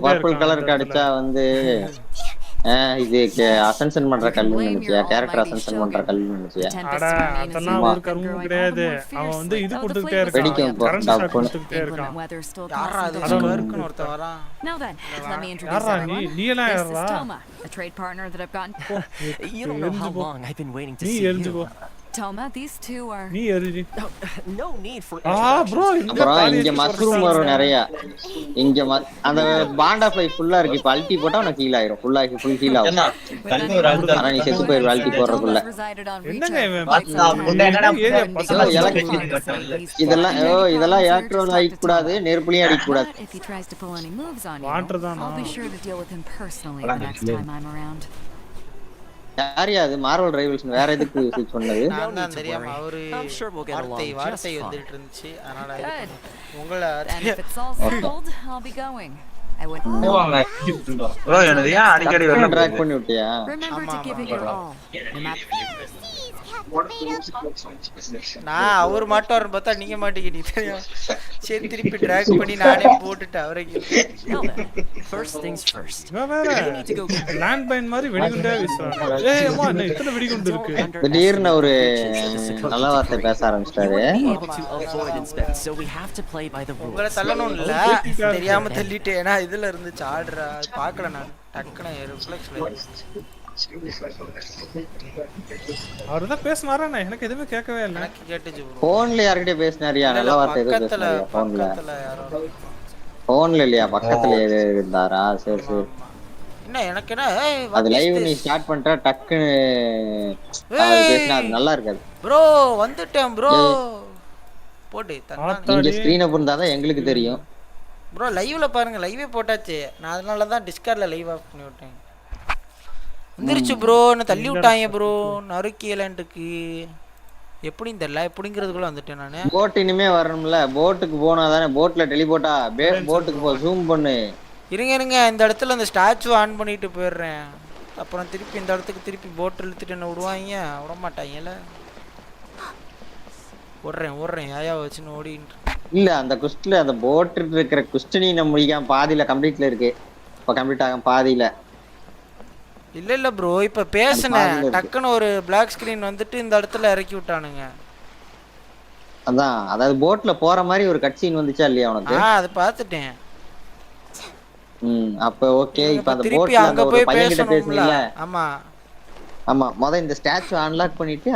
Purple கலருக்கு அடிச்சா வந்து இது அசென்ஷன் பண்ற கல்லுன்னு நினைச்சியா? கேரக்டர் அசென்ஷன் பண்ற கல்லுன்னு நினைச்சியா? அட அதெல்லாம் ஒரு கருமும் கிடையாது. அவன் வந்து இது கொடுத்துக்கிட்டே இருக்கான், வெடிக்கும் கரண்ட் ஷாக் கொடுத்துக்கிட்டே இருக்கான். யாரா அது ஸ்கர்க்குன்னு ஒருத்தன் வரான். யாரா நீ எல்லாம் யாரா? நீ எரிஞ்சு போ. Toma, these two are. நீ எரிஞ்சு. No need for. bro, இங்க மஷ்ரூம் வரும் நிறைய. இங்க அந்த பாண்டா ஃப்ளை ஃபுல்லா இருக்கு. இப்ப அல்டி போட்டா உனக்கு ஹீல் ஆயிரும். ஃபுல் ஹீல் ஆகும். ஆனா நீ செத்து போயிரு அல்டி போறதுக்குள்ள. என்னங்க இவன் இதெல்லாம் எலக்ட்ரோல அடிக்க கூடாது, நெருப்புலயும் அடிக்க கூடாது. வாட்டர் தான். யாரியா அது? மார்வல் ரைவல்ஸ் வேற எதுக்கு ஸ்விட்ச் பண்ணது? நான் தான் தெரியாம அவரு வார்த்தை வந்துட்டு இருந்துச்சு. அதனால உங்களை ப்ரோ என்னது ஏன் அடிக்கடி வரல? ட்ராக் பண்ணி விட்டியா? நான் அவர் மாட்டாருன்னு பார்த்தா நீங்க மாட்டிக்கிட்டீங்க. சரி திருப்பி ட்ராக் பண்ணி நானே போட்டுட்டு அவருக்கு First things first. Land mine மாதிரி வெடிகுண்டே வீசுறாங்க. ஏய் அம்மா என்ன இத்தனை வெடிகுண்டு இருக்கு? திடீர்னு ஒரு நல்ல வார்த்தை பேச ஆரம்பிச்சாரு. So we have to play by the rules. உங்களை தள்ளணும் இல்ல, தெரியாம தள்ளிட்டேனா இதுல இருந்து சாடுறா பார்க்கல நான் டக்குன ரிஃப்ளெக்ஸ்ல. அவர்தான் பேசினாரா? எனக்கு எதுவுமே கேட்கவே இல்லை. எனக்கு கேட்டுச்சு ப்ரோ. போன்ல யார்கிட்ட பேசினாரியா? நல்ல வார்த்தை எது பேசினாரியா? பக்கத்துல யாரோ. போன்ல இல்லையா? பக்கத்துல இருந்தாரா? சரி சரி. என்ன எனக்கு என்ன அது லைவ் நீ ஸ்டார்ட் பண்ற டக்குன்னு பேசினா அது நல்லா இருக்காது. ப்ரோ வந்துட்டேன் ப்ரோ. போடு இங்க ஸ்கிரீன் அப் இருந்தாதான் எங்களுக்கு தெரியும். ப்ரோ லைவ்ல பாருங்க, லைவே போட்டாச்சு. நான் அதனால தான் டிஸ்கார்ட்ல லைவ் ஆஃப் பண்ணி விட்டேன். வந்துருச்சு ப்ரோ. என்ன தள்ளி விட்டாங்க ப்ரோ. நறுக்கியலன்ட்டுக்கு எப்படின்னு தெரியல. எப்படிங்கிறதுக்குள்ள வந்துட்டேன் நானு. போட் இனிமே வரணும்ல. போட்டுக்கு போனா தானே. போட்ல டெலிபோட்டா போட்டுக்கு போ. ஜூம் பண்ணு. இருங்க இந்த இடத்துல அந்த ஸ்டாச்சு ஆன் பண்ணிட்டு போயிடுறேன். அப்புறம் திருப்பி இந்த இடத்துக்கு திருப்பி போட் இழுத்துட்டு என்ன விடுவாங்க? விட மாட்டாங்கல்ல. ஓடுறேன் ஆயா வச்சுன்னு ஓடிட்டு. இல்ல அந்த குஸ்ட்ல அந்த போட் இருக்கிற குஸ்டனி நம்ம முடிக்காம பாதியில கம்ப்ளீட்ல இருக்கு. இப்ப கம்ப்ளீட் ஆகும் பாதியில. இல்ல ப்ரோ இப்ப பேசுனேன். டக்குன்னு ஒரு பிளாக் ஸ்கிரீன் வந்துட்டு இந்த இடத்துல இறக்கி விட்டானுங்க. அதான் அதாவது போட்ல போற மாதிரி ஒரு கட் சீன் வந்துச்சா இல்லையா உனக்கு? அது பார்த்துட்டேன். அப்ப ஓகே. இப்ப அந்த போட்ல அங்க போய் பையன்கிட்ட பேசுனீல? ஆமா முத இந்த ஸ்டாச்சு அன்லாக் பண்ணிட்டு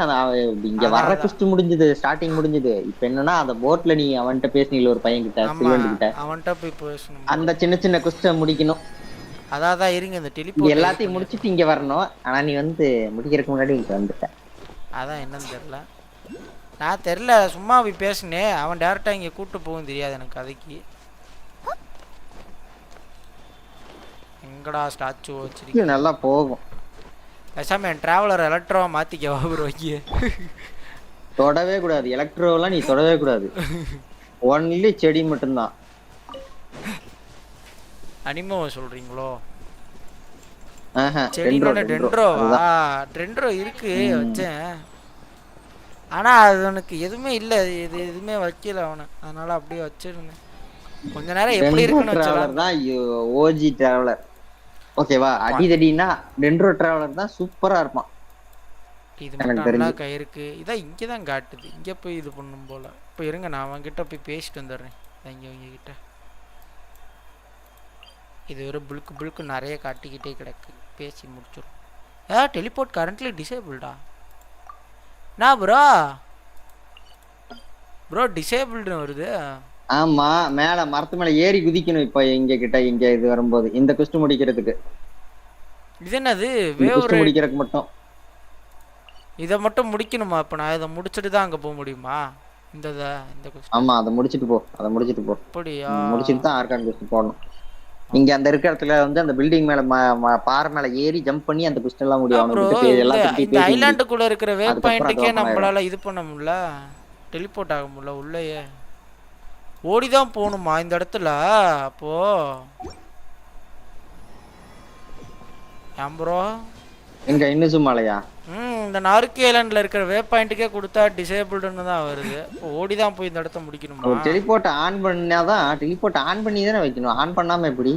இங்க வர்ற குஸ்ட் முடிஞ்சது, ஸ்டார்டிங் முடிஞ்சது. இப்ப என்னன்னா அந்த போட்ல நீ அவன்கிட்ட பேசுனீல ஒரு பையன்கிட்ட, சில்வன் கிட்ட. அவன்கிட்ட போய் பேசணும். அந்த சின்ன குஸ்ட முடிக்கணும். அதான் இருங்க இந்த டெலிபோர்ட் எல்லாத்தையும் முடிச்சிட்டு இங்க வரணும். ஆனா நீ வந்து முடிக்கிறதுக்கு முன்னாடி இங்க வந்துட்ட. அதான் என்னன்னு தெரியல. நான் தெரியல சும்மா போய் பேசுனேன். அவன் டைரக்டா இங்க கூட்டு போகும் தெரியாது எனக்கு. அதுக்கு எங்கடா ஸ்டாச்சு வச்சிருக்கீங்க? நல்லா போகும். பேசாம என் டிராவலர் எலக்ட்ரோவா மாத்திக்கவா ப்ரோ? இங்கே தொடவே கூடாது. எலக்ட்ரோவெல்லாம் நீ தொடவே கூடாது. ஒன்லி செடி மட்டும்தான். அனிமோ சொல்றீங்களோ? செடினோட டென்ட்ரோவா? டென்ட்ரோ இருக்கு வச்சேன். ஆனா அது உனக்கு எதுவுமே இல்ல. இது எதுவுமே வைக்கல அவனை. அதனால அப்படியே வச்சிருந்தேன். கொஞ்ச நேரம் எப்படி இருக்குன்னு வச்சலாம் தான். ஓஜி டிராவலர் ஓகேவா? அடிதடினா டென்ட்ரோ டிராவலர் தான் சூப்பரா இருப்பான். இது மட்டும் கயிறுக்கு இதான் இங்கே தான் காட்டுது. இங்கே போய் இது பண்ணும் போல. இப்போ இருங்க நான் அவன்கிட்ட போய் பேசிட்டு வந்துடுறேன். இங்கே உங்ககிட்ட இது ஒரு புழுக்கு நிறைய காட்டிக்கிட்டே கிடக்கு. பேசி முடிச்சிடும். டெலிபோர்ட் கரண்ட்லி டிசேபிள்டா. நான் ப்ரோ டிசேபிள்டு வருது. ஆமா மேல மரத்து மேல ஏறி குதிக்கணும். இப்ப இங்க கிட்ட இங்க இது வரும்போது இந்த குஸ்ட் முடிக்கிறதுக்கு. இது என்னது? வேவ் முடிக்கிறதுக்கு மட்டும் இத மட்டும் முடிக்கணுமா? அப்ப நான் இத முடிச்சிட்டு தான் அங்க போக முடியுமா? இந்த குஸ்ட். ஆமா அத முடிச்சிட்டு போ. அப்படியே முடிச்சிட்டு தான் ஆர்கான் குஸ்ட் போடணும். இங்க அந்த இருக்க இடத்துல வந்து அந்த பில்டிங் மேல பாறை மேல ஏறி ஜம்ப் பண்ணி அந்த குஸ்ட் எல்லாம் முடியும். இந்த ஐலாண்டுக்குள்ள இருக்கிற வேவ் பாயிண்ட்க்கே நம்மளால இது பண்ண முடியல. டெலிபோர்ட் ஆக முடியல. உள்ளேயே ஓடிதான் போகணுமா இந்த இடத்துல? அப்போ ஏன் ப்ரோ எங்க இன்னுசுமாலையா? இந்த நார்கே ஐலாண்ட்ல இருக்கிற வே பாயிண்ட்டுக்கே கொடுத்தா டிசேபிள்டுன்னு தான் வருது. ஓடி தான் போய் இந்த இடத்த முடிக்கணுமா? ஒரு டெலிபோர்ட் ஆன் பண்ணாதான், டெலிபோர்ட் ஆன் பண்ணி தானே வைக்கணும். ஆன் பண்ணாம எப்படி?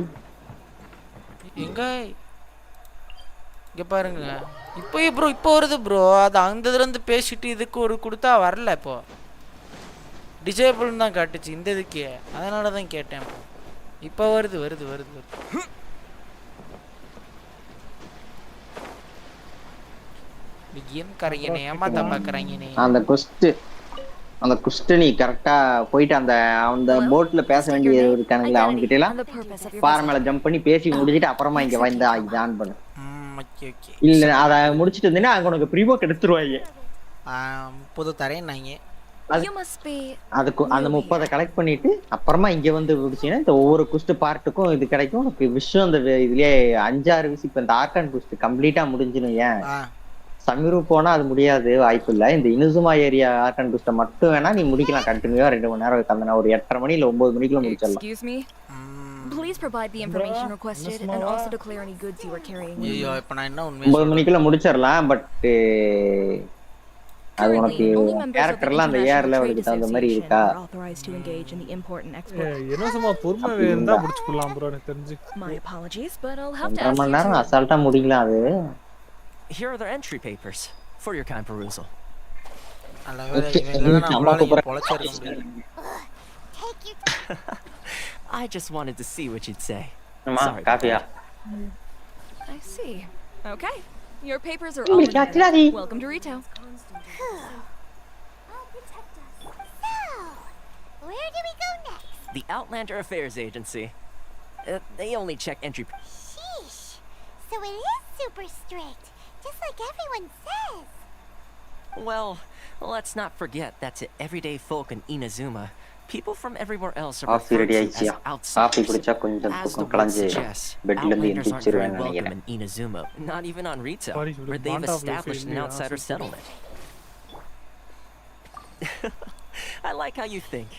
எங்க இங்க பாருங்க. இப்போ வருது ப்ரோ. அது அந்த இதுல இருந்து பேசிட்டு இதுக்கு ஒரு கொடுத்தா வரல. இப்போ டிசேபிள்னு தான் காட்டுச்சு இந்த இதுக்கே. அதனால தான் கேட்டேன். இப்போ வருது. கேம் கரையனே ஏமாத்த பாக்குறாங்கனே. அந்த குஸ்ட் நீ கரெக்டா போயிட்டு அந்த போட்ல பேச வேண்டிய இருக்கானுங்களே அவங்க கிட்ட எல்லாம் பாறை மேல ஜம்ப் பண்ணி பேசி முடிச்சிட்டு அப்புறமா இங்க வந்து ஆன் பண்ணு. Okay okay. இல்ல அத முடிச்சிட்டு வந்தீனா அங்க உனக்கு ப்ரீபோக் எடுத்துருவாங்க. 30 தரேன்னாங்க. அதுக்கு அந்த 30 கலெக்ட் பண்ணிட்டு அப்புறமா இங்க வந்து முடிச்சீங்கன்னா இந்த ஒவ்வொரு குஸ்ட் பார்ட்டுக்கும் இது கிடைக்கும். உனக்கு விஷயம் அந்த இதுலயே 5-6 விஷயம். இப்ப இந்த ஆர்கான் குஸ்ட் கம்ப்ளீட்டா முடிஞ்சிடும். ஏன் சமிரு போனா அது முடியாது, வாய்ப்பு இல்ல. இந்த இனுசுமா ஏரியா ஆர்கான் குஸ்ட மட்டும் வேணா நீ முடிக்கலாம். கண்டினியூவா 2 மணி நேரம் கந்தனா ஒரு 8:30 மணி இல்ல 9 மணிக்குள்ள முடிச்சிடலாம். Excuse me. Please provide the information requested and also declare any goods you are carrying. ஐயோ இப்போ நான் என்ன உண்மை 9 மணிக்குள்ள முடிச்சிடலாம். பட் அது உனக்கு கேரக்டர்லாம் அந்த ஏர்ல அதுக்கு தகுந்த மாதிரி இருக்கா? என்ன சும்மா பொறுமையா இருந்தா முடிச்சுக்கலாம் ப்ரோ. எனக்கு தெரிஞ்சு My apologies, but I'll have to 1.5 மணி நேரம் அசால்ட்டா முடிக்கலாம் அது. Here are the entry papers for your kind perusal. I just wanted to see what you'd say. Sorry. Coffee. I see. Okay. Your papers are all in order. Welcome to retail. Where do we go next? The Outlander Affairs Agency. They only check entry. Sheesh. So it is super strict, just like everyone says. Well, let's not forget that to everyday folk in Inazuma, people from everywhere else are referred to as outsiders. As the word suggests, Outlanders aren't very welcome in Inazuma, not even on Rito, where they've established an outsider settlement. I like how you think.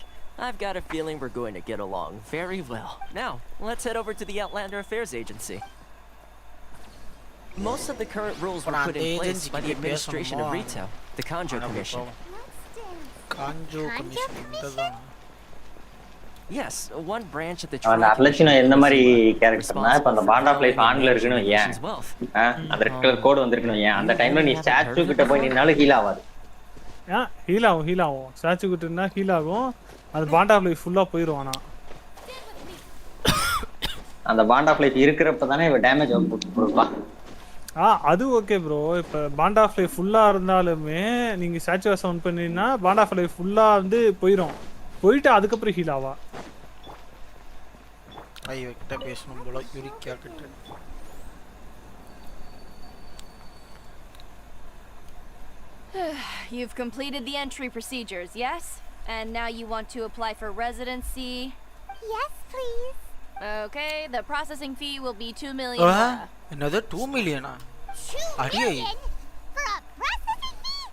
I've got a feeling we're going to get along very well. Now, let's head over to the Outlander Affairs Agency. Most of the current rules were put in place by the administration of Rito, the Kanjo Commission. Kanjo Commission? Yes, one branch of the அந்த ablation என்ன மாதிரி கேரக்டர்னா இப்ப அந்த bond of life ஆன்ல இருக்கணும். ஏன் அந்த red colour code வந்திருக்கணும். ஏன் அந்த டைம்ல நீ ஸ்டாச்சு கிட்ட போய் நின்னாலும் ஹீல் ஆகாது. ஹீல் ஆகும் ஸ்டாச்சு கிட்ட இருந்தா ஹீல் ஆகும். அது பாண்ட் ஆஃப் லைஃப் ஃபுல்லா போயிடும். ஆனா அந்த பாண்ட் ஆஃப் லைஃப் இருக்கிறப்ப தானே இவ டேமேஜ் கொடுப்பா. அது ஓகே ப்ரோ. இப்போ பாண்ட் ஆஃப் லைஃப் ஃபுல்லா இருந்தாலுமே நீங்க ஸ்டாச்சு சவுண்ட் பண்ணினா பாண்ட் ஆஃப் லைஃப் ஃபுல்லா வந்து போயிட்டு அதுக்கப்புறம் ஹீல் ஆவா. ஐயோ கிட்ட பேசணும் போல யூரிக்கா கிட்ட. You've completed the entry procedures, yes? And now you want to apply for residency? Yes, please. Okay, the processing fee will be 2 million. Another 2 million? 2 million for a processing fee?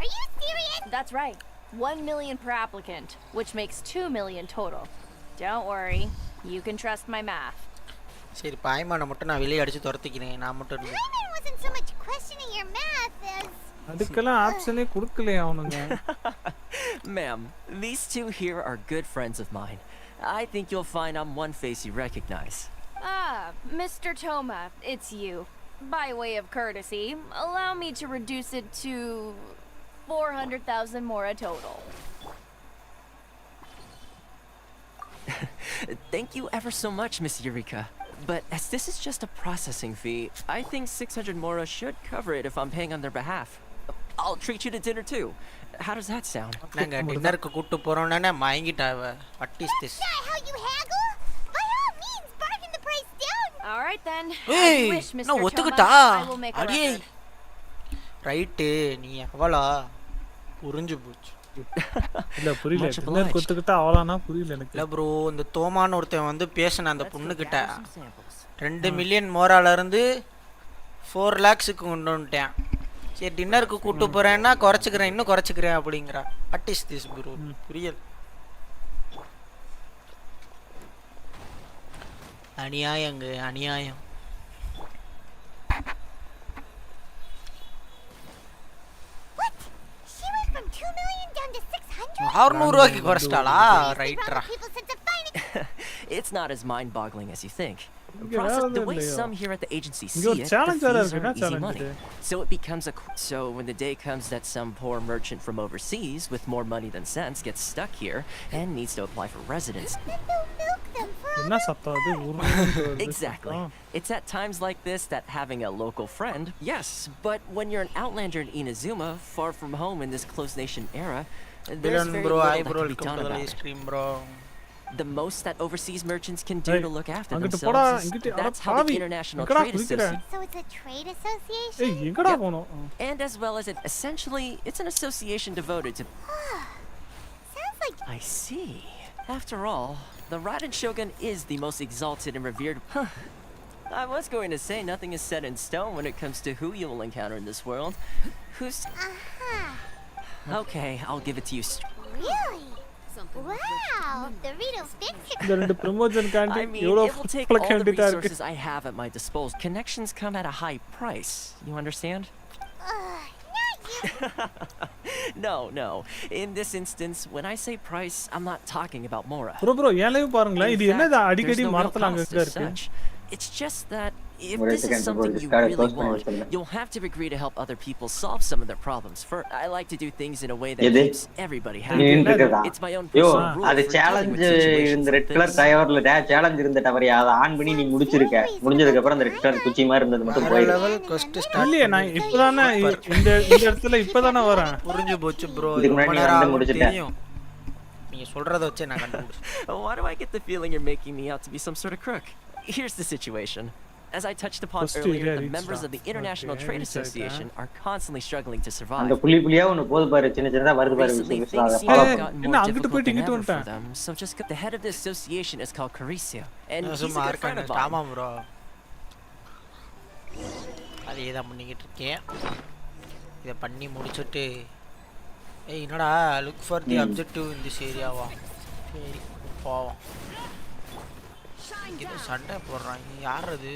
Are you serious? That's right. 1 million per applicant, which makes 2 million total. Don't worry, you can trust my math. சரி பாய்மான மட்டும் நான் வெளிய அடிச்சு துரத்திக்கிறேன். நான் மட்டும் இல்ல. Paimon wasn't so much questioning your math as அதுக்கெல்லாம் ஆப்ஷனே கொடுக்கலையா அவனுங்க. Ma'am, these two here are good friends of mine. I think you'll find I'm one face you recognize. Mr. Toma, it's you. By way of courtesy, allow me to reduce it to 400,000 more a total. Thank you ever so much, Miss Eureka. But as this is just a processing fee, I think 600 mora should cover it if I'm paying on their behalf. I'll treat you to dinner too. How does that sound? நாங்க டின்னருக்கு கூட்டி போறோம்னா மயங்கிட்டாவ. What is this? Is that how you haggle? By all means, bargain the price down. All right then. Hey, As you wish, Mr. no, Toma. ஒத்துக்கிட்டா? I will make a அடியே. record. Right நீ அவளா புரிஞ்சு போச்சு. இல்ல புரியல. Dinner ஒத்துக்கிட்டா அவளானா புரியல எனக்கு. இல்ல ப்ரோ இந்த தோமான்னு ஒருத்தன் வந்து பேசின அந்த பொண்ணு கிட்ட 2 மில்லியன் மோரால இருந்து 4 lakhsக்கு கொண்டு வந்துட்டேன். சரி டின்னருக்கு கூட்டு போறேன்னா குறைச்சிக்கிறேன் இன்னும் குறைச்சிக்கிறேன் அப்படிங்கிறா. What is this bro? புரியல. அநியாயங்க அநியாயம். 600 ரூபாய்க்கு குறைச்சிட்டாளா ரைட்ரா It's not as mind-boggling as you think. The way some here at the agency see it, the challenge fees are easy money. So it becomes so when the day comes that some poor merchant from overseas with more money than sense gets stuck here and needs to apply for residence. Exactly. It's at times like this that having a local friend, yes, but when you're an outlander in Inazuma, far from home in this closed nation era, there's very little that can be done about it. The most that overseas merchants can do to look after themselves that's how the International Trade Association. So it's a trade association? And as well as essentially, it's an association devoted to... Sounds like... I see. After all, the Raiden Shogun is the most exalted and revered... I was going to say nothing is set in stone when it comes to who you will encounter in this world. Who's... Okay, I'll give it to you. Really? Wow, Dorito fixed it. I mean, it will take all the resources I have at my disposal. Connections come at a high price. You understand? Not you. No. In this instance, when I say price, I'm not talking about Mora. Bro, ஏன் live பாருங்களா இது என்னது There's அடிக்கடி no real மரத்துல அங்க cost as இருக்கு such. It's just that if Wait a this is second, something bro, you this guy really close want, பண்ணி you'll have to agree to help other people solve some of their problems. For I like to do things in a way that keeps everybody happy. It's my own யோ personal rule அது for dealing challenge with situations இந்த like red colour this. டயர்ல challenge இருந்த டவரை அதை on பண்ணி நீ முடிச்சிருக்க முடிஞ்சதுக்கு அப்புறம் அந்த ரெட் கலர் குச்சி மாதிரி இருந்தது மட்டும் போயிடு லெவல் கொஸ்ட் ஸ்டார்ட் இல்லையே நான் இப்பதானே இந்த இடத்துல இப்பதானே வரேன் புரிஞ்சு போச்சு ப்ரோ இதுக்கு முன்னாடி நீ வந்து முடிச்சிட்ட தெரியும் நீங்க சொல்றத வச்சே நான் கண்டுபிடிச்சேன் Why do I get the feeling you're making me out to be some sort of crook? Here's the situation. As I touched upon earlier, the members of the International Trade Association are constantly struggling to survive. அந்த புலியா ஒன்னு போது பாரு சின்ன சின்னதா வருது பாரு Recently, விஷயம் things seem to have gotten என்ன more அங்கிட்டு difficult போயிட்டு than இங்கிட்டு ever for வந்துட்டேன் them. So just the head of the association is called Carisio, and he's a சும்மா good friend இருக்கேன் of ஆமா mine. ப்ரோ அதே தான் பண்ணிக்கிட்டு இருக்கேன் இதை பண்ணி முடிச்சுட்டு ஏய் என்னடா look for the objective in this ஏரியாவா சரி போவோம் இங்கே சண்டை போடுறாங்க யார் அது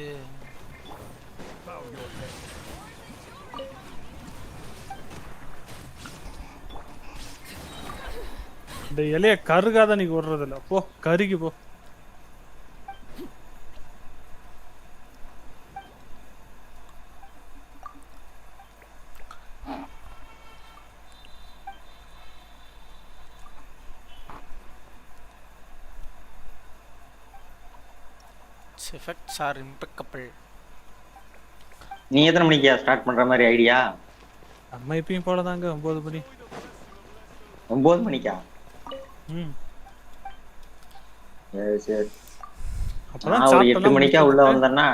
இந்த இலைய கருகாத நீ ஓடுறது இல்ல போ கருகி போ எஃபெக்ட்ஸ் ஆர் இம்பெக்கபிள் நீ எத்தனை மணிக்கு ஸ்டார்ட் பண்ற மாதிரி ஐடியா நம்ம இப்பயும் போலதாங்க 9 மணி 9 மணிக்கா சரி அப்பதான் நான் ஒரு 8 மணிக்கா உள்ள வந்தேன்னா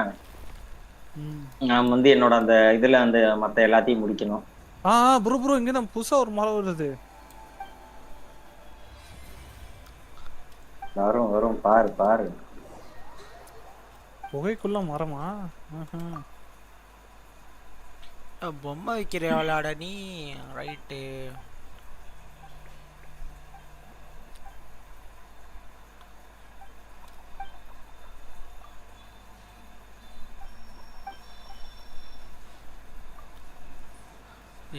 நான் வந்து என்னோட அந்த இதுல அந்த மத்த எல்லாத்தையும் முடிக்கணும் ப்ரோ இங்க நம்ம புதுசா ஒரு மரம் வருது வரும் பாரு புகைக்குள்ள மரமா பொம்மை வைக்கிறவளாட நீ ரைட்டு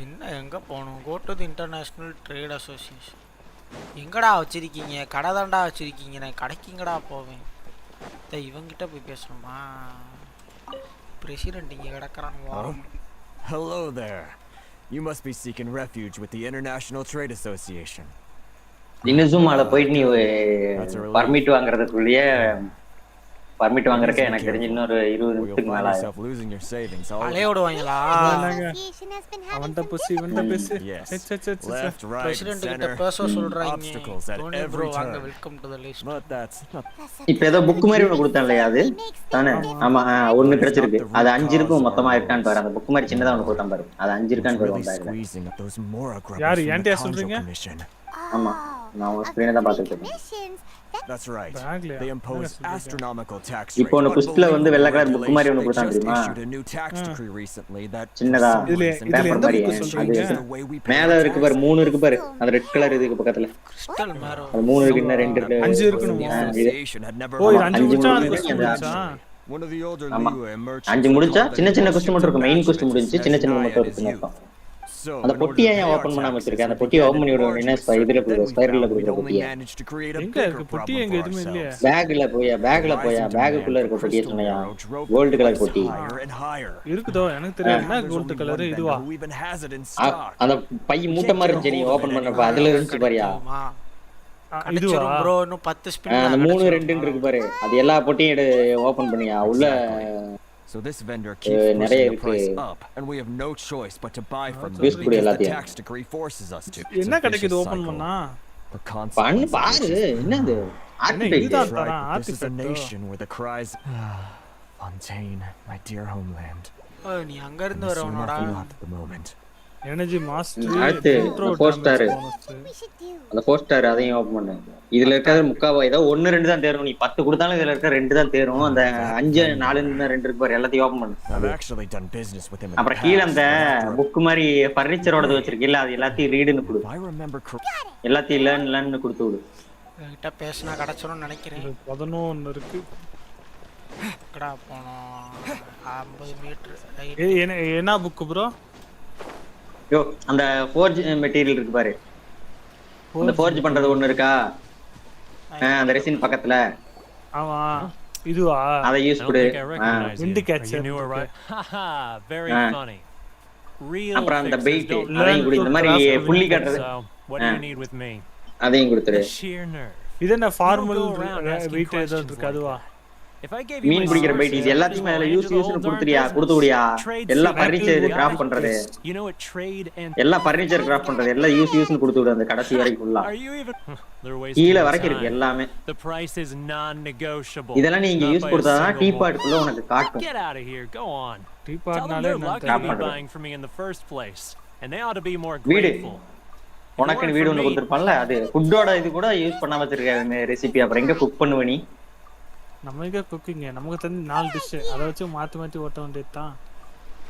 என்ன எங்க போகணும் go to the international trade association எங்கடா வச்சிருக்கீங்க கடை தாண்டா வச்சிருக்கீங்க நான் கடைக்குங்கடா போவேன் இவங்கிட்ட போய் பேசணுமா பிரசிடென்ட் இங்க கிடக்குறான் Hello there. You must be seeking refuge with the International Trade Association. இன்னும் போயிட்டு நீ பர்மிட் வாங்குறதுக்குள்ளேயே பர்மிட் வாங்குறதுக்கு எனக்கு தெரிஞ்சு இன்னொரு 20 நிமிஷத்துக்கு மேல அலையோடுவாங்களா அவன்ட புசி இவன்ட பேசி பிரசிடென்ட் கிட்ட பேச சொல்றாங்க டோனி ப்ரோ வாங்க வெல்கம் டு தி லிஸ்ட் இப்போ ஏதோ புக் மாதிரி ஒன்னு கொடுத்தான்ல அது தானே ஆமா ஒன்னு கிடைச்சிருக்கு அது 5 இருக்கும் மொத்தமா இருக்கான்னு பாரு அந்த புக் மாதிரி சின்னதா ஒன்னு கொடுத்தான் பாரு அது 5 இருக்கான்னு பாரு யார் ஏன்டா சொல்றீங்க ஆமா நான் ஸ்கிரீன்ல தான் பார்த்துட்டு இருக்கேன் That's right. They impose astronomical tax rates. இப்போ ஒரு புஸ்தல வந்து வெள்ளை கலர் புக் மாதிரி ஒன்னு கொடுத்தான் தெரியுமா சின்னதா பேப்பர் மாதிரி மேல இருக்கு பாரு 3 இருக்கு பாரு அந்த ரெட் கலர் இதுக்கு பக்கத்துல கிறிஸ்டல் மேரோ அது 3 இருக்கு இன்னும் 2 இருக்கு 5 இருக்கணும் ஓ 5 முடிச்சா One of the older Liu merchants 5 முடிச்சா சின்ன சின்ன குஸ்ட் மட்டும் இருக்கு மெயின் குஸ்ட் முடிஞ்சு சின்ன சின்ன மட்டும் இருக்கு So, அந்த in order பொட்டியை to ஏன் pay our ஓபன் பண்ணாம taxes வச்சிருக்க? அந்த and பொட்டியை begin ஓபன் பண்ணி விடுவோம். என்ன enlarging இதுல then we ஸ்பைரல்ல found we'd கொடுக்குற only பொட்டியை. managed to create a எங்க bigger இருக்கு பொட்டி? problem எங்க for எதுவுமே இல்லையே. ourselves. பேக்ல போயா பேக் குள்ள இருக்க பொட்டியை சொன்னையா? கோல்ட் கலர் பொட்டி. Higher and higher. இருக்குதோ எனக்கு தெரியல. என்ன கோல்ட் கலர் இதுவா? Who even has it in stock? அந்த பை மூட்டை மாதிரி இருந்துச்சு நீ ஓபன் பண்ணப்ப. அதுல இருந்துச்சு பாரியா? இதுவா ப்ரோ இன்னும் 10 ஸ்பின் அந்த 3 2 இருக்கு பாரு. அது எல்லா பொட்டியும் ஓபன் பண்ணியா? உள்ள So this vendor keeps pushing the price up, and we have no choice but to buy from them because the tax decree forces us to. என்ன கிடைக்குது ஓபன் பண்ணா? பண்ணு பாரு. என்னது? This is a nation where the cries Fontaine, my dear homeland. நீ அங்க இருந்து வரவனடா. At the moment. Energy master அடுத்து 4 ஸ்டார். அந்த 4 ஸ்டார் அதையும் ஓபன் பண்ணு. இதுல இருக்கிறது முக்காவா ஏதோ 1 2 தான் தேரும். நீ 10 கொடுத்தாலும் இதுல இருக்க 2 தான் தேரும். அந்த 5 4 2 இருக்கு பாரு. எல்லாத்தையும் ஓபன் பண்ணு. அப்புறம் கீழ அந்த புக் மாதிரி ஃபர்னிச்சரோடது வச்சிருக்கீல்ல அது எல்லாத்தையும் ரீடுன்னு கொடு. எல்லாத்தையும் லேர்ன் கொடுத்து விடு. கிட்ட பேசினா கிடைச்சிரும்னு நினைக்கிறேன். 11 இருக்கு. கடா போனோம் 50 மீட்டர். என்ன புக் ப்ரோ? யோ அந்த ஃபோர்ஜ் மெட்டீரியல் இருக்கு பாரு. அந்த ஃபோர்ஜ் பண்றது ஒண்ணு இருக்கா? அந்த ரெசின் பக்கத்துல. ஆமா இதுவா? அத யூஸ் பண்ணு. Wind catcher. Very funny. Real. அப்புறம் அந்த பெயிட் அதையும் குடி. இந்த மாதிரி புள்ளி காட்டுறது. What do you need with me? அதையும் கொடுத்துரு. இது என்ன ஃபார்மல் வெயிட் ஏதோ இருக்கு அதுவா? மீன் பிடிக்கிற பைட் இது எல்லாத்தையும் அதுல யூஸ் கொடுத்துறியா? கொடுத்துடியா? எல்லா ஃபர்னிச்சர் கிராஃப்ட் பண்றது. எல்லா ஃபர்னிச்சர் கிராஃப்ட் பண்றது எல்லாம் யூஸ்னு கொடுத்து விடு அந்த கடைசி வரைக்கும் ஃபுல்லா. கீழ வரைக்கும் இருக்கு எல்லாமே. இதெல்லாம் நீ இங்க யூஸ் கொடுத்தாதான் டீபாட் குள்ள உனக்கு காட்டும். டீபாட்னாலே வீடு உனக்கு வீடு ஒன்னு கொடுத்துருப்பான்ல அது ஃபுட்டோட இது கூட யூஸ் பண்ணாம வச்சிருக்க ரெசிபி. அப்புறம் எங்க குக் பண்ணுவ நீ? நம்ம எங்க குக்கிங் நமக்கு தெரிஞ்ச 4 டிஷ் அத வச்சு மாத்தி ஓட்ட வேண்டியதுதான்.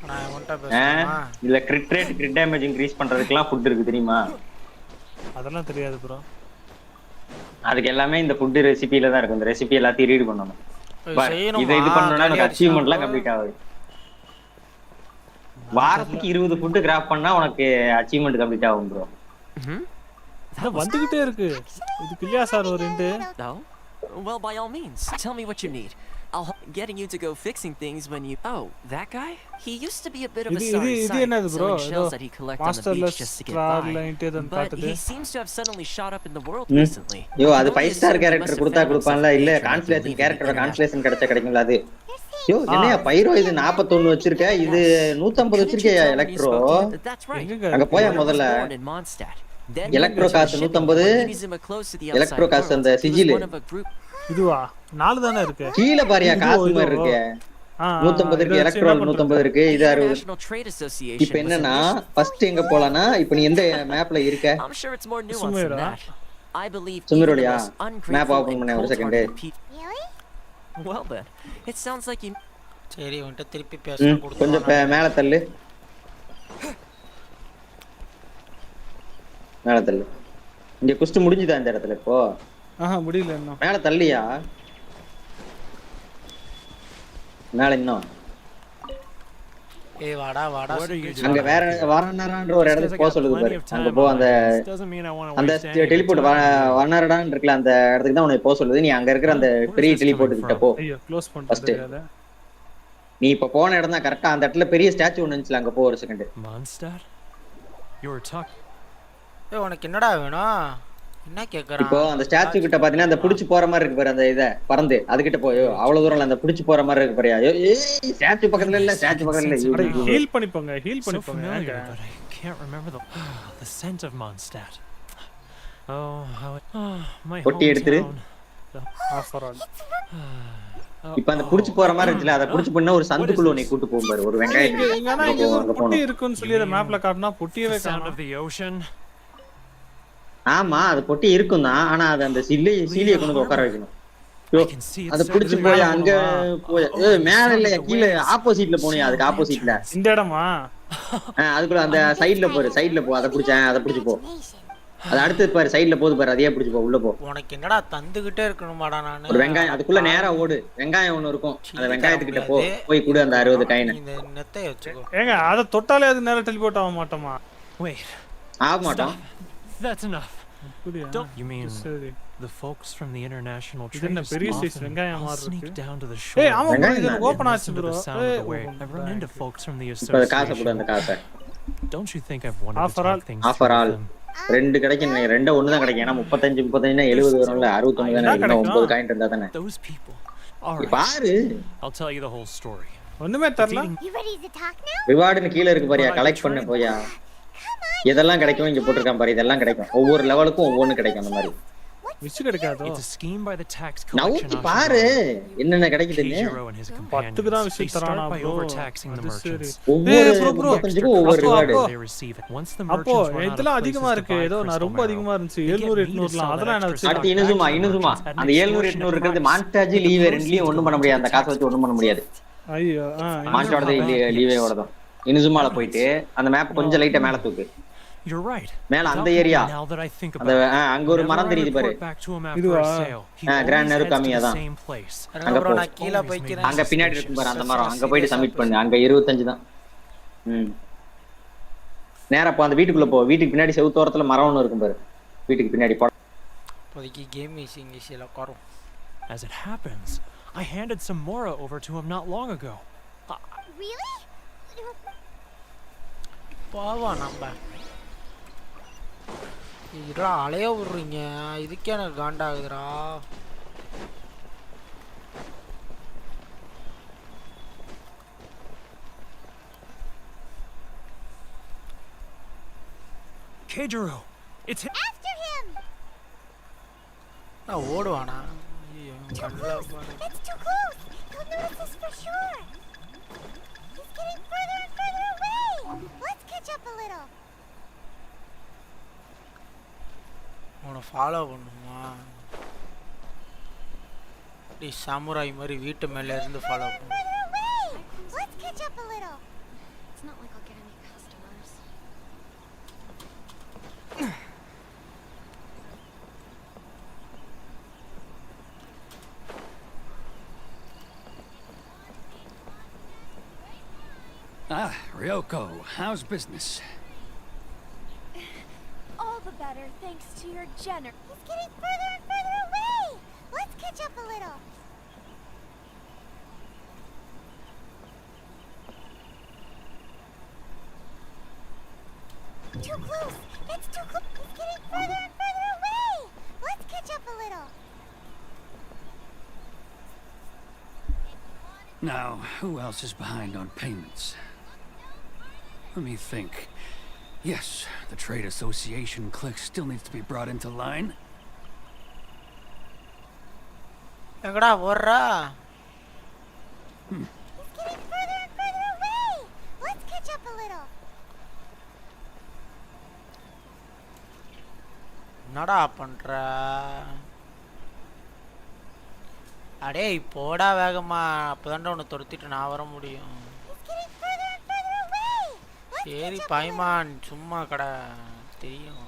நான் ஒன்ட்ட பேசுறேன். இல்ல crit rate crit damage increase பண்றதுக்குலாம் ஃபுட் இருக்கு தெரியுமா? அதெல்லாம் தெரியாது ப்ரோ. அதுக்கு எல்லாமே இந்த ஃபுட் ரெசிபில தான் இருக்கு. இந்த ரெசிபி எல்லாத்தையும் ரீட் பண்ணனும். இது பண்ணனும்னா நமக்கு அச்சீவ்மென்ட்லாம் கம்ப்ளீட் ஆகும். வாரத்துக்கு 20 ஃபுட் கிராஃப்ட் பண்ணா உனக்கு அச்சீவ்மென்ட் கம்ப்ளீட் ஆகும் ப்ரோ. வந்துகிட்டே இருக்கு. இது கிளியா சார் ஒரு 2. Well, by all means, tell me what you need. I'll getting you to go fixing things when you. Oh, that guy? He used to be a bit of a sorry sight, selling shells that he collected on the beach just to get by. But he seems to have suddenly shot up in the world recently. Yo, அது 5 star character கொடுப்பான்ல இல்ல கான்ஸ்லேஷன் கேரக்டரோட கான்ஸ்லேஷன் கிடைக்கும்ல அது. யோ என்னையா பைரோ இது 41 வச்சிருக்க இது 150 வச்சிருக்கயா electro? அங்க போய் முதல்ல எலக்ட்ரோ காசு 150 எலக்ட்ரோ காசு அந்த சிஜில் இதுவா 4 தானே இருக்கு. கீழ பாரியா காசு மாதிரி இருக்கு. 150 இருக்கு எலக்ட்ரோ 150 இருக்கு இது 60. இப்போ என்னன்னா ஃபர்ஸ்ட் எங்க போலாம்னா இப்போ நீ எந்த மேப்ல இருக்க? சுமிரோலியா மேப் ஓபன் பண்ணு ஒரு second. Well then, it sounds like you. சரி உன்கிட்ட திருப்பி பேசணும் கொடுத்து கொஞ்சம் மேல தள்ளு. மேல தள்ளு. இங்க குஸ்ட் முடிஞ்சுதா இந்த இடத்துல இப்போ? முடியல இன்னும். மேல தள்ளியா? மேல இன்னும். ஏய் வாடா அங்க வேற வரனரான்ற ஒரு இடத்துக்கு போக சொல்லுது பாரு. அங்க போ அந்த டெலிபோர்ட் வரனரான் இருக்குல அந்த இடத்துக்கு தான் உன்னை போக சொல்லுது. நீ அங்க இருக்கிற அந்த பெரிய டெலிபோர்ட் கிட்ட போ. ஐயோ க்ளோஸ் பண்ணிட்டேன். நீ இப்ப போன இடம் தான் கரெக்ட்டா அந்த இடத்துல பெரிய ஸ்டாச்சு ஒன்னு இருந்துச்சு அங்க போ ஒரு second. Monster you are dog. ஏய் உனக்கு என்னடா வேணும்? என்ன கேக்குறான்? இப்போ அந்த ஸ்டாச்சு கிட்ட பாத்தீங்கன்னா அந்த புடிச்சு போற மாதிரி இருக்கு பாரு அந்த இத பறந்து அதுகிட்ட போய் அவ்வளவு தூரம்ல அந்த புடிச்சு போற மாதிரி இருக்கு பாரியா. ஏய் ஸ்டாச்சு பக்கத்துல இல்ல ஸ்டாச்சு பக்கத்துல இல்ல. ஹீல் பண்ணிப்போங்க I can't remember the scent of Mondstadt. Oh how my பொட்டி எடுத்துரு. இப்போ அந்த புடிச்சு போற மாதிரி இருக்குல அத புடிச்சு பண்ண ஒரு சந்துக்குள்ள உன்னை கூட்டி போகும் பாரு ஒரு வெங்காயம் பொட்டி இருக்குன்னு சொல்லி அந்த மேப்ல காட்டுனா பொட்டியவே காணோம். ஆமா அது பொட்டி இருக்கும் தான் ஆனா அது அந்த சீலியை கொண்டு உட்கார வைக்கணும். அத புடிச்சு போய் அங்க போய் மேல இல்ல கீழ ஆப்போசிட்ல போனியா? அதுக்கு ஆப்போசிட்ல இந்த இடமா? அதுக்குள்ள அந்த சைடுல போ அத புடிச்சு போ. அது அடுத்து பாரு சைடுல போது பாரு அதையே புடிச்சு போ உள்ள போ. உனக்கு என்னடா தந்துகிட்டே இருக்கணுமாடா நானு? ஒரு வெங்காயம் அதுக்குள்ள நேரா ஓடு. வெங்காயம் ஒன்னு இருக்கும் அந்த வெங்காயத்துக்கிட்ட போய் குடு அந்த 60 காயின். இந்த நெத்தைய வெச்சுக்கோ. ஏங்க அத தொட்டாலே அது நேரா டெலிபோர்ட் ஆக மாட்டோமா? Wait. ஆக மாட்டோம். That's enough. அப்படியா? You mean சரி. the folks from the international இது என்ன trade பெரிய சைஸ் often வெங்காயம் all மாதிரி sneak இருக்கு. down to the ஏய் shore. ஆமா bro, இது வெங்காயம் ஓபன் ஆச்சு Listen to bro. the sound of the wave. I've run into folks from the இப்ப காசை கொடு association. அந்த காசை. Don't you think I've wanted to Offer all. talk things offer through all with them? 2 கிடைக்கும் நினைக்கிறேன். 2 ஒண்ணு தான் கிடைக்கும். ஏன்னா 35 னா 70 வரும்ல, 69 தானே இருக்கும். 9 காயின் இருந்தா தானே. Those people. All right. பாரு. I'll tell you the whole story. ஒண்ணுமே தெரியல. You ready to talk now? ரிவார்டுன்னு கீழ இருக்கு பாரியா, கலெக்ட் பண்ணு போயா. இதெல்லாம் கிடைக்கும் இங்க போட்டுருக்கான் பாரு, இதெல்லாம் கிடைக்கும். ஒவ்வொரு லெவலுக்கும் ஒவ்வொன்னு கிடைக்கும் அந்த மாதிரி. மிஸ் கிடைக்காதோ? It's a scheme by the tax நவுத்தி collection பாரு என்னென்ன கிடைக்குதுன்னு. Keijiro and his companions. தான் They விஷயம் start tarana by bro. overtaxing the merchants. ஒவ்வொரு bro. 35க்கும் ஒவ்வொரு reward. They receive it. Once the அப்போ merchants run out of இதெல்லாம் places அதிகமா to இருக்கு. buy ஏதோ நான் crystal ரொம்ப அதிகமா marrow, இருந்துச்சு. they get 700 me to 800லாம் sell அதெல்லாம் that என்ன extra அடுத்து stock இனுசுமா back to the இனுசுமா merchants at an அந்த 700 extortionate 800 இருக்கிறது price. மான்ஸ்டாஜ் லீவே ரெண்டுலயும் ஒண்ணும் பண்ண முடியாது. அந்த காசை வச்சு ஒண்ணும் பண்ண முடியாது. ஐயோ மான்ஸ்டாவோட லீவேயோடதும் இனுசுமால போயிட்டு அந்த மேப் கொஞ்சம் லைட்டா மேல தூக்கு. You're right. மேல அந்த area Now that I think அந்த about it, அங்க ஒரு மரம் தெரியுது பாரு. back to him after இதுவா? a sale. He grand always நெரு heads to கம்மியா the தான். same place. அங்க போ. நான் கீழ போய்க்கிறேன். அங்க பின்னாடி இருக்கும் பாரு அந்த மரம், அங்க போயிட்டு சப்மிட் பண்ணு. அங்க 25 தான். நேரா போ, அந்த வீட்டுக்குள்ள போ. வீட்டுக்கு பின்னாடி செவுத்தோரத்துல மரம் ஒன்னு இருக்கும் பாரு. வீட்டுக்கு பின்னாடி போ. இப்போதைக்கு கேம் இங்கிலீஷ்ல உட்காரும். As it happens, I handed some mora over to him not long ago. Really? பாவா நம்ம இதா அலைய விடுறீங்க, இதுக்கே எனக்கு காண்டாகுதுடா. Keijiro, it's him. After him! நான் ஓடுவானா? ஐயோ Too கண்ணல close! That's too close! He'll notice us for sure! He's getting further and further away! Let's catch up a little! உன்னை follow பண்ணுமா? டி சாமுராய் மாதிரி வீட்டு மேல இருந்து ஃபாலோ பண்ணு. Further away! Let's catch up a little! It's not like I'll get any customers. Ah, Ryoko, how's business? All the better thanks to your generous. He's getting further and further away! Let's catch up a little! Too close! That's too close! He's getting further and further away! Let's catch up a little! Now, who else is behind on payments? Let me think. Yes, the trade association clique still needs to be brought into line. எங்கடா ஓடுறா? He's getting further and further away! Let's catch up a little! என்னடா பண்ற? அடே போடா வேகமா, அப்பதான்டா உன்னை துரத்திட்டு நான் வர முடியும். He's getting further and further away! Let's சரி catch up a little! பாய்மான் சும்மா கடை தெரியும்.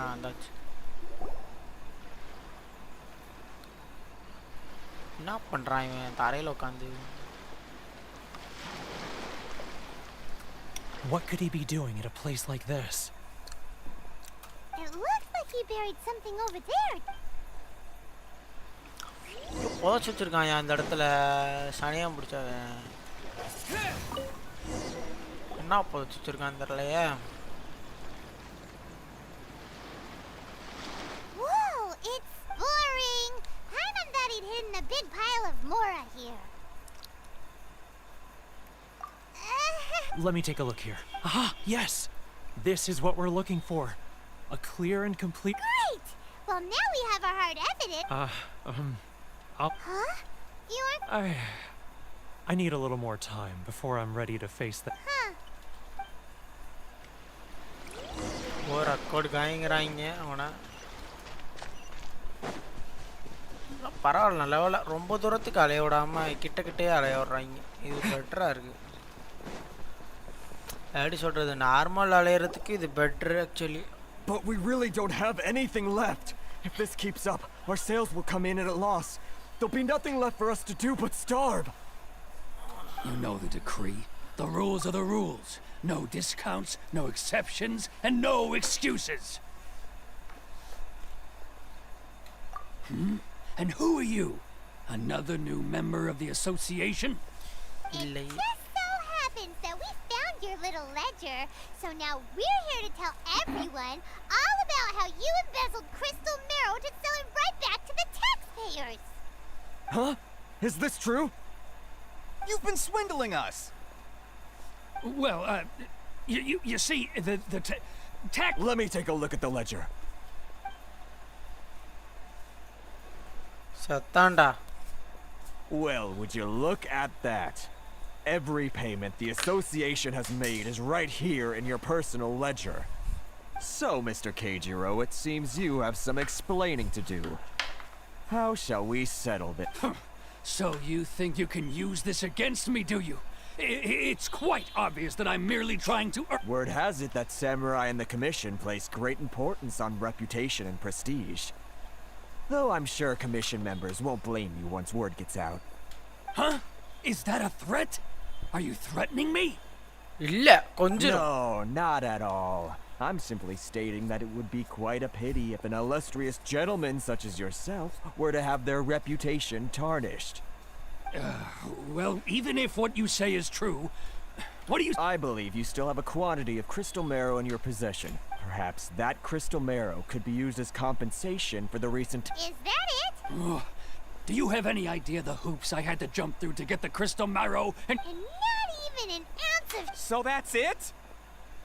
அந்தாச்சு. என்ன பண்றான் இவன் தரையில உட்காந்து? What could he be doing at a place like this? It looks like he buried something over there. புதைச்சு வச்சிருக்கான் அந்த இடத்துல சனியம் பிடிச்சவன். என்ன புதைச்சு வச்சிருக்கான் தெரியலையே. Whoa, it's boring. Hyman thought he'd hidden a big pile of mora here. Let me take a look here. Ah, yes! This is what we're looking for. A clear and complete... Great! Well, now we have our hard evidence. I'll... Huh? You aren't... I need a little more time before I'm ready to face that. Huh. ஒரு அக்கோடு காய்ங்கிறாங்க அவனை. பரவாயில்ல நல்ல வேலை, ரொம்ப தூரத்துக்கு அலைய விடாம கிட்டே அலைய விடுறாங்க. இது பெட்டரா இருக்கு. எப்படி சொல்றது, நார்மல் அலையறதுக்கு இது better actually. But we really don't have anything left. If this keeps up, our sales will come in at a loss. There'll be nothing left for us to do but starve. You know the decree. The rules are the rules. No discounts, no exceptions, and no excuses. And who are you? Another new member of the association? It just so happens that we found your little ledger, so now we're here to tell everyone all about how you embezzled crystal marrow to sell it right back to the taxpayers. Huh? Is this true? You've been swindling us! Well, you see, the tax... Let me take a look at the ledger. Satanda. Well, would you look at that? Every payment the association has made is right here in your personal ledger. So, Mr. Keijiro, it seems you have some explaining to do. How shall we settle this? So you think you can use this against me, do you? It's quite obvious that I'm merely trying to... Word has it that Samurai and the Commission place great importance on reputation and prestige. Though I'm sure Commission members won't blame you once word gets out. Huh? Is that a threat? Are you threatening me? No, not at all. I'm simply stating that it would be quite a pity if an illustrious gentleman such as yourself were to have their reputation tarnished. Well, even if what you say is true, what do you... I believe you still have a quantity of crystal marrow in your possession. Perhaps that crystal marrow could be used as compensation for the recent... Is that it? Do you have any idea the hoops I had to jump through to get the crystal marrow and... And not even an ounce of... So that's it?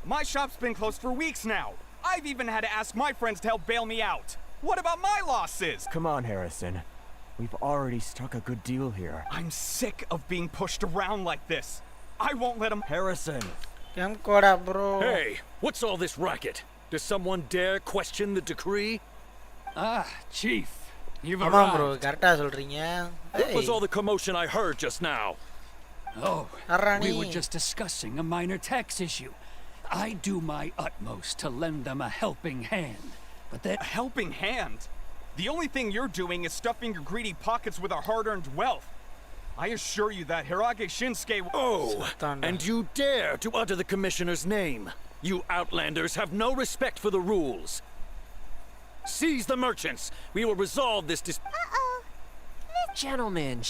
My shop's been closed for weeks now. I've even had to ask my friends to help bail me out. What about my losses? Come on, Harrison. We've already struck a good deal here. I'm sick of being pushed around like this. I won't let him... Harrison! Bro. Hey, what's all this racket? Does someone dare question the decree? Ah, Chief. You've Come on, arrived. bro. Correct சொல்றீங்க. What was all the commotion I heard just now? Oh, Arrani. we were just discussing a minor tax issue. I do my utmost to lend them a helping hand, but that... A helping hand? The only thing you're doing is stuffing your greedy pockets with our hard-earned wealth. I assure you that Hirage Shinsuke... Oh, and you dare to utter the commissioner's name. You outlanders have no respect for the rules. Seize the merchants. We will resolve this Uh-oh. Gentlemen,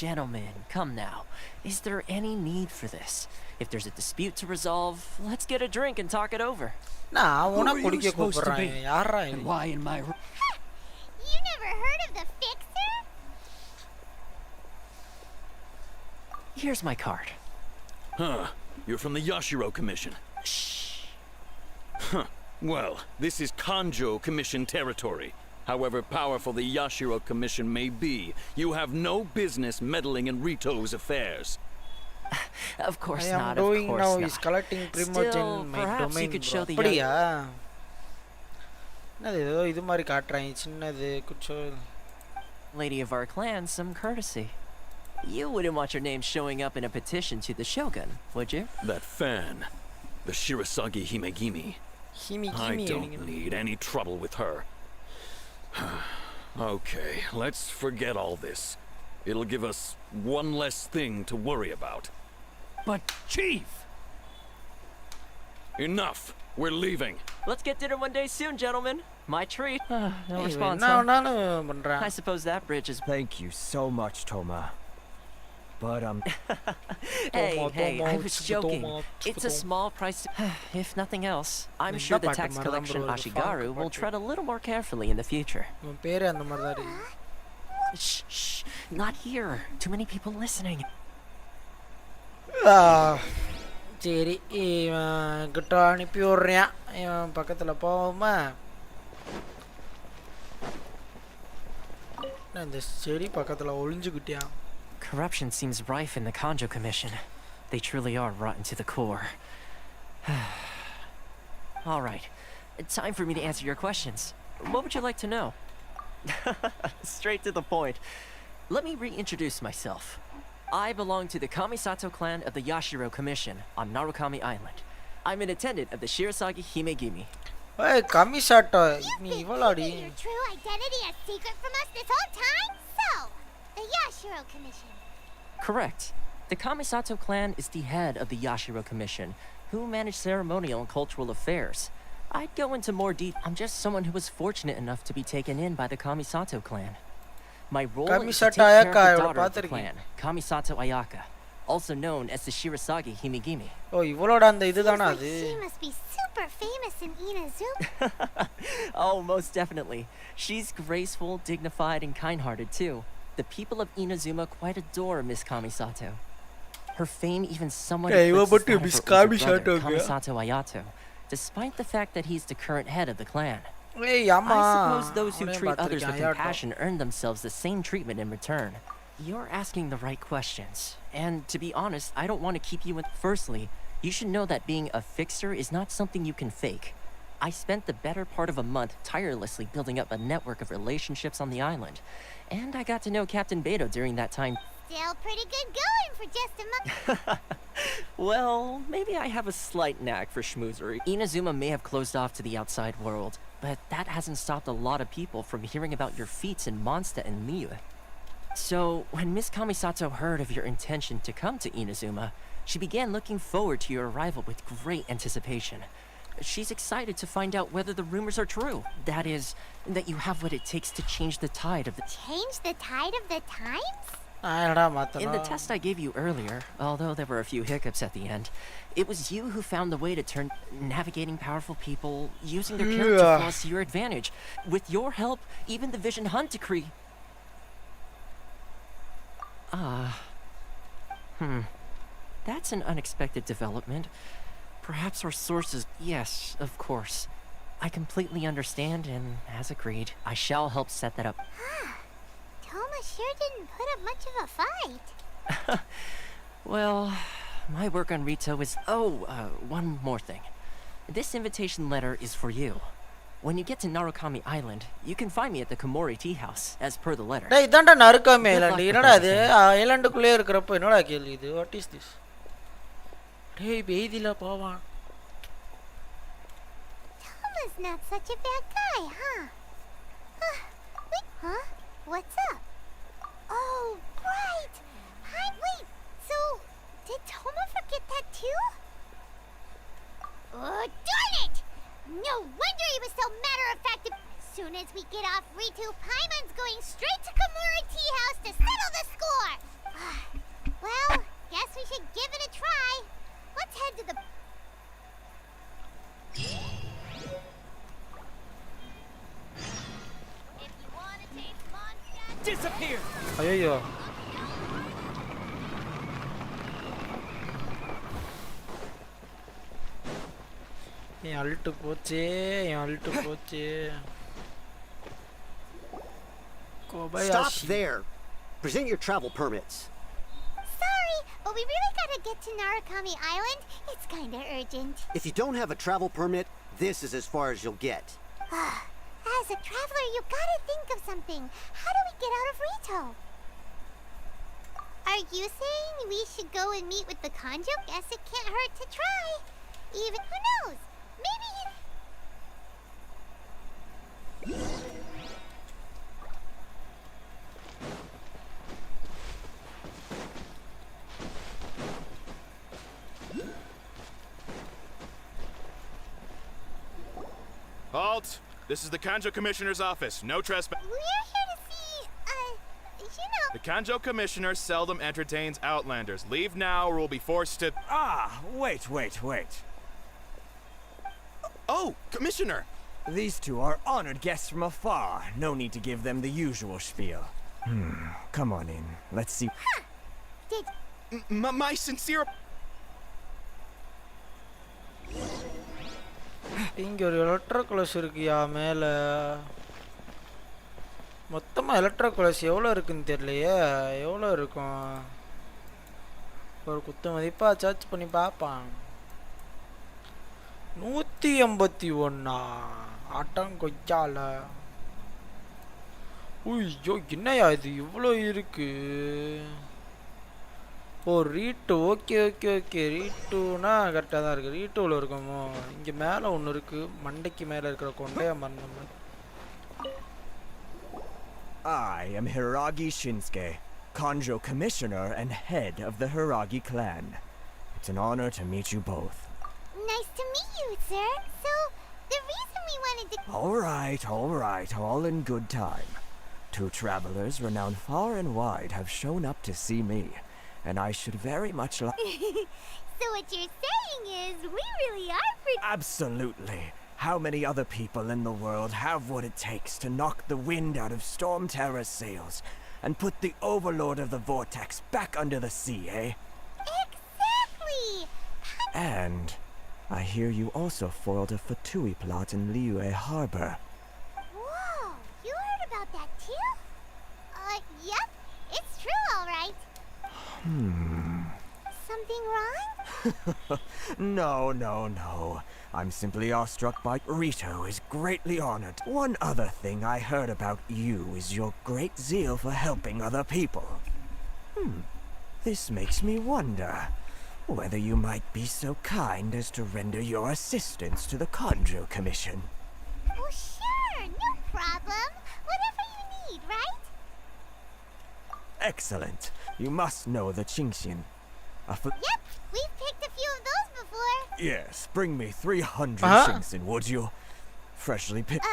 come now. Is there any need for this? If there's a dispute to resolve, let's get a drink and talk it over. Nah, Who are you supposed to be? யாரா And why in my... You never heard of the Fixer? Here's my card. Huh. You're from the Yashiro Commission. Shh. Huh. Well, this is Kanjo Commission territory. However powerful the Yashiro Commission may be, you have no business meddling in Rito's affairs. Of course I am not, doing of course now not. is collecting primos Still, in my perhaps domain. you could show the அப்படியா? என்னது ஏதோ இது மாதிரி காட்றாங்க சின்னது குச்சோ. Lady of our clan some courtesy. You wouldn't want your name showing up in a petition to the Shogun, would you? That fan, the Shirasagi Himegimi. I don't need any trouble with her. Okay, let's forget all this. It'll give us one less thing to worry about. But, Chief! Enough! We're leaving. Let's get dinner one day soon, gentlemen. My treat. No response. I suppose that bridge is... Thank you so much, Toma. But, Hey, I was joking. It's a small price to... If nothing else, I'm sure the tax collection Ashigaru will tread a little more carefully in the future. Shh, not here. Too many people listening. சரி இவன் கிட்ட அனுப்பி விடுறேன். இவன் பக்கத்துல போவோமா? இந்த செடி பக்கத்துல ஒளிஞ்சுக்கிட்டியான். Corruption seems rife in the Kanjo Commission. They truly are rotten to the core. All right, time for me to answer your questions. What would you like to know? Straight to the point. Let me reintroduce myself. I belong to the Kamisato clan of the Yashiro Commission on Narukami Island. I'm an attendant of the Shirasagi Himegimi. Hey, Kamisato, You've been keeping your true identity a secret from us this whole time? So, the Yashiro Commission. Correct. The Kamisato clan is the head of the Yashiro Commission, who manage ceremonial and cultural affairs. I'd go into more detail. I'm just someone who was fortunate enough to be taken in by the Kamisato clan. My role is to take care of the daughter of the clan, Kamisato Ayaka, also known as the Shirasagi Himigimi. Oh, இவளோட அந்த இதுதானா அது? She must be super famous in Inazuma. Oh, most definitely. She's graceful, dignified, and kind-hearted too. The people of Inazuma quite adore Miss Kamisato. Her fame even somewhat eclipses that of her older brother, Kamisato Ayato, despite the fact that he's the current head of the clan. Hey, I suppose those who treat others with compassion earn themselves the same treatment in return. You're asking the right questions. And to be honest, I don't want to keep you in. Firstly, you should know that being a fixer is not something you can fake. I spent the better part of a month tirelessly building up a network of relationships on the island. And I got to know Captain Beto during that time. Still pretty good going for just a month. Well, maybe I have a slight knack for schmoozery. Inazuma may have closed off to the outside world, but that hasn't stopped a lot of people from hearing about your feats in Mondstadt and Liyue. So, when Miss Kamisato heard of your intention to come to Inazuma, she began looking forward to your arrival with great anticipation. She's excited to find out whether the rumors are true. That is, that you have what it takes to change the tide of the... Change the tide of the times? In the test I gave you earlier, although there were a few hiccups at the end, it was you who found the way to turn navigating powerful people, using their character flaws to your advantage. With your help, even the Vision Hunt decree... That's an unexpected development. Perhaps our sources... Yes, of course. I completely understand, and as agreed, I shall help set that up. Toma sure didn't put up much of a fight. Well, my work on Rito is... Oh, one more thing. This invitation letter is for you. When you get to Narukami Island, you can find me at the Komori Tea House, as per the letter. டேய் இதான்டா நறுக்காமி island. என்னடா இது? ஐலாண்டுக்குள்ளே இருக்கறப்ப என்னடா கேள்வி இது? What is this? டேய் பேதில போவான். Toma's not such a bad guy, huh? Wait, huh? What's up? Oh, right. Hi, wait. So, did Toma forget that too? Oh, darn it! No wonder he was so matter-of-fact. Soon as we get off Ritu, Paimon's going straight to Komori Tea House to settle the score. Well, guess we should give it a try. Let's head to the... If you want to taste Mondstadt... Disappear! ஐயோ. என் ult போச்சே. Stop there. Present your travel permits. Sorry, but we really gotta get to Narukami Island. It's kinda urgent. If you don't have a travel permit, this is as far as you'll get. As a traveler, you gotta think of something. How do we get out of Rito? Are you saying we should go and meet with the Kanjo? Guess it can't hurt to try. Even, who knows? Maybe Halt! This is the Kanjo Commissioner's office. No trespass. We're here to see, you know... The Kanjo Commissioner seldom entertains outlanders. Leave now or we'll be forced to... Wait. Oh, Commissioner! These two are honored guests from afar. No need to give them the usual spiel. Come on in. Let's see. Did... My sincere... இங்க ஒரு எலக்ட்ரோகுலஸ் இருக்குயா மேல. மொத்தமா எலக்ட்ரோகுலஸ் எவ்வளோ இருக்குன்னு தெரியலையே. எவ்வளோ இருக்கும்? ஒரு குத்து மதிப்பா சர்ச் பண்ணி பார்ப்பான். 181 ஆட்டம் கொய்யால. ஐயோ என்னையா இது இவ்வளோ இருக்கு? ஓ ரீட்டு. ஓகே ரீட்டுனா கரெக்டாக தான் இருக்குது. ரீட்டூவில் இருக்குமோ? இங்கே மேலே ஒன்று இருக்குது. மண்டைக்கு மேலே இருக்கிற கொண்டையா மரணம். I am Hiragi Shinsuke. Kanjo Commissioner and head of the Hiragi clan. It's an honor to meet you both. Nice to meet you, sir. So, the reason we wanted to... All right, all in good time. 2 travelers renowned far and wide have shown up to see me, and I should very much like... So what you're saying is, we really are pretty... Absolutely. How many other people in the world have what it takes to knock the wind out of Storm Terror's sails and put the Overlord of the Vortex back under the sea, eh? Exactly! And I hear you also foiled a Fatui plot in Liyue Harbor. Whoa! You heard about that too? Yep. It's true, all right. Something wrong? No. I'm simply awestruck by Rito is greatly honored. One other thing I heard about you is your great zeal for helping other people. This makes me wonder whether you might be so kind as to render your assistance to the Kanjo Commission. Oh, sure. No problem. Whatever you need, right? Excellent. You must know the Qingxian. Yep. We've picked a few of those before. Yes, bring me 300 Qingxian, would you? Freshly picked.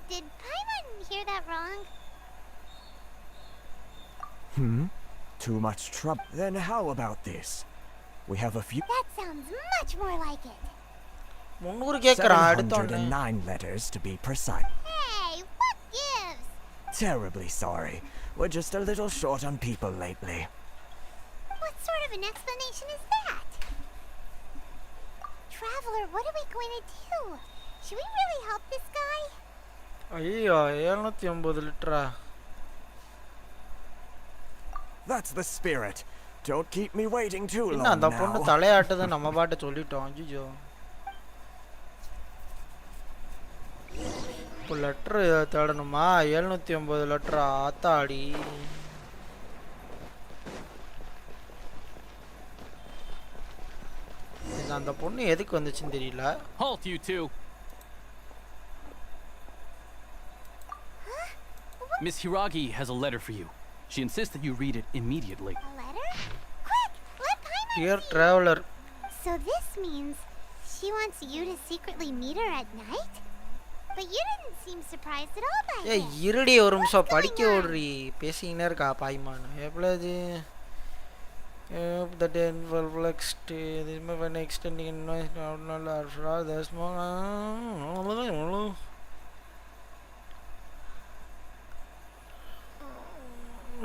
Did Paimon hear that wrong? Too much trouble. Then how about this? We have a few... That sounds much more like it. 709 letters to be precise. Hey, what gives? Terribly sorry. We're just a little short on people lately. What sort of an explanation is that? Traveler, what are we going to do? Should we really help this guy? ஐயோ 750 லிட்டரா. That's the spirit. Don't keep me waiting too long என்ன அந்த now. பொண்ணு தலையாட்டத நம்ம பாட்ட சொல்லிட்டோம். ஐயோ. இப்போ letter தேடணுமா? 750 லெட்டரா ஆத்தாடி. அந்த பொண்ணு எதுக்கு வந்துச்சுன்னு தெரியல. Halt, you two. Miss Hiragi has a letter for you. She insists that you read it immediately. A letter? Quick, let Paimon Dear traveler. So this means she wants you to secretly meet her at night? But you didn't seem surprised at all by ஏய் this. இருடி ஒரு நிமிஷம் படிக்க விடுறி. பேசிக்கினே இருக்கா பாய்மான். எவ்வளவு the day flexed this when extending noise not the small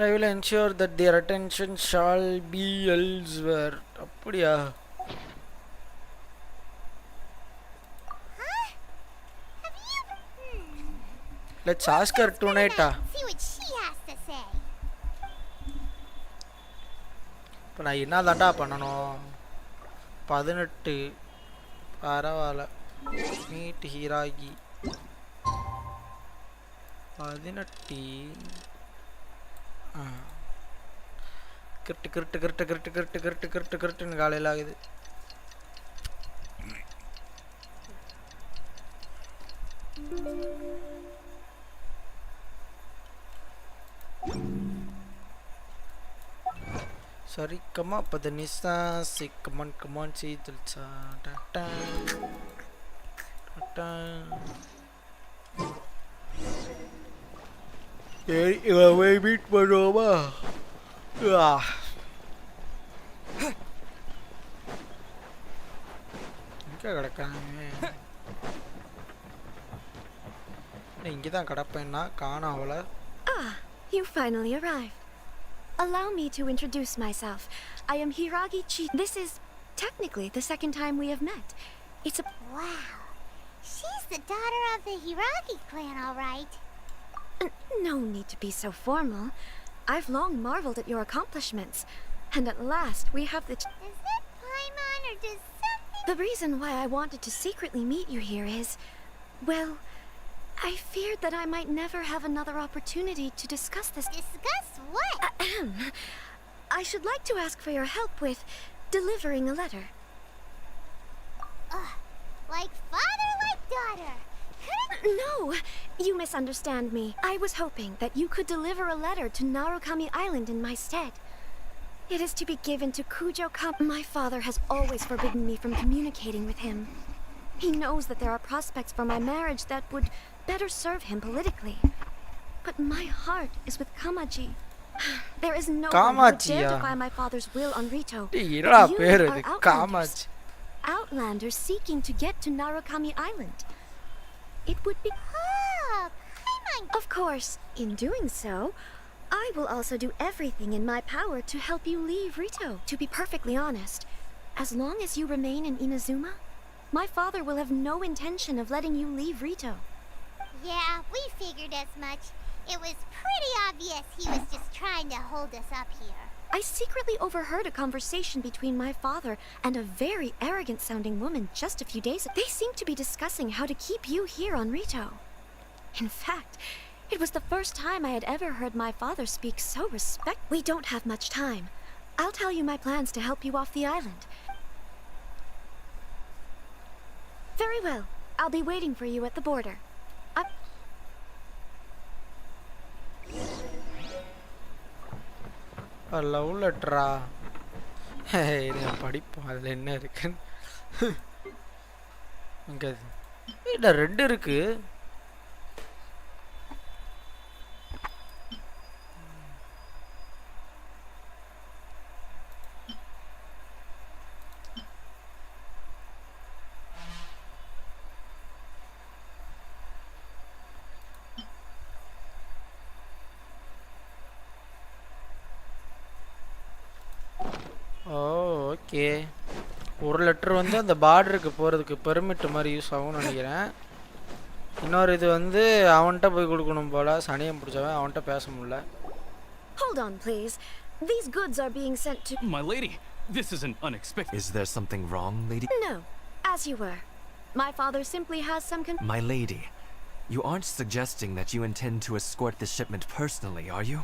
I will ensure that their attention shall be elsewhere. அப்படியா? Let's ask her tonight. See what she has to say. இப்போ நான் என்ன தாண்டா பண்ணணும்? 18 பரவாயில்ல. மீட் ஹிராகி 18 கிருட்டு காலையில் ஆகுது. Sorry, come up with the Nisa. Say, come on, see the Hey, beat Manoma. You finally arrived. Allow me to introduce myself. I am Hiragi Chi. This is technically the second time we have met. It's a... Wow. She's the daughter of the Hiragi clan, all right. No need to be so formal. I've long marveled at your accomplishments. And at last, we have the... Is that Paimon or does something... The reason why I wanted to secretly meet you here is... Well, I feared that I might never have another opportunity to discuss this. Discuss what? I should like to ask for your help with delivering a letter. Like father, like daughter. No, You misunderstand me. I was hoping that you could deliver a letter to Narukami Island in my stead. It is to be given to Kujo Kama. My father has always forbidden me from communicating with him. He knows that there are prospects for my marriage that would better serve him politically. But my heart is with Kamaji. There is no one who would dare defy my father's will on Rito. You are outlanders. Outlanders seeking to get to Narukami Island. It would be... Of course, in doing so, I will also do everything in my power to help you leave Rito. To be perfectly honest, as long as you remain in Inazuma, my father will have no intention of letting you leave Rito. Yeah, we figured as much. It was pretty obvious he was just trying to hold us up here. I secretly overheard a conversation between my father and a very arrogant-sounding woman just a few days ago. They seemed to be discussing how to keep you here on Rito. In fact, it was the first time I had ever heard my father speak so respectfully. We don't have much time. I'll tell you my plans to help you off the island. Very well. I'll be waiting for you at the border. Love லெட்டரா? படிப்போம் அதில் என்ன இருக்குன்னு. இங்கே இல்லை 2 இருக்கு. Okay, ஒரு letter வந்து அந்த பார்டருக்கு போகிறதுக்கு பெர்மிட் மாதிரி யூஸ் ஆகும்னு நினைக்கிறேன். இன்னொரு இது வந்து அவன்கிட்ட போய் கொடுக்கணும் போல. சனியம் பிடிச்சவன், அவன்கிட்ட பேச முடியல. Hold on, please. These goods are being sent to... My lady, this isn't unexpected. Is there something wrong, lady? No, as you were. My father simply has some My lady, you aren't suggesting that you intend to escort this shipment personally, are you?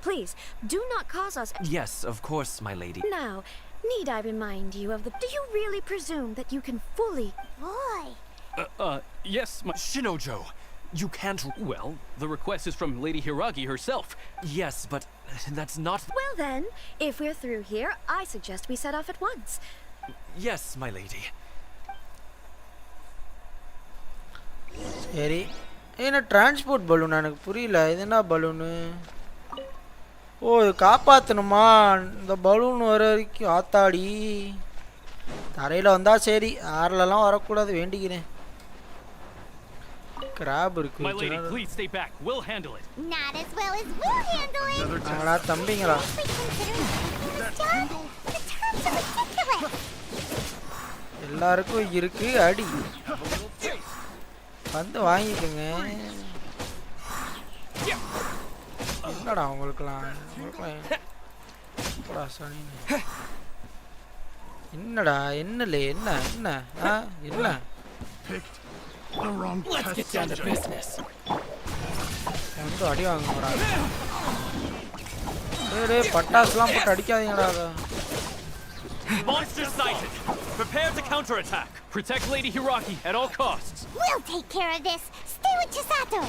Please, do not cause us... Yes, of course, my lady. Now, need I remind you of the... Do you really presume that you can fully... Boy! Yes, my... Shinojo, you can't... Well, the request is from Lady Hiragi herself. Yes, but that's not... Well then, if we're through here, I suggest we set off at once. Yes, my lady. சரி, என்ன transport balloon? எனக்கு புரியல, இது என்ன balloon? ஓ, இது காப்பாற்றணுமா? இந்த balloon வர வரைக்கும் ஆத்தாடி. தரையில் வந்தால் சரி, ஆறுலலாம் வரக்கூடாது, வேண்டிக்கிறேன். கிராப் இருக்கு. ஆடா தம்பிங்களா, எல்லாருக்கும் இருக்கு அடி. வந்து வாங்கிக்கோங்க. என்னடா உங்களுக்குலாம் என்னடா என்னலே என்ன என்ன என்ன வந்து அடி வாங்கடா. டேய் பட்டாசுலாம் போட்டு அடிக்காதீங்கடா. Monster sighted. Prepare to counterattack. Protect Lady Hiragi at all costs. We'll take care of this. Stay with Chisato.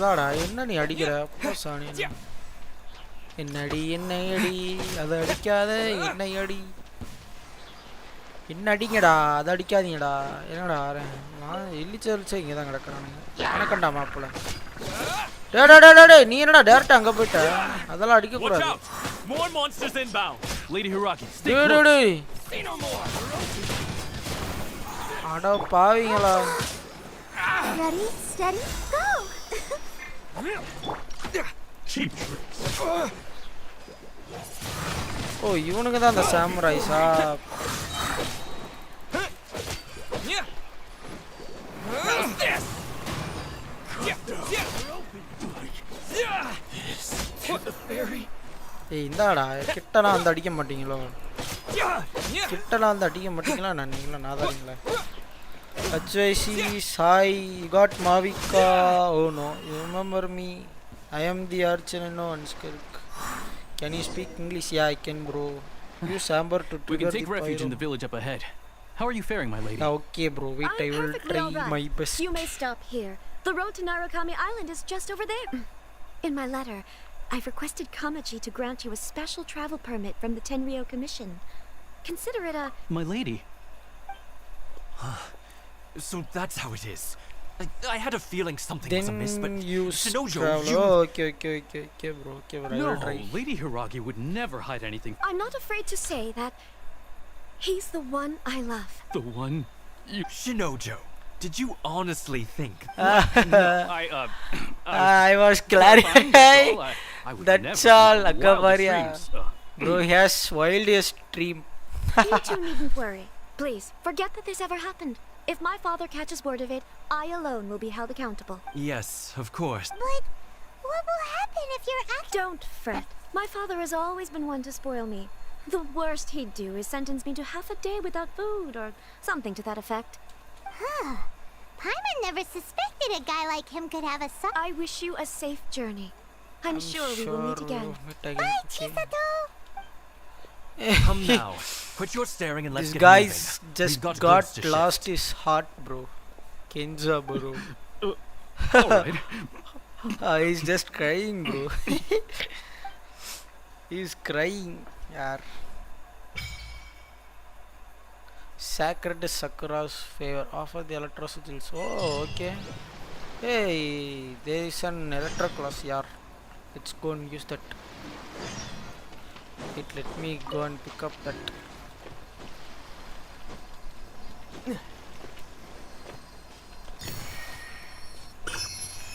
வாடா, என்ன நீ அடிக்கிற? போசானி என்னடி என்னடி, அதை அடிக்காத, என்ன அடி, என்ன அடிங்கடா, அதை அடிக்காதீங்கடா. என்னடா நான் எல்லிச்சரிச்சா இங்கே தான் கிடக்குறானுங்க. எனக்கண்டா மாப்பிள்ள. டே நீ என்னடா டேரக்டா அங்கே போயிட்ட? அதெல்லாம் அடிக்கக்கூடாது. அட பாவீங்களா. Ready, steady, go! ஓ, இவனுங்க தான் அந்த சாமுராய்ஸா? ஏய் இந்தாடா, கிட்டலாம் வந்து அடிக்க மாட்டீங்களோ? கிட்டலாம் வந்து அடிக்க மாட்டீங்களா? நீங்களா நாதாரீங்களா? HYC Sai, you got Mavuika. Oh no, you remember me? I am the archer, no Anskirk. Can you speak English? Yeah, I can, bro. Use amber to trigger. We can take refuge in the village up ahead. How are you faring, my lady? Okay, bro. Wait, I will try my best. You may stop here. The road to Narukami Island is just over there. In my letter, I've requested Kamaji to grant you a special travel permit from the Tenryou Commission. Consider it a... My lady. So that's how it is. I had a feeling something was amiss, but Shinojo, you... Oh, okay, bro. I will No, try. Lady Hiragi would never hide anything. I'm not afraid to say that he's the one I love. The one you... Shinojo, did you honestly think... I was clarifying. That's all, Akabaria. Bro, he has wildest dream. You two needn't worry. Please, forget that this ever happened. If my father catches word of it, I alone will be held accountable. Yes, of course. But what will happen if you're Don't fret. My father has always been one to spoil me. The worst he'd do is sentence me to half a day without food or something to that effect. Huh. Paimon never suspected a guy like him could have a son. I wish you a safe journey. I'm sure we will meet again. Bye, Chisato! Come now. Quit your staring and let's This get guy's moving. just We've got goods to lost his heart, bro. Kenza, bro. Alright. He's just crying, bro. He's crying. Yaar. Sacred Sakura's favor. Offer the electricity. Oh, okay. Hey, there is an electric class, yaar. Let's go and use that. Wait, let me go and pick up that.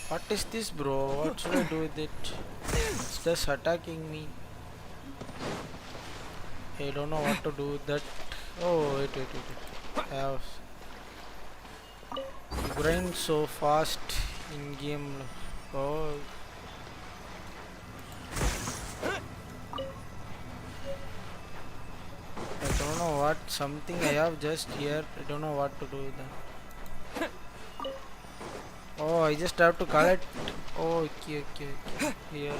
What is this, bro? What should I do with it? It's just attacking me. I don't know what to do with that. Oh, wait. I have grind so fast in game. Oh. I don't know what, something I have just here. I don't know what to do with that. Oh, I just have to collect. Oh, okay. Here.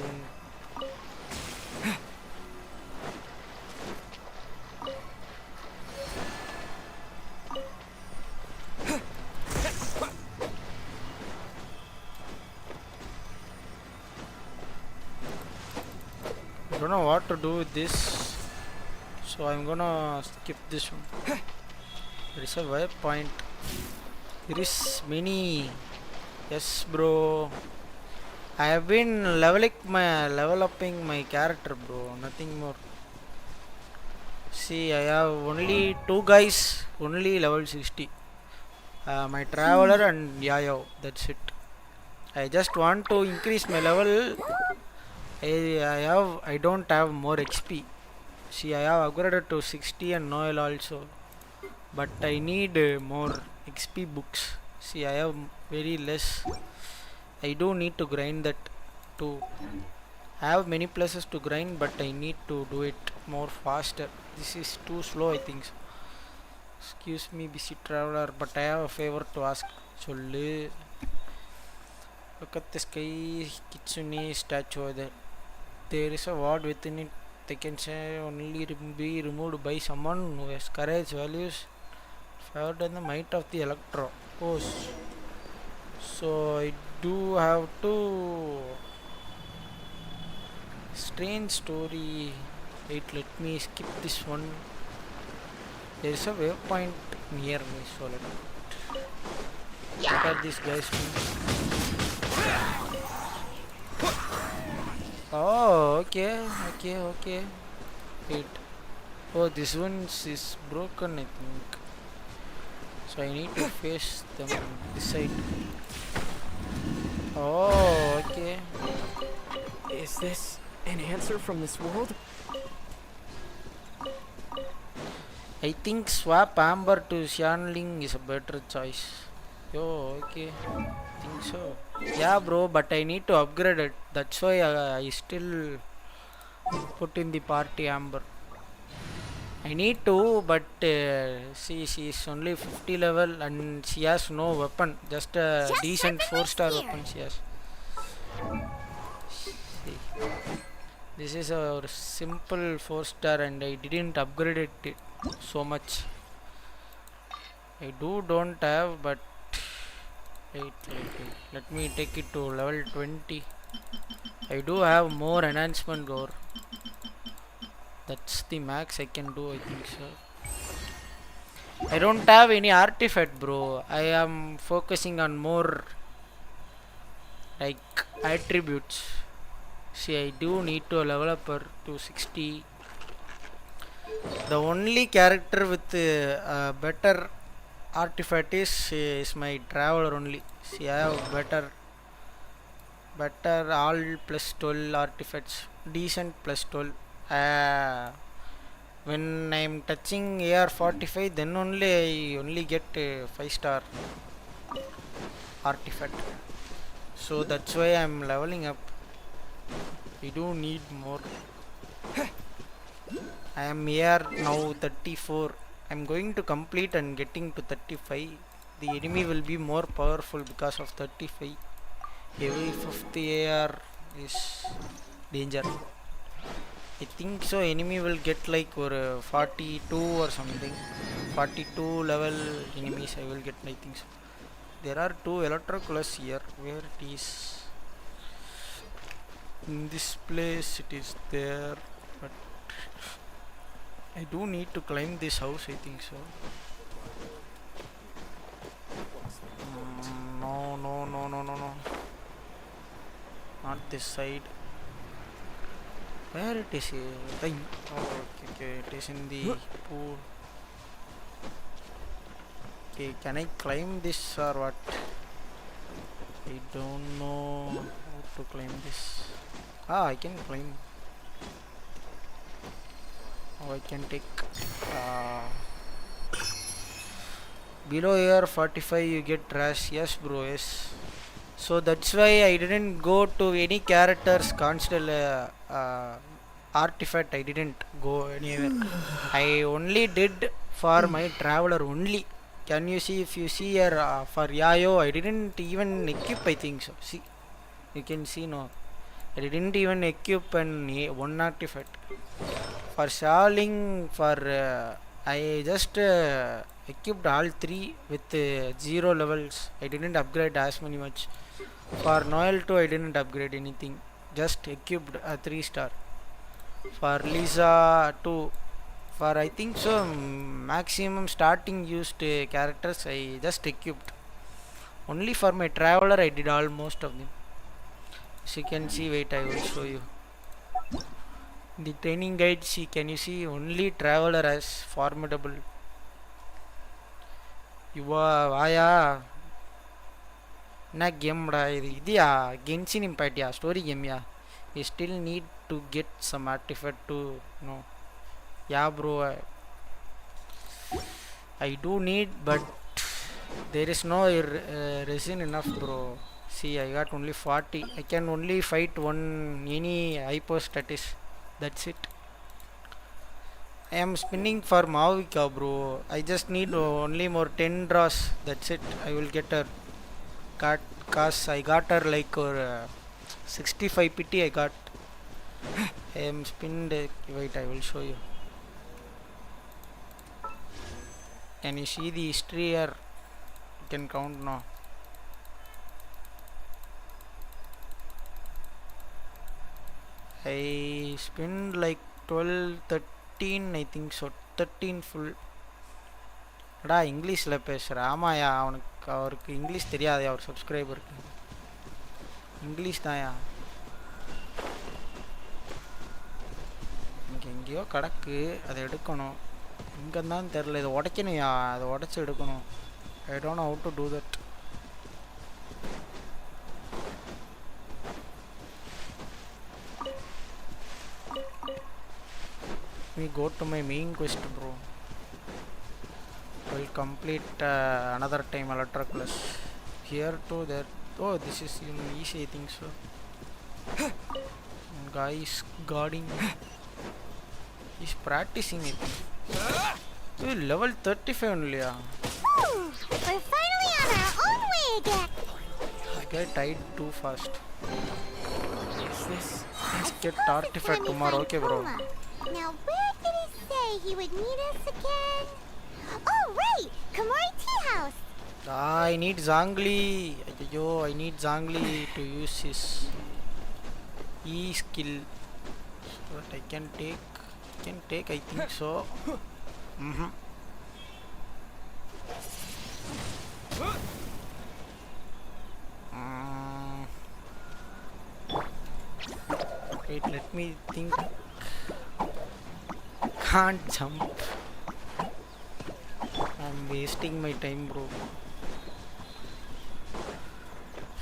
I don't know what to do with this, so I'm gonna skip this one. There is a waypoint. There is many. Yes, bro. I have been level upping my character, bro. Nothing more. See, I have only 2 guys, only level 60. My traveler and Yayo. That's it. I just want to increase my level. I don't have more XP. See, I have upgraded to 60 and Noel also, but I need more XP books. See, I have very less. I do need to grind that too. I have many places to grind, but I need to do it more faster. This is too slow, I think so. Excuse me, busy traveler, but I have a favor to ask. Sollu. Look at the sky kitsune statue there. There is a ward within it. They can say only be removed by someone who has courage, values, favored and the might of the electro. Oh, so I do have to. Strange story. Wait, let me skip this one. There is a waypoint near me, so let me. What are these guys doing? Oh, okay. Wait. Oh, this one is broken, I think. So I need to face them this side. Oh, okay. Is this an answer from this world? I think swap Amber to Xianling is a better choice. Yo, okay. I think so. Yeah, bro, but I need to upgrade it. That's why I still put in the party Amber. I need to, but see, she is only 50 level and she has no weapon. Just a decent 4-star weapon she has. See. This is a simple 4-star and I didn't upgrade it so much. I don't have, but wait. Let me take it to level 20. I do have more enhancement gore. That's the max I can do, I think so. I don't have any artifact, bro. I am focusing on more like attributes. See, I do need to level up her to 60. The only character with better artifact is my traveler only. See, I have better all plus 12 artifacts, decent plus 12. When I am touching AR45, then only I only get 5-star artifact. So that's why I am leveling up. I do need more. I am here now 34. I am going to complete and getting to 35. The enemy will be more powerful because of 35. Every 50 AR is danger. I think so enemy will get like 42 or something. 42 level enemies I will get, I think so. There are 2 electroculus here. Where it is? In this place it is there. But I do need to climb this house, I think so. No. Not this side. Where it is? Oh, okay. It is in the pool. Okay, can I climb this or what? I don't know how to climb this. I can climb. Oh, I can take below here 45 you get trash. Yes bro, yes. So that's why I didn't go to any characters constant artifact. I didn't go anywhere. I only did for my traveler only. Can you see? If you see here for Yayo, I didn't even equip, I think so. See, you can see now. I didn't even equip one artifact. For Shaoling, I just equipped all 3 with 0 levels. I didn't upgrade as many much. For Noel 2, I didn't upgrade anything. Just equipped a 3-star. For Lisa 2, for I think so maximum starting used characters, I just equipped. Only for my traveler, I did almost of them. As you can see, wait, I will show you. The training guide, see, can you see only traveler as formidable? You are Vaya. Na game da idiya Genshin Impact ya story game ya. You still need to get some artifact to know. Yeah bro, I do need, but there is no resin enough bro. See, I got only 40. I can only fight any hypostatus. That's it. I am spinning for Mavuika bro. I just need only more 10 draws. That's it. I will get her. Cause I got her like 65 PT I got. I am spinned. Wait, I will show you. Can you see the history here? You can count now. I spinned like 12, 13, I think so. 13 full. டா இங்கிலீஷில் பேசுகிற ஆமாயா அவருக்கு English தெரியாதயா அவர் சப்ஸ்கிரைபருக்கு English தான்யா இங்கே எங்கேயோ கிடக்கு அதை எடுக்கணும் எங்கேருந்தான்னு தெரில இதை உடைக்கணும்யா அதை உடச்சி எடுக்கணும் I don't know how to do that we go to my main quest bro. Will complete another time electroculus here to there. Oh, this is easy, I think so. Guys guarding, he's practicing it. Level 35 only. We're finally on our own way again. I get tied too fast. Let's get artifact tomorrow. Okay bro. Now where did he say he would meet us again? Oh right, Komori tea house. I need Zangli. Yo, I need Zangli to use his E skill. But I can take. I think so. Wait, let me think. Can't jump. I'm wasting my time, bro.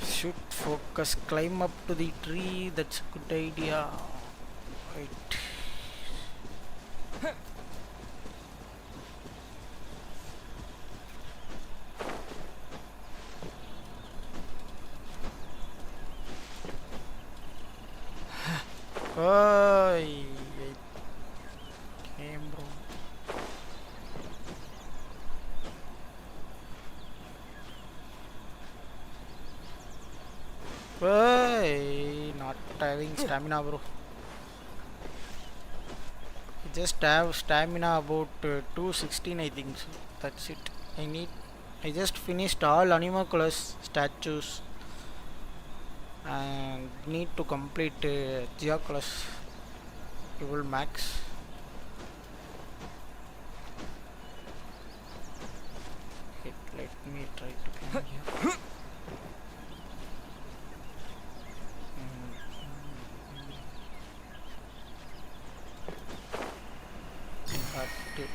Should focus. Climb up to the tree. That's a good idea. Right. I came, bro. Not having stamina, bro. Just have stamina about 216, I think so. That's it. I just finished all animalculous statues and need to complete Geoculus level max. Let me try to climb here. Got it.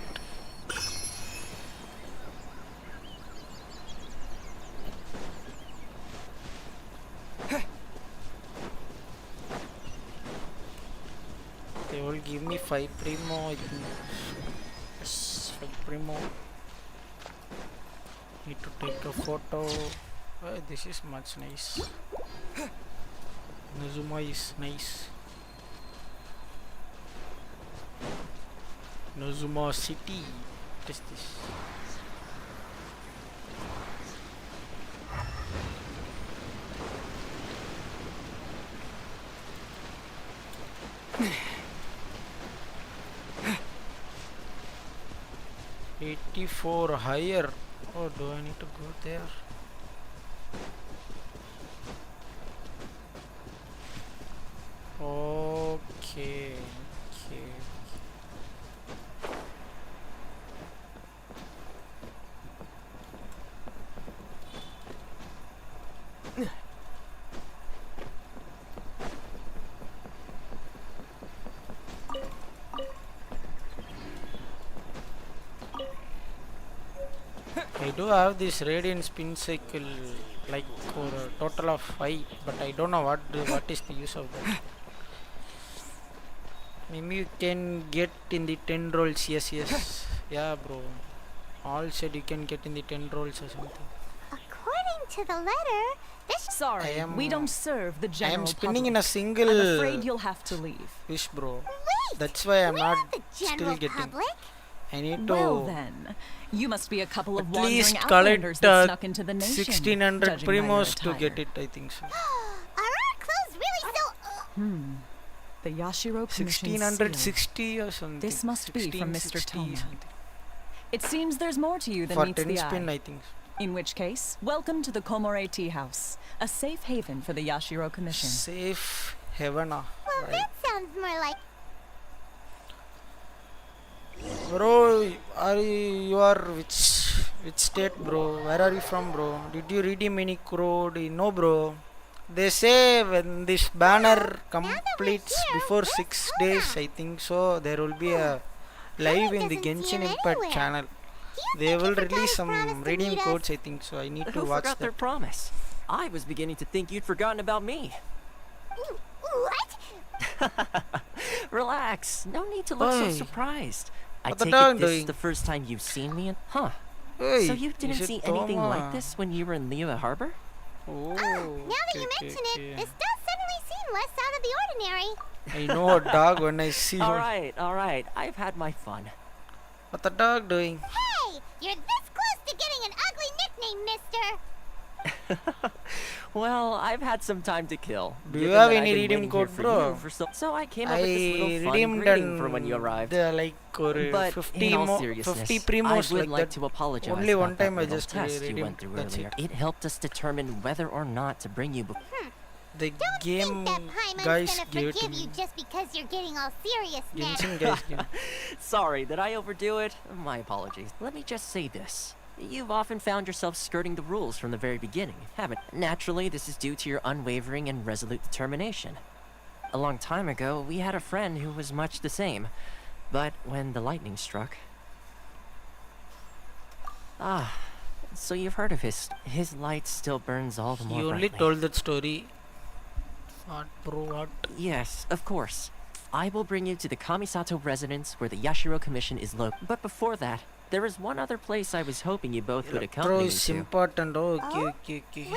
They will give me 5 primo, I think. Yes, 5 primo. Need to take a photo. This is much nice. Nozuma is nice. Nozuma City. What is this? $84 higher. Oh, do I need to go there? Okay. I do have this radiant spin cycle like for a total of 5, but I don't know what is the use of that. Maybe you can get in the 10 rolls. Yes. Yeah, bro. All said you can get in the 10 rolls or something. According to the letter, this. Sorry, we don't serve the general I am spinning public. in a single. I'm afraid you'll have to leave. Wish, bro. Wait, that's why I'm not still getting. I need to. Well then, you must be a couple of at wandering least outlanders collect that snuck into the nation. 1600 primos to get it, I think so. Are our clothes really so? The Yashiro Commission 1660 or something. This must be from Mr. Toma. Something. It seems there's more to you than For meets 10 the spin, eye. I think. In which case, welcome to the Komore Tea House, a safe haven for the Yashiro Commission. Safe haven. Well, that sounds more like. Bro, you are which state, bro? Where are you from, bro? Did you redeem any crowd? No, bro. They say when this banner completes before 6 days, I think so, there will be a live in the Genshin Impact channel. They will release some redeem codes, I think so. I need to Who watch forgot their that. promise? I was beginning to think you'd forgotten about me. What? Relax. No need to look so Hey. surprised. I What the take dog it this doing? is the first time you've seen me in... Huh. Hey, so you is didn't it see anything Toma? like this when you were in Liyue Harbor? Oh, Now that you mention it, this does suddenly seem less out of the ordinary. I know a dog when I see one. Alright. I've had my fun. What the dog doing? Hey, you're this close to getting an ugly nickname, mister. Well, I've had some time to kill. Do you given have that any I've been redeem waiting here code, for bro? you for so I came up with this little fun redeemed greeting for when you arrived. like But 50 in all mo seriousness, 50 I primos would like like that. to apologize Only one about that time I little just test you redeemed. went through That's earlier. it. It helped us determine whether or not to bring you The game Paimon's guys gonna gave it to forgive you me. just because you're getting all serious now. Genshin guys gave. Sorry, did I overdo it? My apologies. Let me just say this. You've often found yourself skirting the rules from the very beginning, haven't you? Naturally, this is due to your unwavering and resolute determination. A long time ago, we had a friend who was much the same. But when the lightning struck... Ah, so you've heard of his light still burns all the more You only brightly. told that story. What, bro? What? Yes, of course. I will bring you to the Kamisato residence where the Yashiro Commission is located. But before that, there is one other place I was hoping you both would accompany Bro me is to. important. Okay.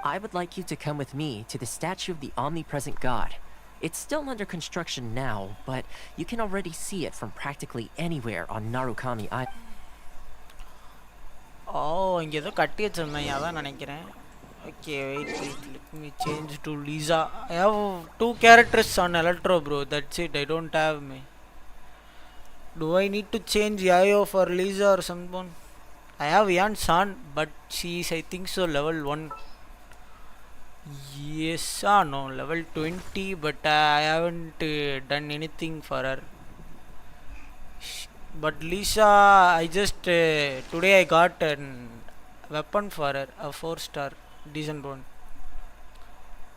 I would like you to come with me to the statue of the omnipresent god. It's still under construction now, but you can already see it from practically anywhere on Narukami Island. Oh, இங்க ஏதோ கட்டி வச்சிருந்தேன் அதான் நினைக்கிறேன். Okay, wait, let me change to Lisa. I have 2 characters on Electro, bro. That's it. I don't have me. Do I need to change Yayo for Lisa or someone? I have Yan San, but she is, I think so, level 1. Yes, no, level 20, but I haven't done anything for her. But Lisa, I just today I got a weapon for her, a 4-star, decent one.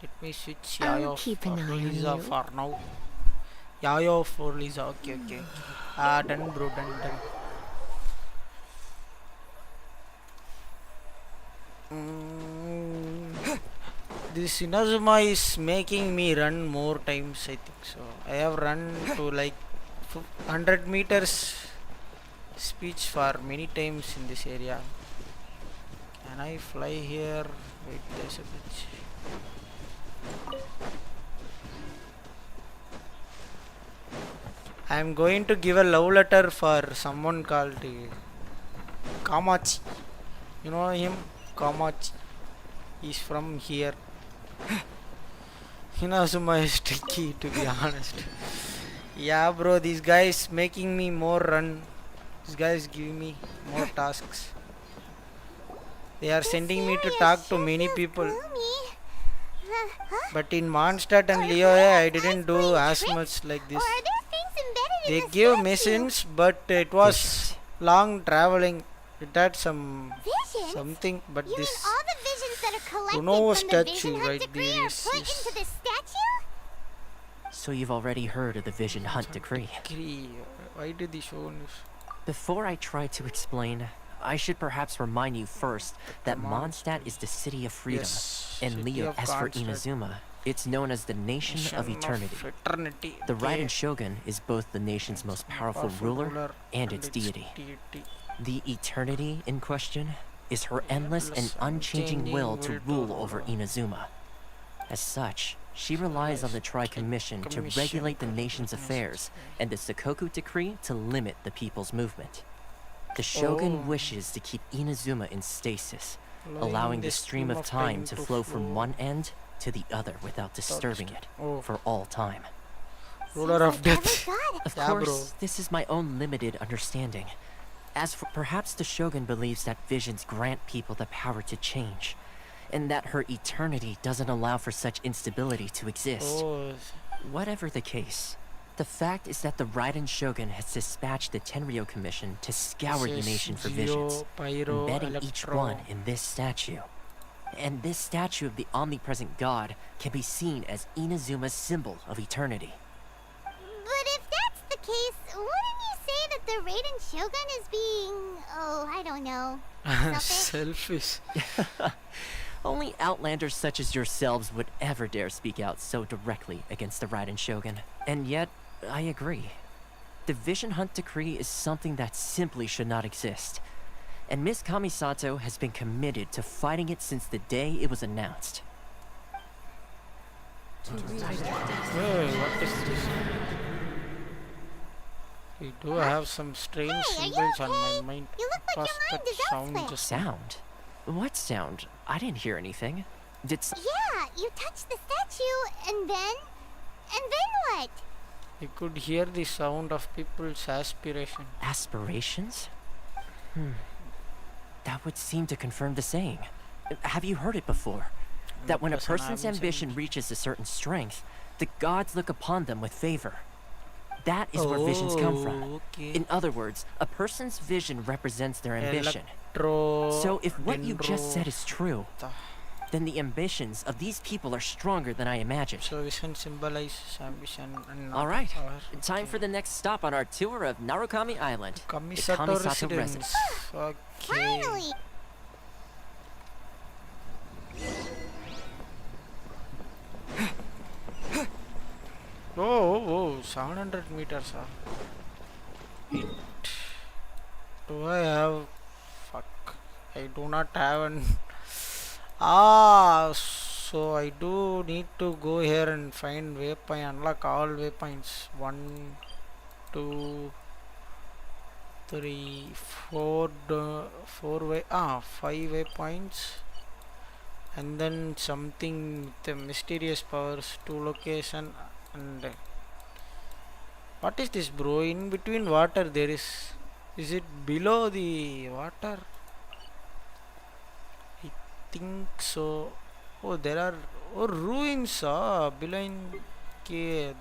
Let me switch Yayo for Lisa for now. Yayo for Lisa, okay. Done, bro, done. This Inazuma is making me run more times, I think so. I have run to like 100 meters speech for many times in this area. Can I fly here? Wait, there's a bridge. I am going to give a love letter for someone called Kamachi. You know him? Kamachi. He's from here. Inazuma is tricky, to be honest. Yeah, bro, these guys making me more run. These guys giving me more tasks. They are sending me to talk to many people. But in Mondstadt and Lioya, I didn't do as much like this. They gave missions, but it was long traveling. It had something, but this Konoha statue right there is. So you've already heard of the Vision Hunt Decree. Why did they show news? Before I try to explain, I should perhaps remind you first that Mondstadt is the city of freedom, and Leo, as for Inazuma, it's known as the Nation of Eternity. The Raiden Shogun is both the nation's most powerful ruler and its deity. The Eternity in question is her endless and unchanging will to rule over Inazuma. As such, she relies on the Tri-Commission to regulate the nation's affairs, and the Sakoku Decree to limit the people's movement. The Shogun wishes to keep Inazuma in stasis, allowing the stream of time to flow from one end to the other without disturbing it for all time. Ruler of death. Of course, this is my own limited understanding. As for perhaps the Shogun believes that visions grant people the power to change, and that her eternity doesn't allow for such instability to exist. Whatever the case, the fact is that the Raiden Shogun has dispatched the Tenryo Commission to scour the nation for visions, embedding each one in this statue. And this statue of the omnipresent god can be seen as Inazuma's symbol of eternity. But if that's the case, wouldn't you say that the Raiden Shogun is being, I don't know, selfish? Only outlanders such as yourselves would ever dare speak out so directly against the Raiden Shogun. And yet, I agree. The Vision Hunt Decree is something that simply should not exist. And Miss Kamisato has been committed to fighting it since the day it was announced. Hey, what is this? We do have some strange symbols on my mind. You look like your mom does Sound? What sound? I didn't hear anything. Yeah, you touched the statue, and then what? You could hear the sound of people's aspiration. Aspirations? That would seem to confirm the saying. Have you heard it before? That when a person's ambition reaches a certain strength, the gods look upon them with favor. That is where visions come from. In other words, a person's vision represents their ambition. So if what you just said is true, then the ambitions of these people are stronger than I imagined. So vision symbolizes ambition and all right, time for the next stop on our tour of Narukami Island. Kamisato residence. Okay. Finally! Oh, 700 meters. Do I have? Fuck. I do not have an. So I do need to go here and find waypoint, unlock all waypoints. 1, 2, 3, 4, 5 waypoints. And then something with the mysterious powers, 2 location. And what is this, bro? In between water there is it below the water? I think so. Oh, there are ruins below in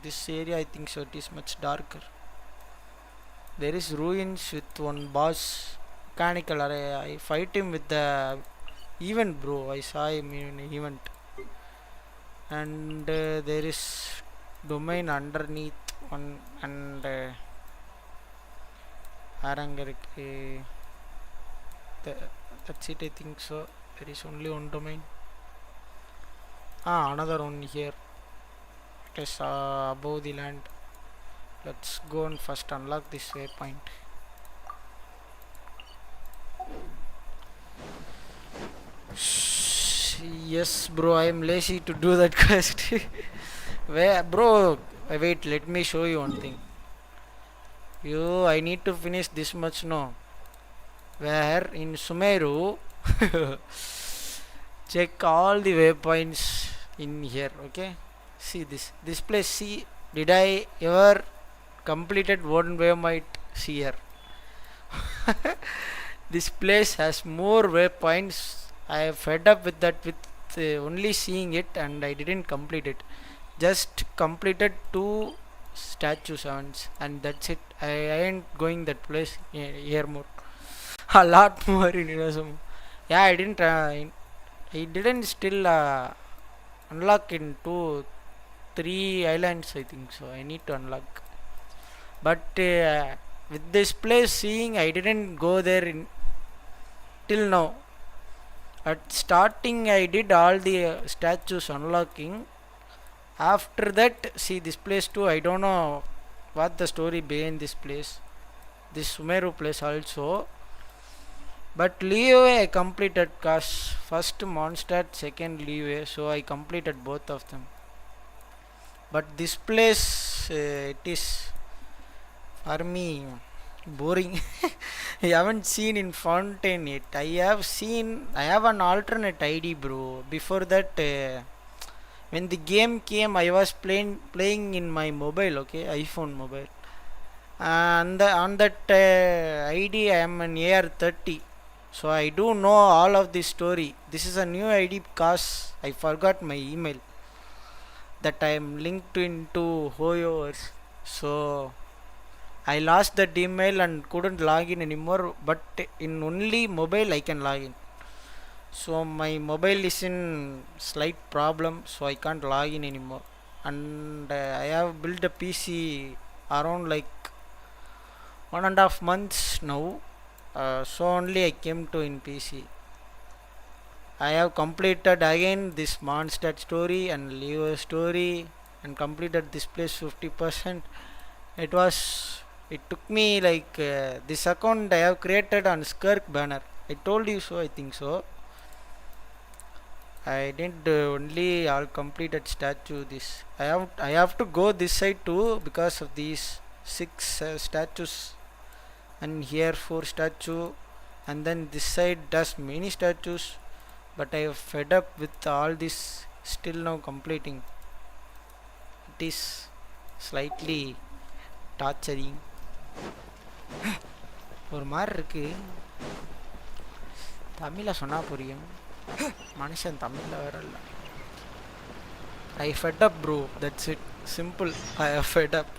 this area. I think so. It is much darker. There is ruins with one boss, mechanical. I fight him with the event, bro. I saw him in an event. And there is domain underneath one, and that's it. I think so. There is only one domain. Another one here. It is above the land. Let's go and first unlock this waypoint. Yes, bro, I am lazy to do that quest. Where, bro? Wait, let me show you one thing. I need to finish this much now. Where in Sumeru, check all the waypoints in here. Okay, see this place. See, did I ever completed one waypoint? See here. This place has more waypoints. I have fed up with that, with only seeing it, and I didn't complete it. Just completed 2 statue sounds, and that's it. I ain't going that place here more. A lot more in Inazuma. Yeah, I didn't still unlock in 2, 3 islands. I think so. I need to unlock. But with this place seeing, I didn't go there till now. At starting, I did all the statues unlocking. After that, see this place too. I don't know what the story behind this place. This Sumeru place also. But leeway I completed, cause first Mondstadt, second leeway. So I completed both of them. But this place, it is for me boring. I haven't seen in Fountain yet. I have an alternate ID, bro. Before that, when the game came, I was playing in my mobile, okay, iPhone mobile. And on that ID, I am an AR30. So I do know all of this story. This is a new ID because I forgot my email that I am linked into Hoyoverse. So I lost that email and couldn't log in anymore, but in only mobile I can log in. So my mobile is in slight problem, so I can't log in anymore. And I have built a PC around like 1.5 months now. So only I came to in PC. I have completed again this Mondstadt story and Leo story and completed this place 50%. It took me like this account I have created on Skirk banner. I told you so, I think so. I didn't only all completed statue this. I have to go this side too because of these 6 statues, and here 4 statue, and then this side does many statues, but I have fed up with all this. Still now completing. It is slightly torturing. ஒரு மாதிரி இருக்கு. தமிழ்ல சொன்னா புரியும். மனுஷன் தமிழ்ல வேற இல்ல. I fed up, bro. That's it. Simple. I have fed up.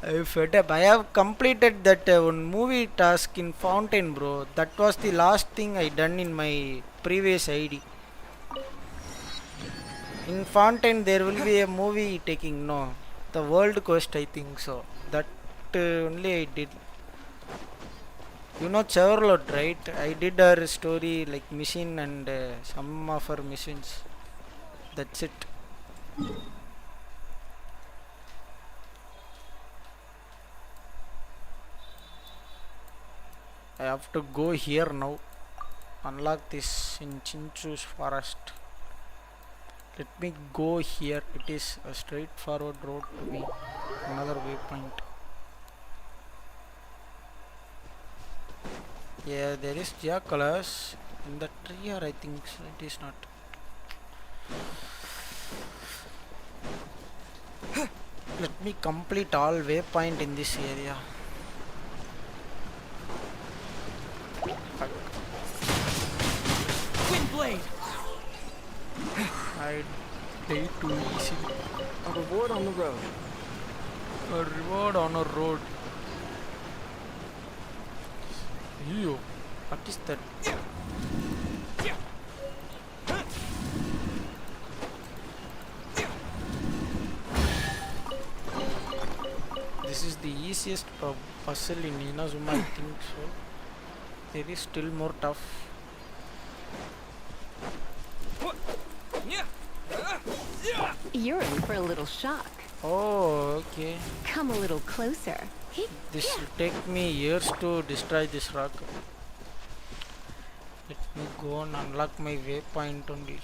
I have fed up. I have completed that one movie task in Fountain, bro. That was the last thing I done in my previous ID. In Fountain there will be a movie taking, no, the world quest, I think so. That only I did. You know Charlotte, right? I did her story like mission and some of her missions. That's it. I have to go here now. Unlock this in Chinchu's forest. Let me go here. It is a straightforward road to me. Another waypoint. Yeah, there is Giacolas in the tree, or I think so. It is not. Let me complete all waypoint in this area. Windblade! I died too easy. A reward on the road. A reward on a road. Ew, what is that? This is the easiest puzzle in Inazuma, I think so. There is still more tough. You're in for a little shock. Oh, okay. Come a little closer. This will take me years to destroy this rock. Let me go and unlock my waypoint only.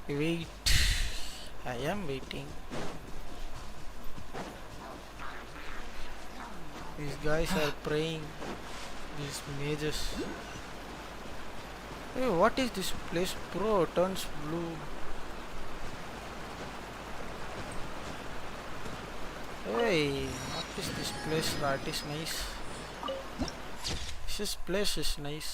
Wait, I am waiting. These guys are praying. These mages. Hey, what is this place, bro? Turns blue. Hey, what is this place? That is nice. This place is nice.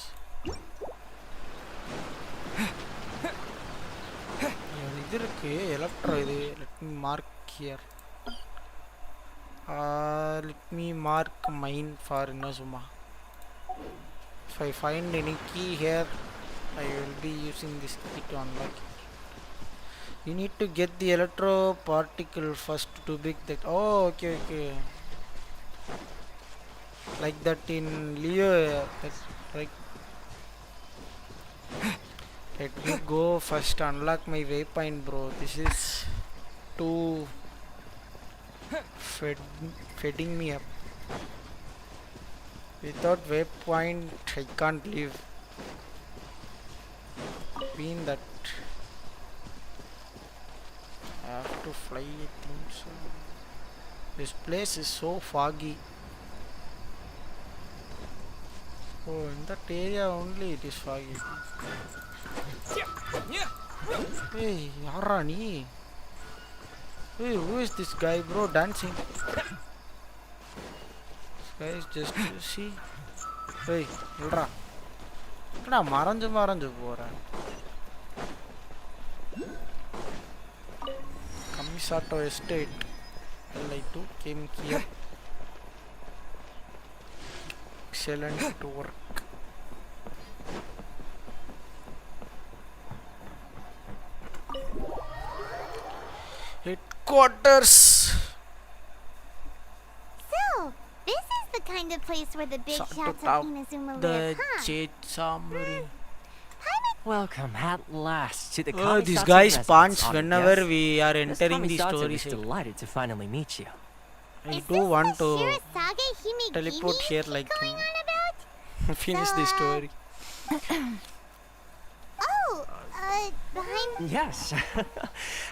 Let me mark here. Let me mark mine for Inazuma. If I find any key here, I will be using this key to unlock it. You need to get the electro particle first to big that. Oh, okay. Like that in Leo. That's right. Let me go first unlock my waypoint, bro. This is too feeding me up. Without waypoint, I can't live. Being that I have to fly, I think so. This place is so foggy. Oh, in that area only it is foggy. Hey, yara nee. Hey, who is this guy, bro, dancing? This guy is just, see. Hey, yara. Kada maranju pora. Kamisato Estate. LI2 came here. Excellent work. Headquarters. So, this is the kind of place where the big shots of Inazuma live, huh? Welcome at last to the Oh, these Kamisatsu guys residence, punch Honor. whenever Yes? we are Miss entering the Kamisatsu story is side. delighted to finally meet you. I do want to Shirasage Himegimi teleport here like him. going on about? Finish the story. Behind... Yes.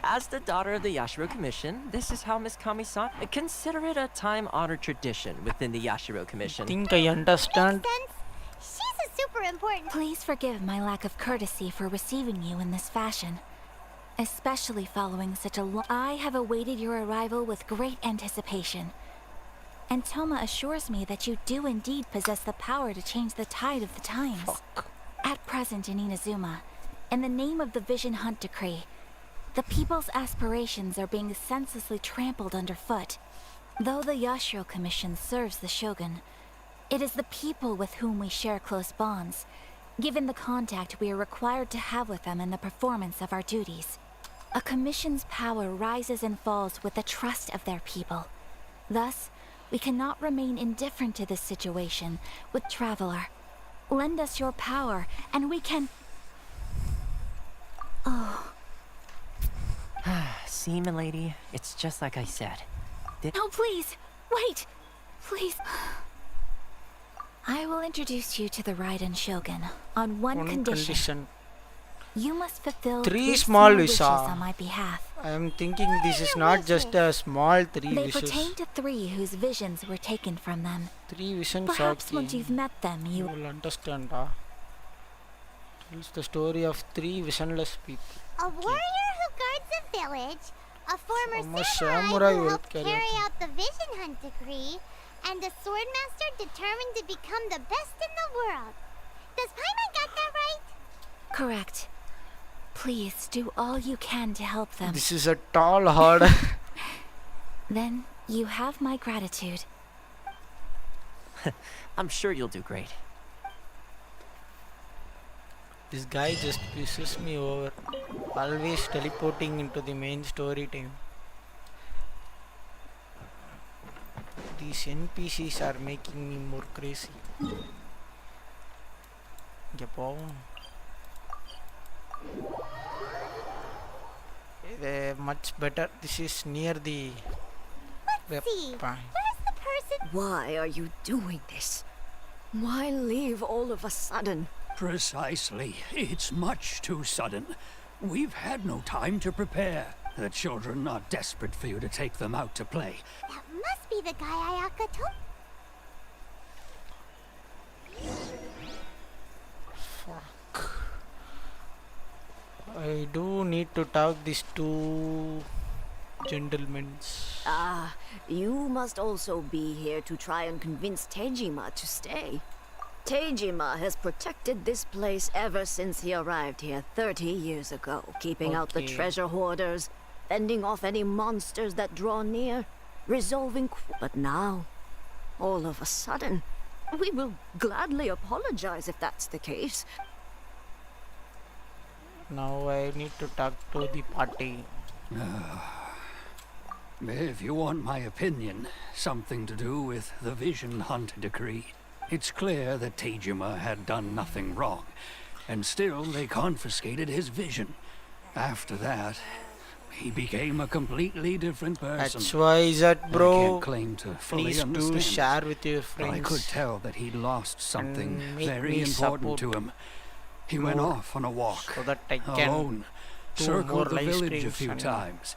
As the daughter of the Yashiro Commission, this is how Miss Kami-san... Consider it a time-honored tradition within the Yashiro Commission. I think I understand. She's a super important... Please forgive my lack of courtesy for receiving you in this fashion. Especially following such a long... I have awaited your arrival with great anticipation. And Toma assures me that you do indeed possess the power to change the tide of the times. At present in Inazuma, in the name of the Vision Hunt Decree, the people's aspirations are being senselessly trampled underfoot. Though the Yashiro Commission serves the Shogun, it is the people with whom we share close bonds, given the contact we are required to have with them in the performance of our duties. A commission's power rises and falls with the trust of their people. Thus, we cannot remain indifferent to this situation with Traveler. Lend us your power, and we can... Oh. See, milady, it's just like I said. No, please! Wait! Please! I will introduce you to the Raiden Shogun on one condition. You must fulfill 3 small wishes wishes on my behalf. I am thinking this is not just a small 3 They wishes. pertain to 3 whose visions were taken from them. 3 visions. Perhaps once you've met them, you will understand. Tells the story of 3 visionless people. A warrior who guards a village, a former samurai samurai who will helped carry carry out out the Vision Hunt Decree, and a swordmaster determined to become the best in the world. Does Paimon got that right? Correct. Please do all you can to help them. This is a tall order. Then you have my gratitude. I'm sure you'll do great. This guy just pisses me over. Always teleporting into the main story time. These NPCs are making me more crazy. Much better. This is near the Let's see. Where's the person? Why are you doing this? Why leave all of a sudden? Precisely. It's much too sudden. We've had no time to prepare. The children are desperate for you to take them out to play. That must be the guy Ayaka told. Fuck. I do need to talk these 2 gentlemen. Ah, you must also be here to try and convince Tejima to stay. Tejima has protected this place ever since he arrived here 30 years ago, keeping out the treasure hoarders, fending off any monsters that draw near, resolving but now, all of a sudden, we will gladly apologize if that's the case. Now I need to talk to the party. If you want my opinion, something to do with the Vision Hunt Decree. It's clear that Tejima had done nothing wrong, and still they confiscated his vision. After that, he became a completely different person. That's why that, bro. I can't claim to fully Please understand. do share with your friends. But I could tell that he'd lost something make very me important support to him. He went off on a walk, so that I can alone, do circled more the live village a streams few and times.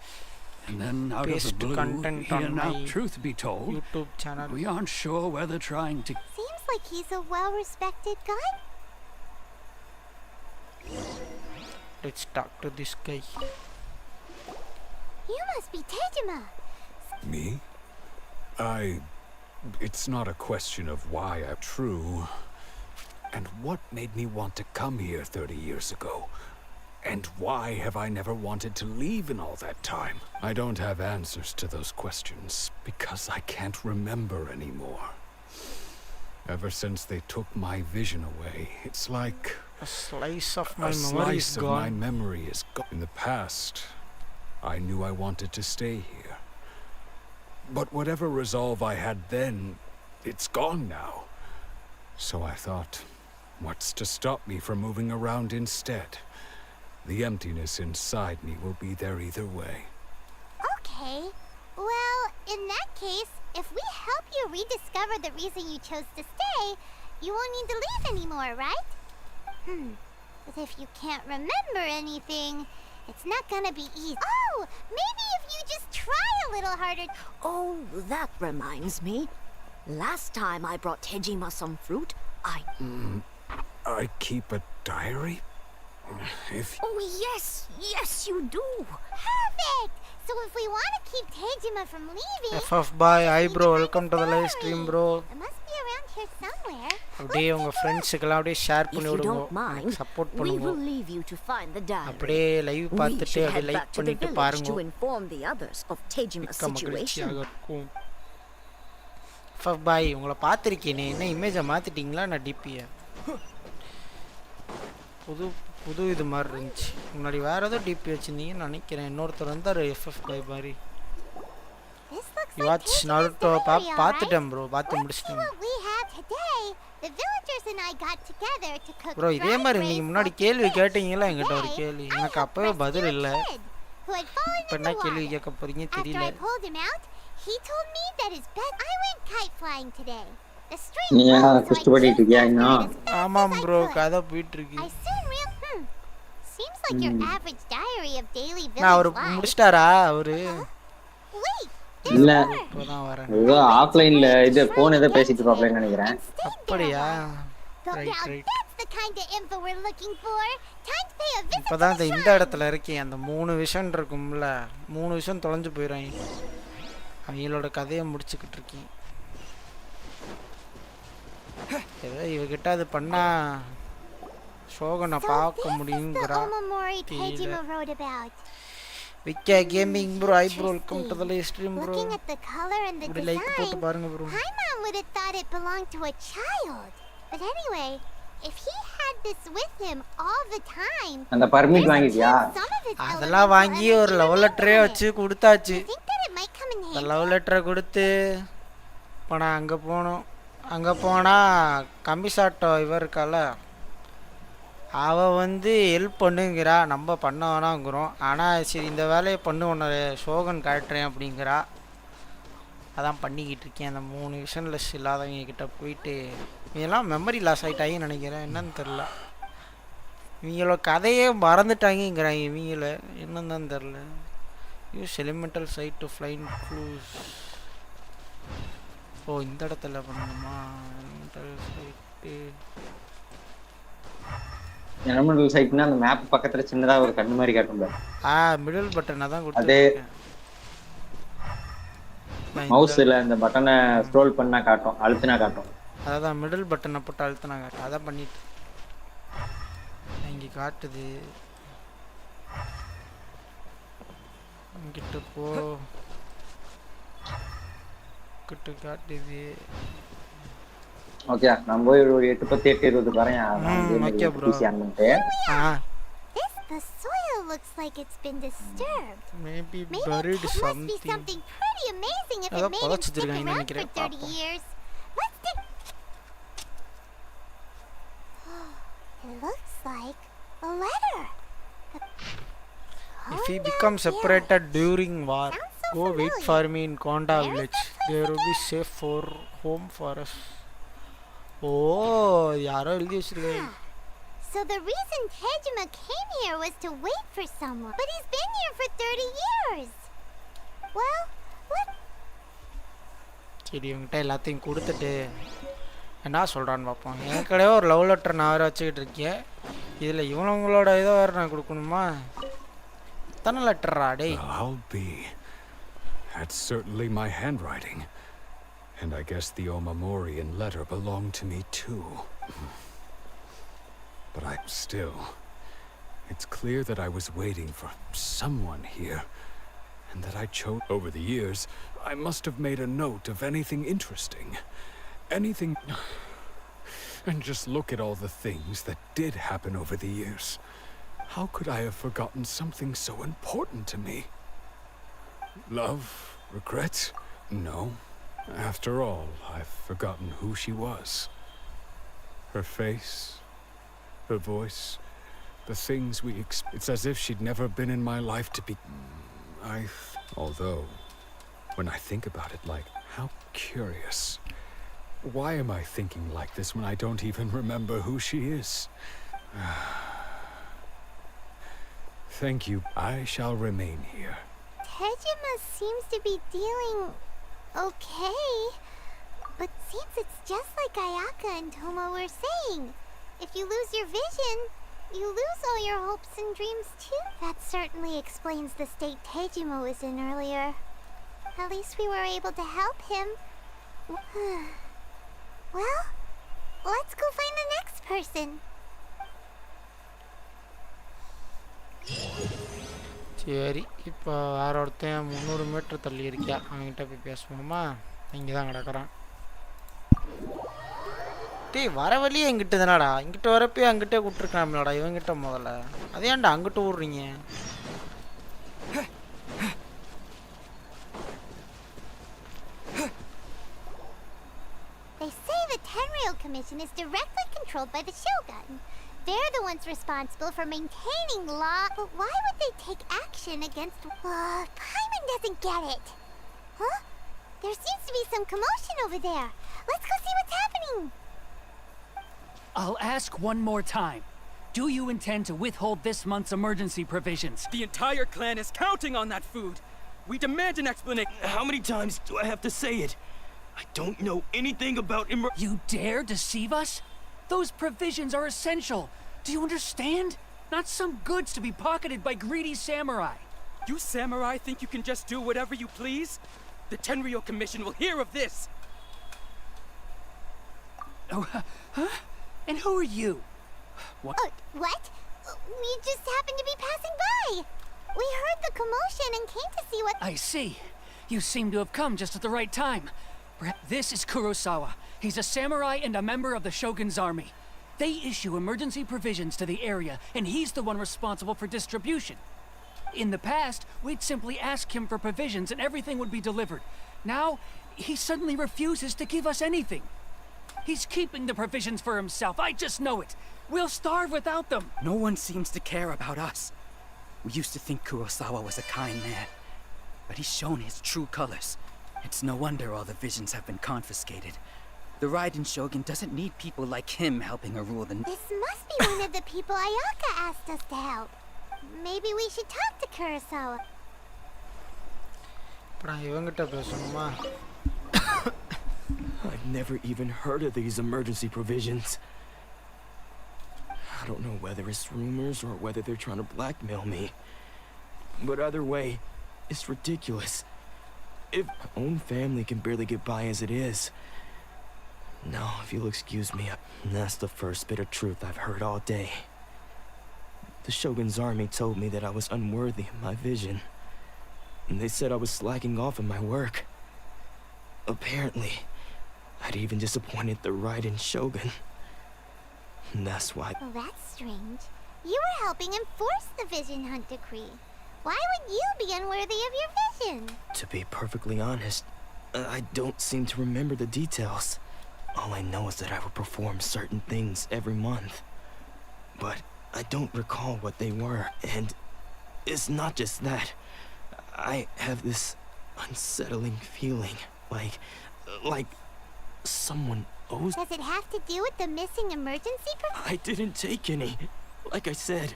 And then, out of the paste blue, content he on announced, my truth be told, YouTube channel. we aren't sure whether trying to... Seems like he's a well-respected guy. Let's talk to this guy. You must be Tejima. Me? It's not a question of why I'm true. And what made me want to come here 30 years ago? And why have I never wanted to leave in all that time? I don't have answers to those questions, because I can't remember anymore. Ever since they took my vision away, it's like... a slice of my a memory is slice of gone. my memory is gone. In the past, I knew I wanted to stay here. But whatever resolve I had then, it's gone now. So I thought, what's to stop me from moving around instead? The emptiness inside me will be there either way. Okay. Well, in that case, if we help you rediscover the reason you chose to stay, you won't need to leave anymore, right? But if you can't remember anything, it's not gonna be easy. Oh, maybe if you just try a little harder. Oh, that reminds me. Last time I brought Tejima some fruit, I keep a diary? If... Oh, yes, you do. Perfect! So if we want to keep Tejima from leaving... FF by hi bro, welcome to the live stream bro. It must be around here somewhere. அப்படியே உங்க ஃப்ரெண்ட்ஸ்க்குலாம் அப்படியே share பண்ணி விடுங்க. Support we பண்ணுங்க. will leave you to find the diary. அப்படியே live பார்த்துட்டு அப்படியே like பண்ணிட்டு பாருங்க. To inform the others of Tejima's situation. FF by உங்களை பார்த்திருக்கேனே. என்ன இமேஜை மாத்திட்டீங்களா நான் டிபியை? புது இது மாதிரி இருந்துச்சு. முன்னாடி வேற ஏதோ டிபி வச்சிருந்தீங்கன்னு நினைக்கிறேன். இன்னொருத்தர் வந்தார் FF by மாதிரி. வாட்ச் நாருட்டோ பார்த்துட்டேன் ப்ரோ. பார்த்து முடிச்சிட்டேன் ப்ரோ. இதே மாதிரி நீங்க முன்னாடி கேள்வி கேட்டீங்களா என்கிட்ட ஒரு கேள்வி? எனக்கு அப்பவே பதில் இல்லை. இப்போ என்ன கேள்வி கேட்க போறீங்க தெரியல. He told me that his best. I went kite flying today. The stream. Yeah, கஷ்டப்பட்டுட்டு இருக்கியா இன்னும்? ஆமாம் ப்ரோ, கதை போயிட்டு இருக்கு. I soon real. Seems like your average diary of daily village life. நான் அவரு முடிச்சிட்டாரா அவரு? Wait. இல்ல. இப்போதான் வரேன். ஏதோ ஆஃப்லைன்ல இது ஃபோன் ஏதோ பேசிட்டு இருப்பாப்லன்னு நினைக்கிறேன். அப்படியா? Right. That's the kind of info we're looking for. Time to pay a visit. இப்போதான் இந்த இடத்துல இருக்கேன். அந்த 3 விஷன் இருக்கும்ல, 3 விஷன் தொலைஞ்சு போயிடுறாங்க. அவங்களோட கதையை முடிச்சுக்கிட்டு இருக்கேன். ஏதோ இவகிட்ட அது பண்ணா ஷோகனை பார்க்க முடியுங்கிறா. விக்கா gaming bro I bro welcome to the live stream bro. இப்படி லைக் போட்டு பாருங்க bro. Paimon would have thought it belonged to a child. But anyway, if he had this with him all the time. அந்த permit வாங்கிட்டியா? அதெல்லாம் வாங்கி ஒரு love லெட்டரே வச்சு கொடுத்தாச்சு. அந்த லவ் லெட்டரை கொடுத்து இப்போ நான் அங்கே போனோம். அங்கே போனால் கம்மிசாட்டோ இவர் இருக்கால, அவள் வந்து ஹெல்ப் பண்ணுங்கிறா. நம்ம பண்ண வேணாங்கிறோம். ஆனால் சரி இந்த வேலையை பண்ணு உன்னை ஷோகன் காட்டுறேன் அப்படிங்கிறா. அதான் பண்ணிக்கிட்டு இருக்கேன். அந்த 3 விஷன்லெஸ் இல்லாதவங்க கிட்ட போயிட்டு இதெல்லாம் மெமரி லாஸ் ஆகிட்டாங்கன்னு நினைக்கிறேன். என்னன்னு தெரில. இவங்களோட கதையே மறந்துட்டாங்கிறாங்க. இவங்கள என்னன்னு தான் தெரில. யூஸ் எலிமெண்டல் சைட் டு ஃப்ளைன் க்ளூஸ். ஓ இந்த இடத்துல பண்ணணுமா? எலிமெண்டல் சைட்னா அந்த மேப் பக்கத்துல சின்னதா ஒரு கண்ணு மாதிரி காட்டும் பாரு. மிடில் பட்டனை தான் கொடுத்துருக்கேன். மவுஸ்ல அந்த பட்டனை ஸ்க்ரோல் பண்ணா காட்டும், அழுத்தினா காட்டும். அதான் மிடில் பட்டனை போட்டு அழுத்தினா காட்டும். அதான் பண்ணிட்டு இங்கே காட்டுது. இங்கிட்ட போ கிட்ட காட்டுது. ஓகே நான் போய் ஒரு 8:10-20 வரேன். Okay bro. The soil looks like it's been disturbed. Maybe buried it something. must be something pretty amazing if it made it stick around for 30 years. Let's dig. It looks like a letter. If he becomes separated during war, go wait for me in Konda village. There will be safe for home for us. Oh, யாரோ எழுதி வச்சிருக்காங்க. So the reason Tejima came here was to wait for someone. But he's been here for 30 years. Well, what? சரி இவங்கிட்ட எல்லாத்தையும் கொடுத்துட்டு என்ன சொல்கிறான்னு பார்ப்போம். எனக்கடையே ஒரு லவ் லெட்டர் நான் வேறு வச்சுக்கிட்டு இருக்கேன். இதில் இவங்களோட இதை வேறு நான் கொடுக்கணுமா? எத்தனை லெட்டரா டே? I'll be. That's certainly my handwriting. And I guess the Omamorian letter belonged to me too. But I'm still. It's clear that I was waiting for someone here. And that I chose. Over the years, I must have made a note of anything interesting. Anything. And just look at all the things that did happen over the years. How could I have forgotten something so important to me? Love? Regrets? No. After all, I've forgotten who she was. Her face, her voice, the things we it's as if she'd never been in my life to be. Although, when I think about it, like, how curious. Why am I thinking like this when I don't even remember who she is? Thank you. I shall remain here. Tejima seems to be dealing okay. But seems it's just like Ayaka and Toma were saying. If you lose your vision, you lose all your hopes and dreams too. That certainly explains the state Tejima was in earlier. At least we were able to help him. Well, let's go find the next person. சரி இப்போ வேற ஒருத்தன் 300 metre தள்ளி இருக்கியா, அவன்கிட்ட போய் பேசுவோமா? இங்கே தான் கிடக்குறான். டேய் வர வழியே எங்கிட்ட தானடா, இங்கிட்ட வரப்போ அங்கிட்டே கூப்பிட்டுருக்காங்களா இவங்கிட்ட முதல்ல, அதே ஏன்டா அங்கிட்ட விட்றீங்க? They say the Tenryou Commission is directly controlled by the Shogun. They're the ones responsible for maintaining law. But why would they take action against... Paimon doesn't get it. Huh? There seems to be some commotion over there. Let's go see what's happening. I'll ask one more time. Do you intend to withhold this month's emergency provisions? The entire clan is counting on that food. We demand an explanation. How many times do I have to say it? I don't know anything about You dare deceive us? Those provisions are essential. Do you understand? Not some goods to be pocketed by greedy samurai. You samurai think you can just do whatever you please? The Tenryou Commission will hear of this. Oh, huh? And who are you? What? What? We just happened to be passing by. We heard the commotion and came to see what... I see. You seem to have come just at the right time. This is Kurosawa. He's a samurai and a member of the Shogun's army. They issue emergency provisions to the area, and he's the one responsible for distribution. In the past, we'd simply ask him for provisions and everything would be delivered. Now, he suddenly refuses to give us anything. He's keeping the provisions for himself, I just know it. We'll starve without them. No one seems to care about us. We used to think Kurosawa was a kind man, but he's shown his true colors. It's no wonder all the visions have been confiscated. The Raiden Shogun doesn't need people like him helping her rule the... This must be one of the people Ayaka asked us to help. Maybe we should talk to Kurosawa. I've never even heard of these emergency provisions. I don't know whether it's rumors or whether they're trying to blackmail me. But either way, it's ridiculous. If my own family can barely get by as it is. No, if you'll excuse me, that's the first bit of truth I've heard all day. The Shogun's army told me that I was unworthy of my vision. And they said I was slacking off in my work. Apparently, I'd even disappointed the Raiden Shogun. And that's why... Well, that's strange. You were helping enforce the Vision Hunt Decree. Why would you be unworthy of your vision? To be perfectly honest, I don't seem to remember the details. All I know is that I would perform certain things every month. But I don't recall what they were, and it's not just that. I have this unsettling feeling, like someone owes... Does it have to do with the missing emergency provisions? I didn't take any. Like I said,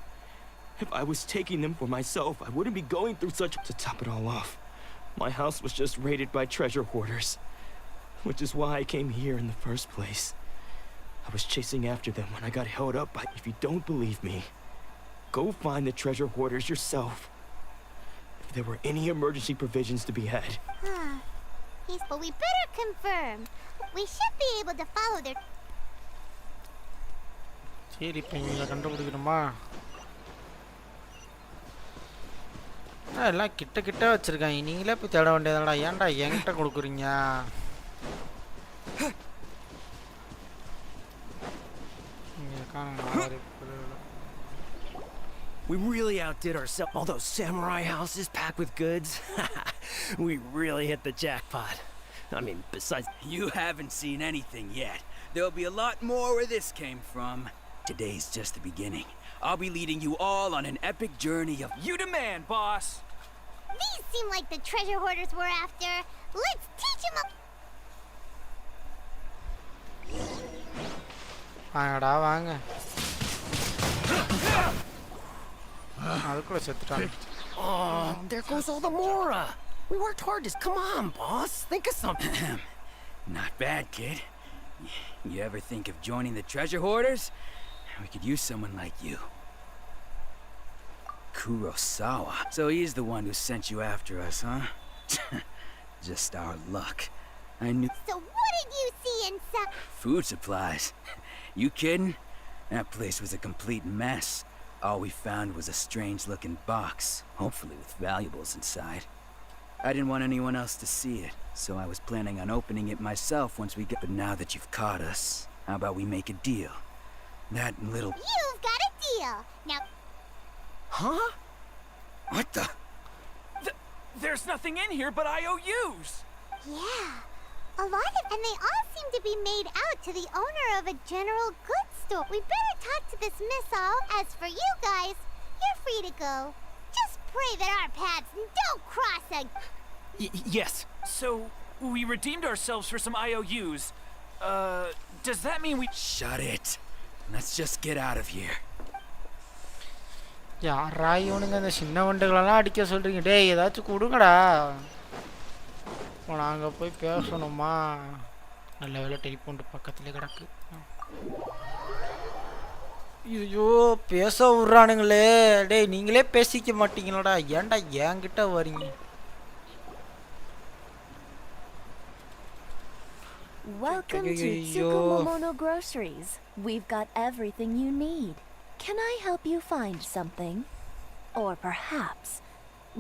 if I was taking them for myself, I wouldn't be going through such... To top it all off, my house was just raided by treasure hoarders. Which is why I came here in the first place. I was chasing after them when I got held up by... If you don't believe me, go find the treasure hoarders yourself. If there were any emergency provisions to be had. But we better confirm. We should be able to follow their... சரி இப்போ இங்கே கண்டுபிடிக்கணுமா? எல்லாம் கிட்ட கிட்ட வச்சிருக்காங்க, நீங்களே போய் தேட வேண்டியதாடா, ஏன்டா என்கிட்ட கொடுக்குறீங்க? We really outdid ourselves. All those samurai houses packed with goods. We really hit the jackpot. I mean, besides... You haven't seen anything yet. There'll be a lot more where this came from. Today's just the beginning. I'll be leading you all on an epic journey of... You demand, boss! These seem like the treasure hoarders we're after. Let's teach them up... வாங்கடா வாங்க. அதுக்குள்ள செத்துட்டான். Oh, there goes all the Mora. We worked hard to... Come on, boss. Think of something. Not bad, kid. You ever think of joining the treasure hoarders? We could use someone like you. Kurosawa. So he's the one who sent you after us, huh? Just our luck. I knew... So what did you see inside? Food supplies. You kidding? That place was a complete mess. All we found was a strange-looking box, hopefully with valuables inside. I didn't want anyone else to see it, so I was planning on opening it myself once we get... But now that you've caught us, how about we make a deal? That little... You've got a deal. Now... Huh? What the... There's nothing in here but IOUs! Yeah. A lot of... And they all seem to be made out to the owner of a general goods store. We better talk to this missile. As for you guys, you're free to go. Just pray that our paths don't cross Yes. So, we redeemed ourselves for some IOUs. Does that mean we... Shut it. Let's just get out of here. யாரா இவனுங்க அந்த சின்ன வண்டுகளெல்லாம் அடிக்க சொல்றீங்க? டேய் ஏதாச்சும் கொடுங்கடா. நாங்கள் போய் பேசணுமா? நல்ல வேலை டெலிஃபோன் பக்கத்துலேயே கிடக்கு. ஐயோ பேச விட்றானுங்களே. டேய் நீங்களே பேசிக்க மாட்டீங்களாடா? ஏன்டா என்கிட்ட வரீங்க? Welcome to Tsukumomono Groceries. We've got everything you need. Can I help you find something? Or perhaps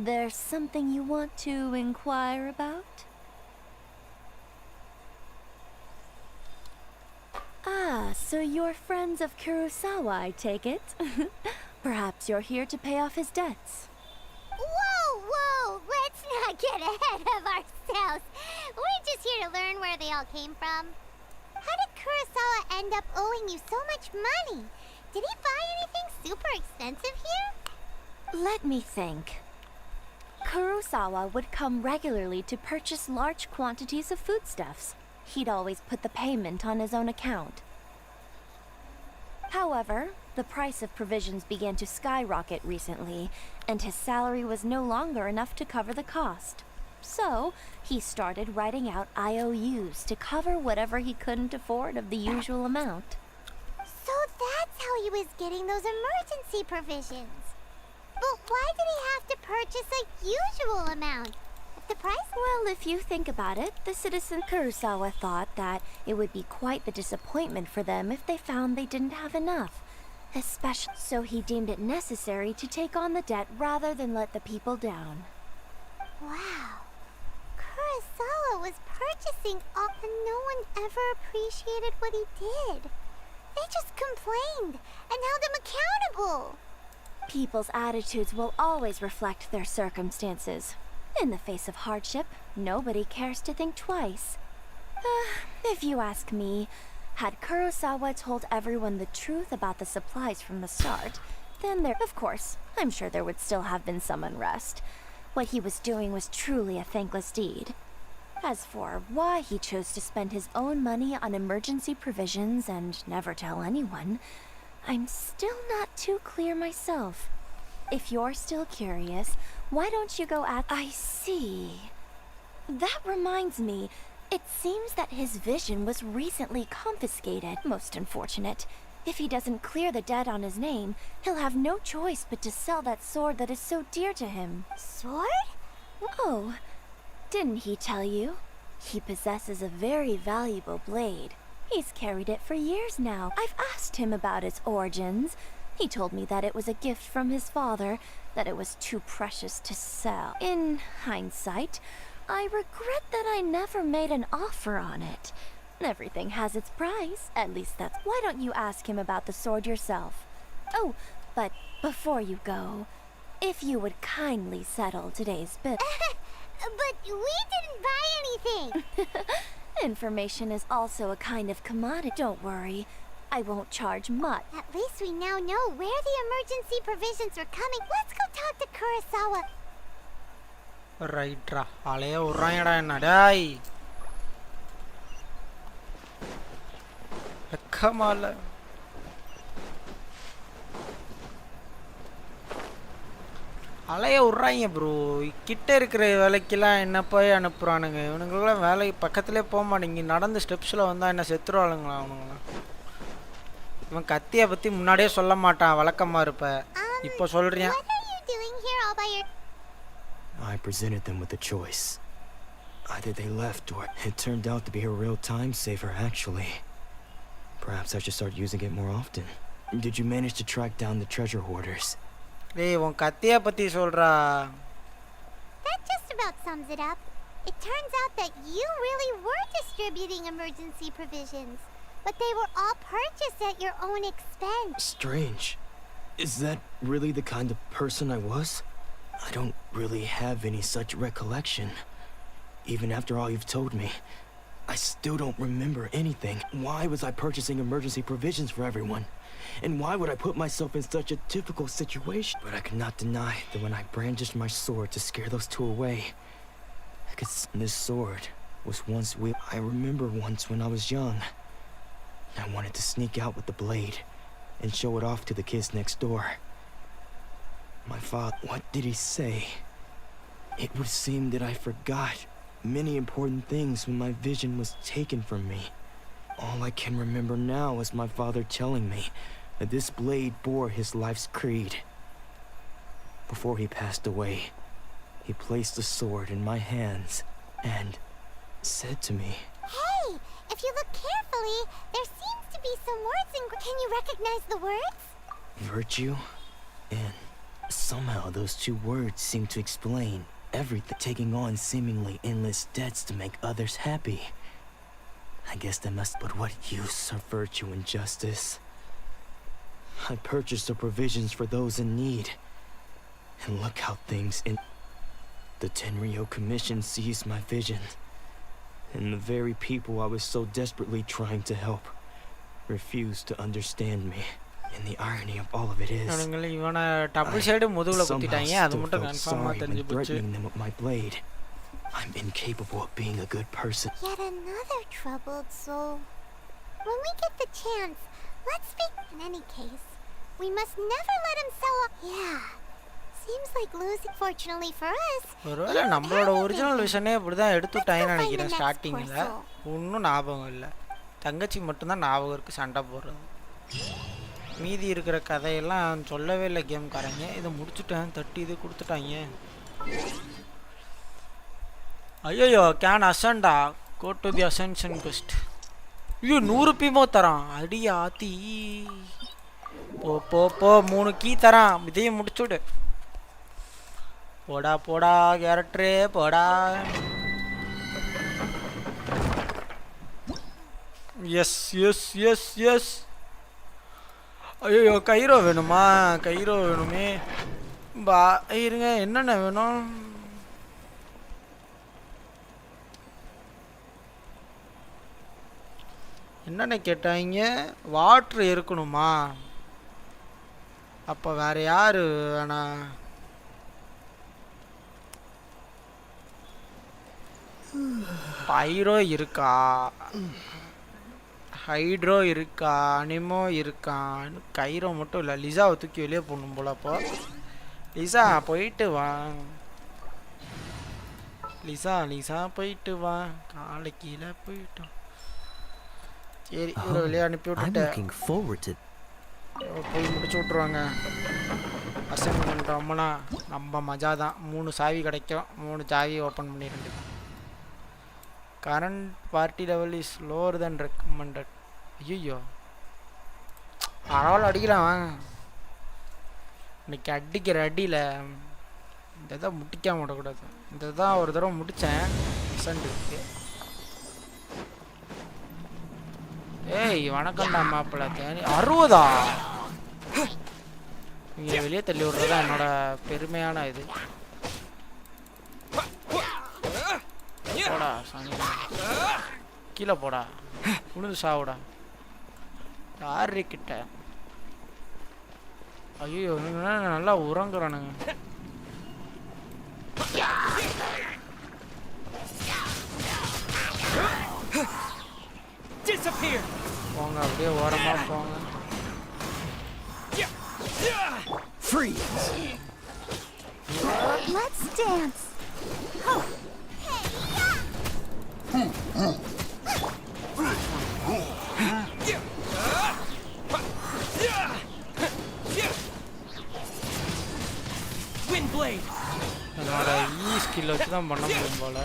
there's something you want to inquire about? Ah, so you're friends of Kurosawa, I take it? Perhaps you're here to pay off his debts. Whoa! Let's not get ahead of ourselves. We're just here to learn where they all came from. How did Kurosawa end up owing you so much money? Did he buy anything super expensive here? Let me think. Kurosawa would come regularly to purchase large quantities of foodstuffs. He'd always put the payment on his own account. However, the price of provisions began to skyrocket recently, and his salary was no longer enough to cover the cost. So, he started writing out IOUs to cover whatever he couldn't afford of the usual amount. So that's how he was getting those emergency provisions. But why did he have to purchase a usual amount? The price? Well, if you think about it, the citizen Kurosawa thought that it would be quite the disappointment for them if they found they didn't have enough. Especially so he deemed it necessary to take on the debt rather than let the people down. Wow. Kurosawa was purchasing all, and no one ever appreciated what he did. They just complained and held him accountable. People's attitudes will always reflect their circumstances. In the face of hardship, nobody cares to think twice. If you ask me, had Kurosawa told everyone the truth about the supplies from the start, then of course, I'm sure there would still have been some unrest. What he was doing was truly a thankless deed. As for why he chose to spend his own money on emergency provisions and never tell anyone, I'm still not too clear myself. If you're still curious, why don't you go at... I see. That reminds me, it seems that his vision was recently confiscated. Most unfortunate. If he doesn't clear the debt on his name, he'll have no choice but to sell that sword that is so dear to him. Sword? Oh, didn't he tell you? He possesses a very valuable blade. He's carried it for years now. I've asked him about its origins. He told me that it was a gift from his father, that it was too precious to sell. In hindsight, I regret that I never made an offer on it. Everything has its price, at least that's... Why don't you ask him about the sword yourself? Oh, but before you go, if you would kindly settle today's bill... But we didn't buy anything! Information is also a kind of commodity. Don't worry. I won't charge much. At least we now know where the emergency provisions are coming. Let's go talk to Kurosawa. ரைட்ரா அலைய விட்றாங்கடா என்ன டேய். வழக்கமால அலைய விட்றாங்க bro. கிட்ட இருக்கிற வேலைக்கெல்லாம் என்ன போய் அனுப்புகிறானுங்க. இவனுங்களாம் வேலை பக்கத்துலேயே போக மாட்டேங்க. நடந்து ஸ்டெப்ஸில் வந்தால் என்ன செத்துருவாளுங்களா அவனுங்களாம். இவன் கத்தியை பற்றி முன்னாடியே சொல்ல மாட்டான், வழக்கமாக இருப்ப. இப்போ சொல்கிறேன். I presented them with a choice. Either they left or it turned out to be a real time saver actually. Perhaps I should start using it more often. Did you manage to track down the treasure hoarders? டேய் உன் கத்தியை பற்றி சொல்கிறா. That just about sums it up. It turns out that you really were distributing emergency provisions, but they were all purchased at your own expense. Strange. Is that really the kind of person I was? I don't really have any such recollection. Even after all you've told me, I still don't remember anything. Why was I purchasing emergency provisions for everyone? And why would I put myself in such a difficult situation? But I could not deny that when I brandished my sword to scare those two away, I could see this sword was once I remember once when I was young, I wanted to sneak out with the blade and show it off to the kids next door. My father, what did he say? It would seem that I forgot many important things when my vision was taken from me. All I can remember now is my father telling me that this blade bore his life's creed. Before he passed away, he placed the sword in my hands and said to me, Hey, if you look carefully, there seems to be some words in... Can you recognize the words? Virtue and somehow those two words seem to explain everything. Taking on seemingly endless debts to make others happy. I guess that must... But what use are virtue and justice? I purchased the provisions for those in need. And look how things in... The Tenryo Commission seized my vision. And the very people I was so desperately trying to help refused to understand me. And the irony of all of it is, இவனை double side முதுகுல somehow குத்திட்டாங்க. அது still மட்டும் felt கன்ஃபார்மா sorry தெரிஞ்சு when போச்சு. threatening them with my blade. I'm incapable of being a good person. Yet another troubled soul. When we get the chance, let's speak. In any case, we must never let him sell up. Yeah. Seems like losing. Fortunately for us. ஒருவேளை நம்மளோட original விஷனே இப்படிதான் எடுத்துட்டாங்கன்னு நினைக்கிறேன். ஸ்டார்டிங்ல ஒன்றும் ஞாபகம் இல்லை. தங்கச்சி மட்டும்தான் ஞாபகம் இருக்கு சண்டை போடுறது. மீதி இருக்கிற கதையெல்லாம் சொல்லவே இல்லை கேம்காரங்க. இதை முடிச்சுட்டேன், தட்டி இது கொடுத்துட்டாங்க. ஐயோ கேன் அசண்டா கோ டு தி அசென்ஷன் குஸ்ட். ஐயோ 100 பீமோ தரான். அடி ஆத்தி. போ போ போ 3 கீ தரான். இதையும் முடிச்சுடு. போடா போடா கேரக்டரே போடா. Yes yes yes yes. ஐயோ கைரோ வேணுமா? கைரோ வேணுமே. பா இருங்க, என்னென்ன வேணும்? என்னென்ன கேட்டாங்க? வாட்ரு இருக்கணுமா? அப்போ வேற யாரு வேணா? பைரோ இருக்கா, ஹைட்ரோ இருக்கா, அனிமோ இருக்கான், கைரோ மட்டும் இல்லை. லிசாவை தூக்கி வெளியே போடணும் போல. அப்போ லிசா போயிட்டு வா. லிசா லிசா போயிட்டு வா. காலை கீழே போயிட்டோம். சரி இவ்வளோ வெளியே அனுப்பி விட்டுட்டேன். போய் முடிச்சு விட்ருவாங்க. அசைன் பண்ணுறோம்னா நம்ம மஜா தான். 3 சாவி கிடைக்கும். 3 சாவி ஓப்பன் பண்ணிடுங்க. Current party level is lower then recommended. ஐயோ பரவாயில்ல, அடிக்கலாம் வாங்க. இன்னைக்கு அடிக்கிற அடியில் இந்த இதை முடிக்காம விடக்கூடாது. இந்த தான் ஒரு தடவை முடித்தேன் சண்டுக்கு. ஏய் வணக்கம்டா மாப்பிள்ள. 60 இங்கே வெளியே தள்ளி விட்றதா என்னோட பெருமையான இது. போடா சாமி, கீழே போடா, உழுந்து சாவுடா. யாரு கிட்ட? ஐயோ நல்லா உறங்குறானுங்க. போங்க அப்படியே ஓரமா போங்க. Freeze. Let's dance. Wind blade. என்னோட ஸ்கில் வச்சு தான் பண்ண முடியும் போல.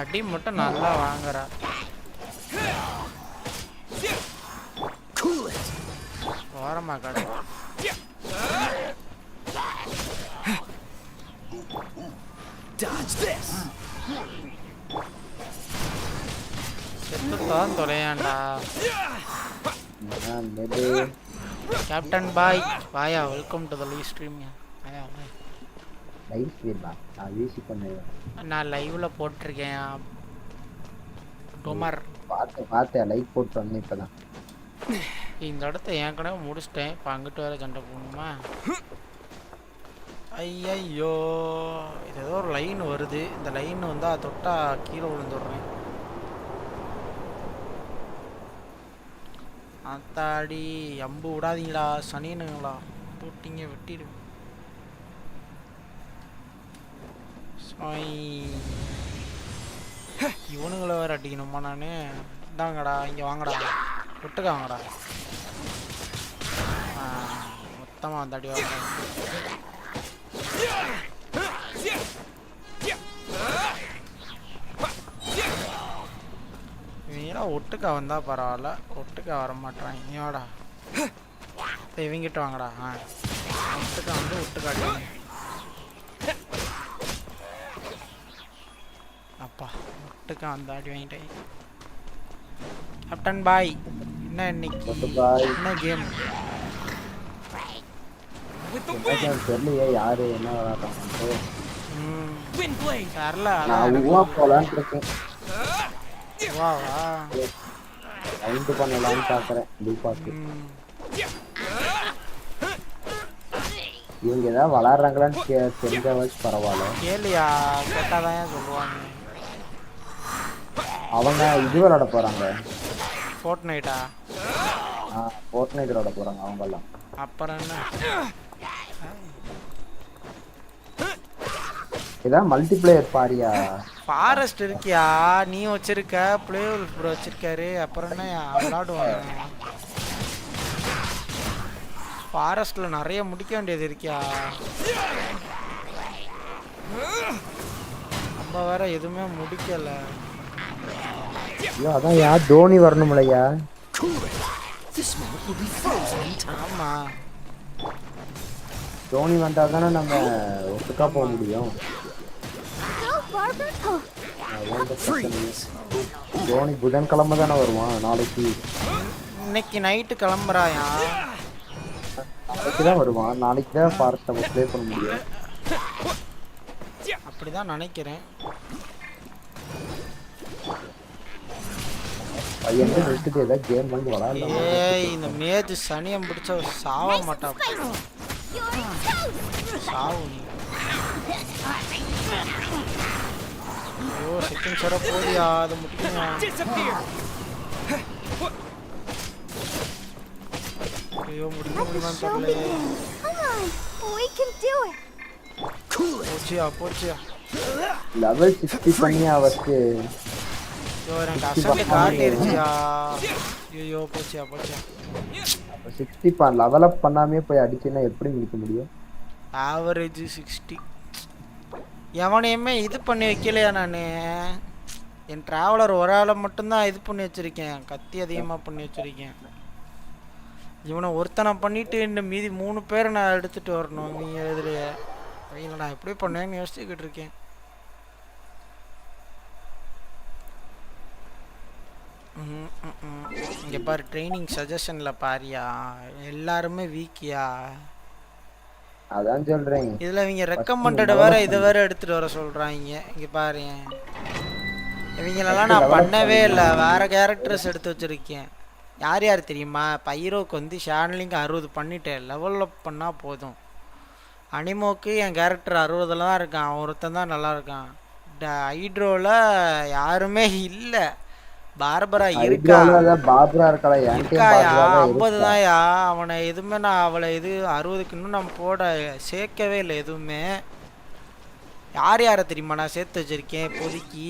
அடி மட்டும் நல்லா வாங்குறா. ஓரமா காடு. Dodge this. செத்துதான் தொலையாண்டா. கேப்டன் பாய் வாயா, welcome to the live stream. வாயா லைவ் ஸ்ட்ரீமா? நான் யூசி பண்ணுவேன். நான் லைவ்ல போட்டுருக்கேன். டோமர் பார்த்தேன் லைக் போட்டு வந்தேன் இப்பதான். இந்த இடத்த ஏற்கனவே முடிச்சிட்டேன். இப்போ அங்கிட்டு வேற சண்டை போகணுமா? ஐயோ, இது ஏதோ ஒரு லைன் வருது. இந்த லைன் வந்தால் தொட்டா கீழே விழுந்துடுறேன். அத்தாடி அம்பு விடாதீங்களா சனினுங்களா, போட்டிங்க வெட்டிடுவேன். இவனுங்களை வேற அடிக்கணுமா நான்? இந்தாங்கடா, இங்கே வாங்கடா, விட்டுக்க வாங்கடா. மொத்தமாக அந்த அடி வாங்க. இவங்களாம் ஒட்டுக்கா வந்தா பரவாயில்ல, ஒட்டுக்கா வர மாட்டான். இவடா இவங்கிட்ட வாங்கடா. ஒட்டுக்கா வந்து ஒட்டுக்காடி. அப்பா ஒட்டுக்கா அந்த அடி வாங்கிட்டேன். கேப்டன் பாய் என்ன இன்னைக்கு என்ன கேம்? தெரியலையே யாரு என்ன விளையாடுறாங்க. தெரியல. நான் போலான்னு இருக்கேன். வா வா ரைண்ட் பண்ணலாம்னு பாக்குறேன். டூபாக்கு இவங்க ஏதாவது விளையாடுறாங்களான்னு தெரிஞ்சவாச்சு பரவாயில்ல. கேளியா, கேட்டாதான் சொல்லுவாங்க. அவங்க இது விளையாட போறாங்க. ஃபோர்ட்நைட்டா? ஃபோர்ட்நைட் விளையாட போறாங்க அவங்க எல்லாம். அப்புறம் என்ன? இதான் மல்டிப்ளேயர் பாரியா? ஃபாரஸ்ட் இருக்கியா நீ வச்சிருக்க? பிளேவுல் ப்ரோ வச்சிருக்காரு. அப்புறம் என்ன விளையாடுவாங்க? ஃபாரஸ்ட்ல நிறைய முடிக்க வேண்டியது இருக்கியா? நம்ம வேற எதுவுமே முடிக்கல. ஐயோ அதான் யார் தோனி வரணும்லையா? ஆமா, தோனி வந்தா தானே நம்ம ஒட்டுக்கா போக முடியும். தோனி புதன்கிழமை தானே வருவான். நாளைக்கு இன்னைக்கு நைட்டு கிளம்புறாயா? நாளைக்கு தான் வருவான். நாளைக்கு தான் ஃபாரஸ்ட் நம்ம ப்ளே பண்ண முடியும். அப்படிதான் நினைக்கிறேன். பையன் விட்டுட்டு ஏதாவது கேம் பண்ணி விளையாடலாம். ஏய் இந்த மேஜ் சனியம் பிடிச்ச சாவ மாட்டா. சாவு நீ. ஐயோ செகண்ட் சர போடியா, அது முட்டியா. ஐயோ முடியுமான்னு தெரியல. போச்சியா போச்சியா. லெவல் 60 பண்ணி அவருக்கு எனக்கு அசல்ட் காட்டிருச்சியா. ஐயோ போச்சியா போச்சியா. 60 லெவல் அப் பண்ணாமே போய் அடிச்சினா எப்படி முடிக்க முடியும்? ஆவரேஜ் 60. எவனையுமே இது பண்ணி வைக்கலையா நான்? என் டிராவலர் ஒரு ஆளை மட்டும்தான் இது பண்ணி வச்சிருக்கேன். கத்தி அதிகமாக பண்ணி வச்சிருக்கேன். இவனை ஒருத்தனை பண்ணிட்டு இந்த மீதி 3 பேரை நான் எடுத்துட்டு வரணும். நீ எதுலையே இல்லை, நான் எப்படி பண்ணேன்னு யோசிச்சுக்கிட்டு இருக்கேன். இங்கே பாரு ட்ரைனிங் சஜஷனில் பாரியா, எல்லாருமே வீக்கியா. அதான் சொல்றேன். இதுல இவங்க ரெக்கமெண்டட் வேற இத வேற எடுத்துட்டு வர சொல்றாங்க. இங்க பாருங்க இவங்களெல்லாம் நான் பண்ணவே இல்லை, வேறு கேரக்டர்ஸ் எடுத்து வச்சுருக்கேன். யார் யார் தெரியுமா? பைரோக்கு வந்து ஷேன்லிங்க் 60 பண்ணிட்டேன், லெவல் அப் பண்ணால் போதும். அனிமோக்கு என் கேரக்டர் 60 தான் இருக்கான், அவன் ஒருத்தன் தான் நல்லா இருக்கான். ஹைட்ரோவில் யாருமே இல்லை, பார்பரா இருக்கா இருக்காயா 50 தான்யா. அவனை எதுவுமே நான் அவளை 60க்கு இன்னும் நம்ம போட சேர்க்கவே இல்லை எதுவுமே. யார் யாரை தெரியுமா நான் சேர்த்து வச்சுருக்கேன் இப்போதைக்கு?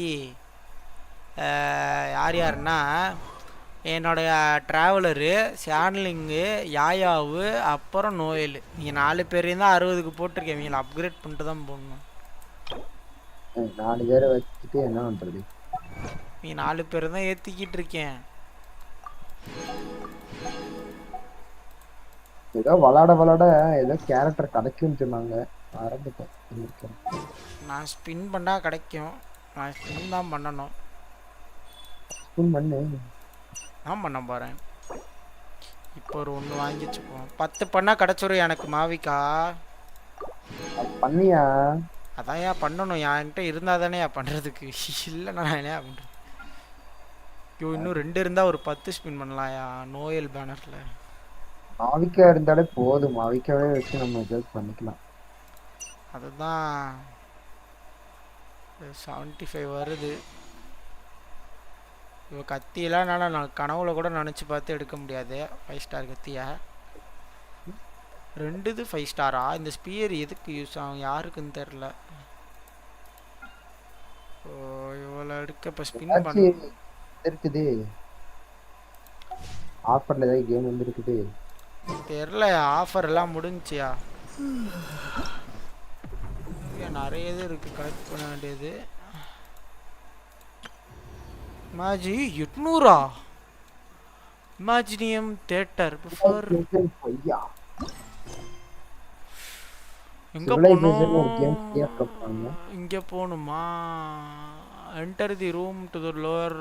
யார் யாருன்னா என்னோடைய ட்ராவலரு, ஷான்லிங்கு, யாயாவு, அப்புறம் நோயல். நீங்கள் 4 பேரையும் தான் 60க்கு போட்டிருக்கேன். இவங்களை அப்கிரேட் பண்ணிட்டு தான் போடணும். 4 பேரை வச்சுட்டு என்ன பண்றது? நீ 4 பேர் தான் ஏற்றிக்கிட்டு இருக்கேன். ஏதோ விளாட ஏதோ கேரக்டர் கிடைக்கும்னு சொன்னாங்க, ஆரம்பிட்டேன். நான் ஸ்பின் பண்ணால் கிடைக்கும், நான் ஸ்பின் தான் பண்ணணும். ஸ்பின் பண்ணு. நான் பண்ண போகிறேன். இப்போ ஒரு 1 வாங்கி வச்சுப்போம். 10 பண்ணால் கிடச்சிரும் எனக்கு மாவிக்கா. பண்ணியா? அதான் ஏன் பண்ணணும், என்கிட்ட இருந்தால் தானே பண்ணுறதுக்கு. இல்லைண்ணா நான் என்ன பண்ணுறேன்? ஐயோ இன்னும் 2 இருந்தால் ஒரு 10 ஸ்பின் பண்ணலாம்யா நோயல் பேனரில். மாவிக்கா இருந்தாலே போதும், மாவிக்காவே வச்சு நம்ம எதாவது பண்ணிக்கலாம். அதுதான் 75 வருது. இப்போ கத்தியெல்லாம் நான் கனவுல கூட நினச்சி பார்த்து எடுக்க முடியாது 5 ஸ்டார் கத்தியா. 2 இது 5 ஸ்டாரா? இந்த ஸ்பியர் எதுக்கு யூஸ் ஆகும் யாருக்குன்னு தெரில. ஓ இவ்வளோ எடுக்க இப்போ ஸ்பின் பண்ண இருக்குது. ஆஃபர்ல ஏதாவது கேம் வந்துருக்குது தெரில. ஆஃபர் எல்லாம் முடிஞ்சியா? நிறைய இது இருக்குது கலெக்ட் பண்ண வேண்டியது. மாஜி 800 இமேஜினியம் தியேட்டர் பிஃபோர். எங்கே போகணும்? இங்கே போகணுமா? Enter the room to the lower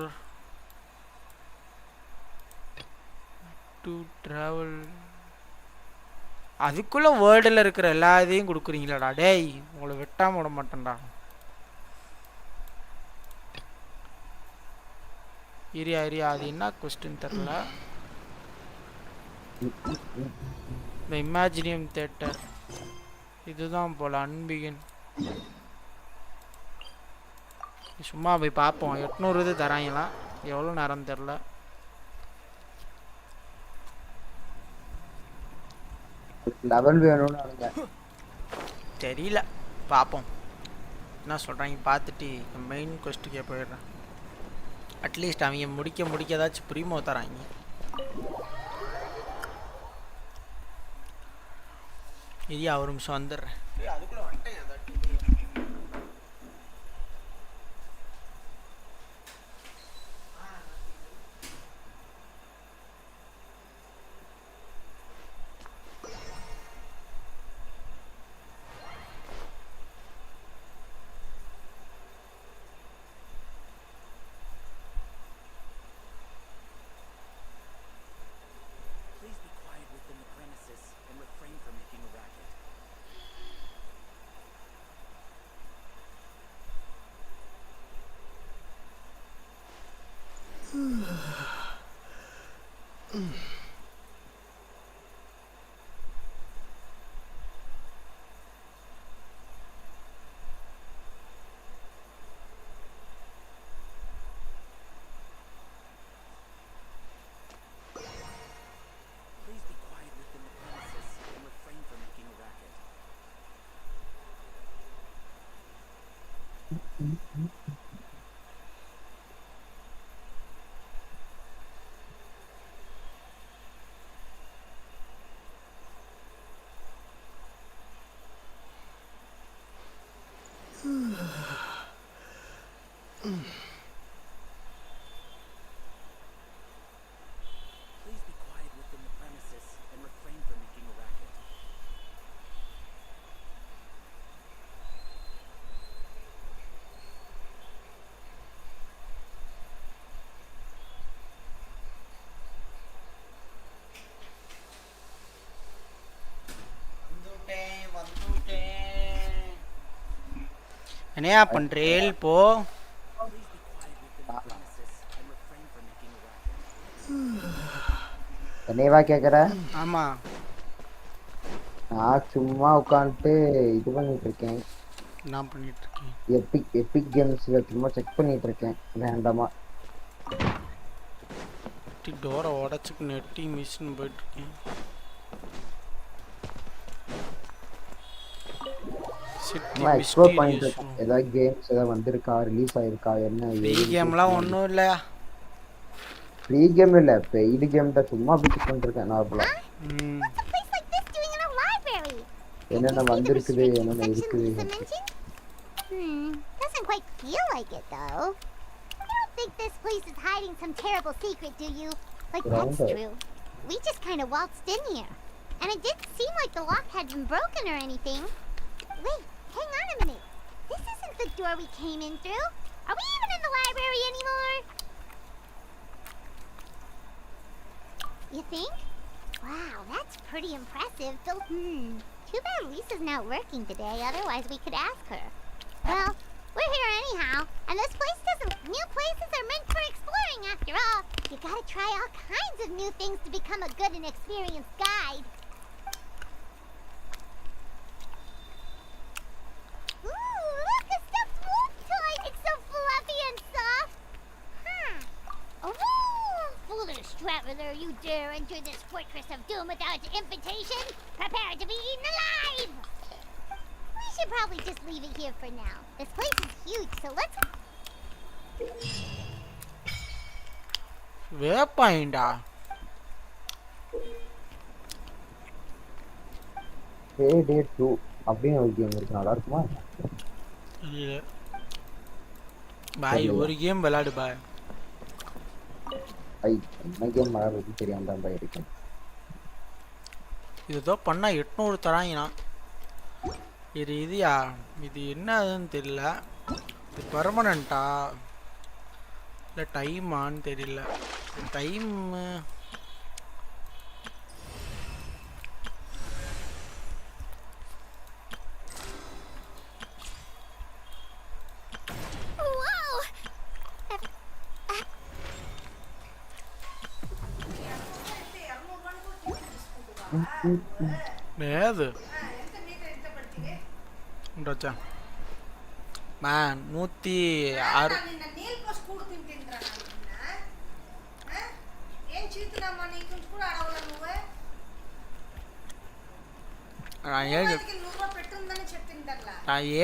to travel. அதுக்குள்ளே வேர்ல்டில் இருக்கிற எல்லா இதையும் கொடுக்குறீங்களாடா டேய், உங்களை வெட்டாமல் விட மாட்டேன்டா. ஏரியா அது என்ன கொஸ்டின் தெரில. இந்த இமேஜினியம் தியேட்டர் இதுதான் போல் அன்பிகின். சும்மா போய் பார்ப்போம். 800 இது தராங்களாம், எவ்வளோ நேரம் தெரில. லெவல் வேணும்னு தெரியல, பார்ப்போம் என்ன சொல்கிறாங்க பார்த்துட்டு மெயின் கொஸ்ட்டுக்கே போயிடுறேன். அட்லீஸ்ட் அவங்க முடிக்க ஏதாச்சும் ப்ரீமோ தராங்க. இல்லையா ஒரு நிமிஷம் வந்துடுறேன். அதுக்குள்ளே வந்துட்டேன். என்னையா பண்ணுறேன் இப்போ? என்னையவா கேக்குற? ஆமா. நான் சும்மா உட்காந்துட்டு இது பண்ணிட்டு இருக்கேன். என்ன பண்ணிட்டு இருக்கேன்? எபிக் கேம்ஸ்ல சும்மா செக் பண்ணிட்டு இருக்கேன் ரேண்டமா. டோரை உடச்சுக்கு நெட்டி மிஷின் போயிட்டு இருக்கேன். எக்ஸ்ப்ளோர் பண்ணிட்டு இருக்கேன். ஏதாவது கேம்ஸ் ஏதாவது வந்திருக்கா, ரிலீஸ் ஆயிருக்கா, என்ன ஃப்ரீ கேம்லாம் ஒன்றும் இல்லை. ஃப்ரீ கேம் இல்லை, பெய்டு கேம் தான். சும்மா அப்படி செக் பண்ணிட்டு இருக்கேன் நார்மலா. என்னென்ன வந்திருக்குது, என்னென்ன இருக்குது. Doesn't quite feel like it though. You don't think this place is hiding some terrible secret, do you? Like that's true. We just kind of waltzed in here, and it didn't seem like the lock had been broken or anything. Wait, hang on a minute. This isn't the door we came in through. Are we even in the library anymore? You think? Wow, that's pretty impressive. Too bad Lisa's not working today, otherwise we could ask her. Well, we're here anyhow, and this place doesn't... New places are meant for exploring after all. You gotta try all kinds of new things to become a good and experienced guide. Ooh, look, a stuffed wolf toy! It's so fluffy and soft. Oh, foolish traveler, you dare enter this fortress of doom without invitation? Prepare to be eaten alive! We should probably just leave it here for now. This place is huge, so let's... வேப்பாயிண்டா. Payday 2 அப்படின்னு ஒரு game இருக்கு, நல்லா இருக்குமா? இல்ல பாய், ஒரு game விளையாடு பாய். என்ன game விளையாடுறது தெரியாம தான் பாய் இருக்கேன். இதுதோ பண்ணா 800 தராங்கண்ணா. இதுயா, இது என்னதுன்னு தெரியல. இது பெர்மனண்டா இல்லை டைமான்னு தெரியல. டைம் ஏது ఉండొచ్చా మ్యాన్ 106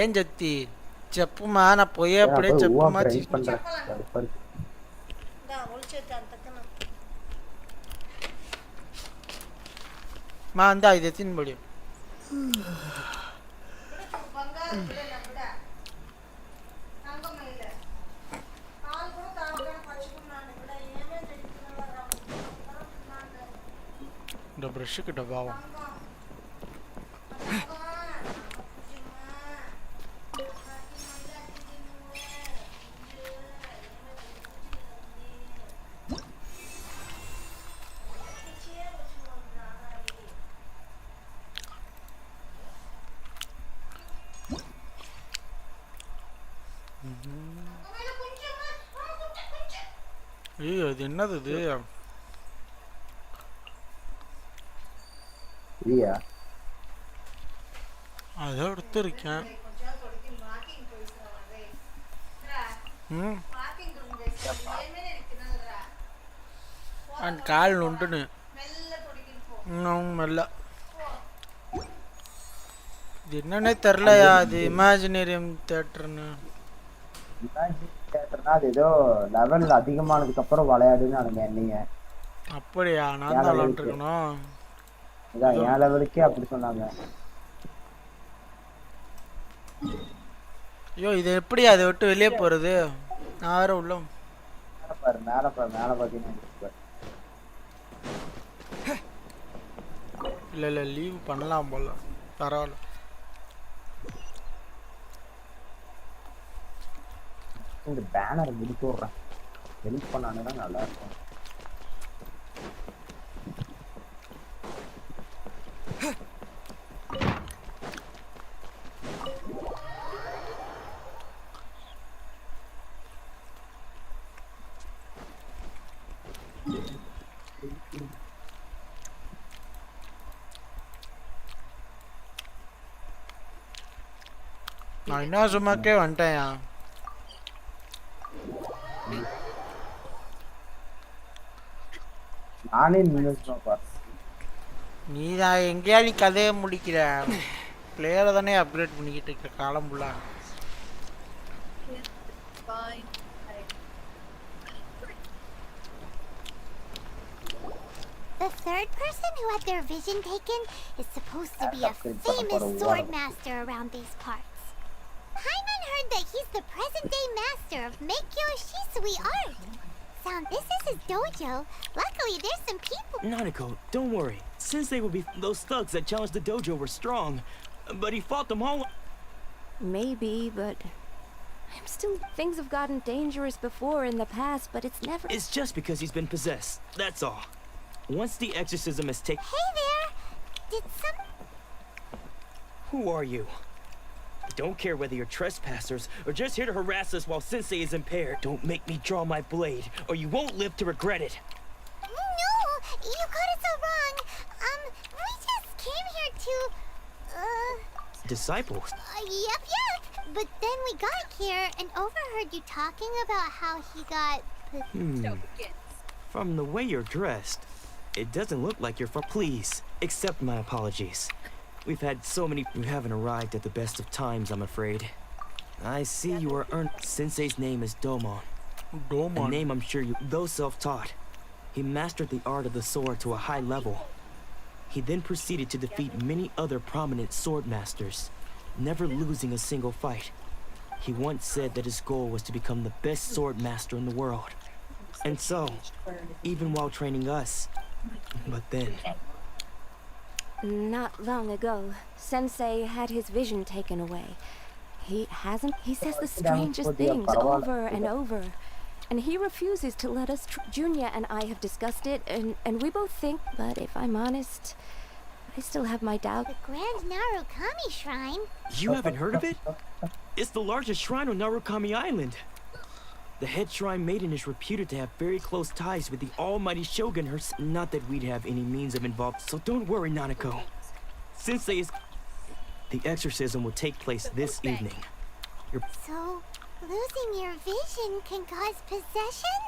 ఏం చెప్తి చెప్పుమా, నా పోయేప్పుడే చెప్పుమా. మా అందా ఇది తినబడి இந்த ப்ரஷ் கிட்ட பாவம். ஐயோ, இது என்னது இது? அதை எடுத்திருக்கேன். கால் உண்டுன்னு மெல்ல. இது என்னன்னே தெரிலையா. இது இமேஜினேரியம் தியேட்டர்னு. அது ஏதோ லெவல் அதிகமானதுக்கு அப்புறம் விளையாடுன்னு அனுங்க என்னைய. அப்படியா? நான் தான் விளையாண்டுருக்கணும். இதான் என் லெவலுக்கே அப்படி சொன்னாங்க. ஐயோ, இது எப்படி அதை விட்டு வெளியே போறது? நான் வேற உள்ள பாரு, மேல பாரு, மேல பாத்தீங்கன்னா இல்ல லீவ் பண்ணலாம் போல. பரவாயில்ல. இந்த பேனர் முடிச்சு விடுறேன். ஹெல்ப் பண்ணானுன்னா நல்லா இருக்கும். நான் என்ன சும்மாக்கே வந்துட்டேன்யா. நானே நியூஸ் பார். நீ தான் எங்கேயா நீ கதையை முடிக்கிற? பிளேயரை தானே அப்கிரேட் பண்ணிக்கிட்டு இருக்க காலம் ஃபுல்லா. The third person who had their vision taken is supposed to be a famous sword master around these parts. Paimon heard that he's the present-day master of Meikyo Shisui art. This is his dojo. Luckily, there's some people. Nanako, don't worry. Sensei will be. Those thugs that challenged the dojo were strong, but he fought them all. Maybe, but I'm still. Things have gotten dangerous before in the past, but it's never. It's just because he's been possessed. That's all. Once the exorcism is taken. Hey there! Did some. Who are you? I don't care whether you're trespassers or just here to harass us while Sensei is impaired. Don't make me draw my blade, or you won't live to regret it. No! You got it so wrong. We just came here to. Disciples? Yep. But then we got here and overheard you talking about how he got. From the way you're dressed, it doesn't look like you're from. Please, accept my apologies. We've had so many. You haven't arrived at the best of times, I'm afraid. I see you are earned. Sensei's name is Domon. A name I'm sure you. Though self-taught, he mastered the art of the sword to a high level. He then proceeded to defeat many other prominent sword masters, never losing a single fight. He once said that his goal was to become the best sword master in the world. And so, even while training us, but then. Not long ago, Sensei had his vision taken away. He hasn't. He says the strangest things over and over. And he refuses to let us. Junya and I have discussed it, and we both think. But if I'm honest, I still have my doubts. The Grand Narukami Shrine? You haven't heard of it? It's the largest shrine on Narukami Island. The head shrine maiden is reputed to have very close ties with the almighty shogun herself. Not that we'd have any means of involvement, so don't worry, Nanako. Sensei is... The exorcism will take place this evening. So, losing your vision can cause possession?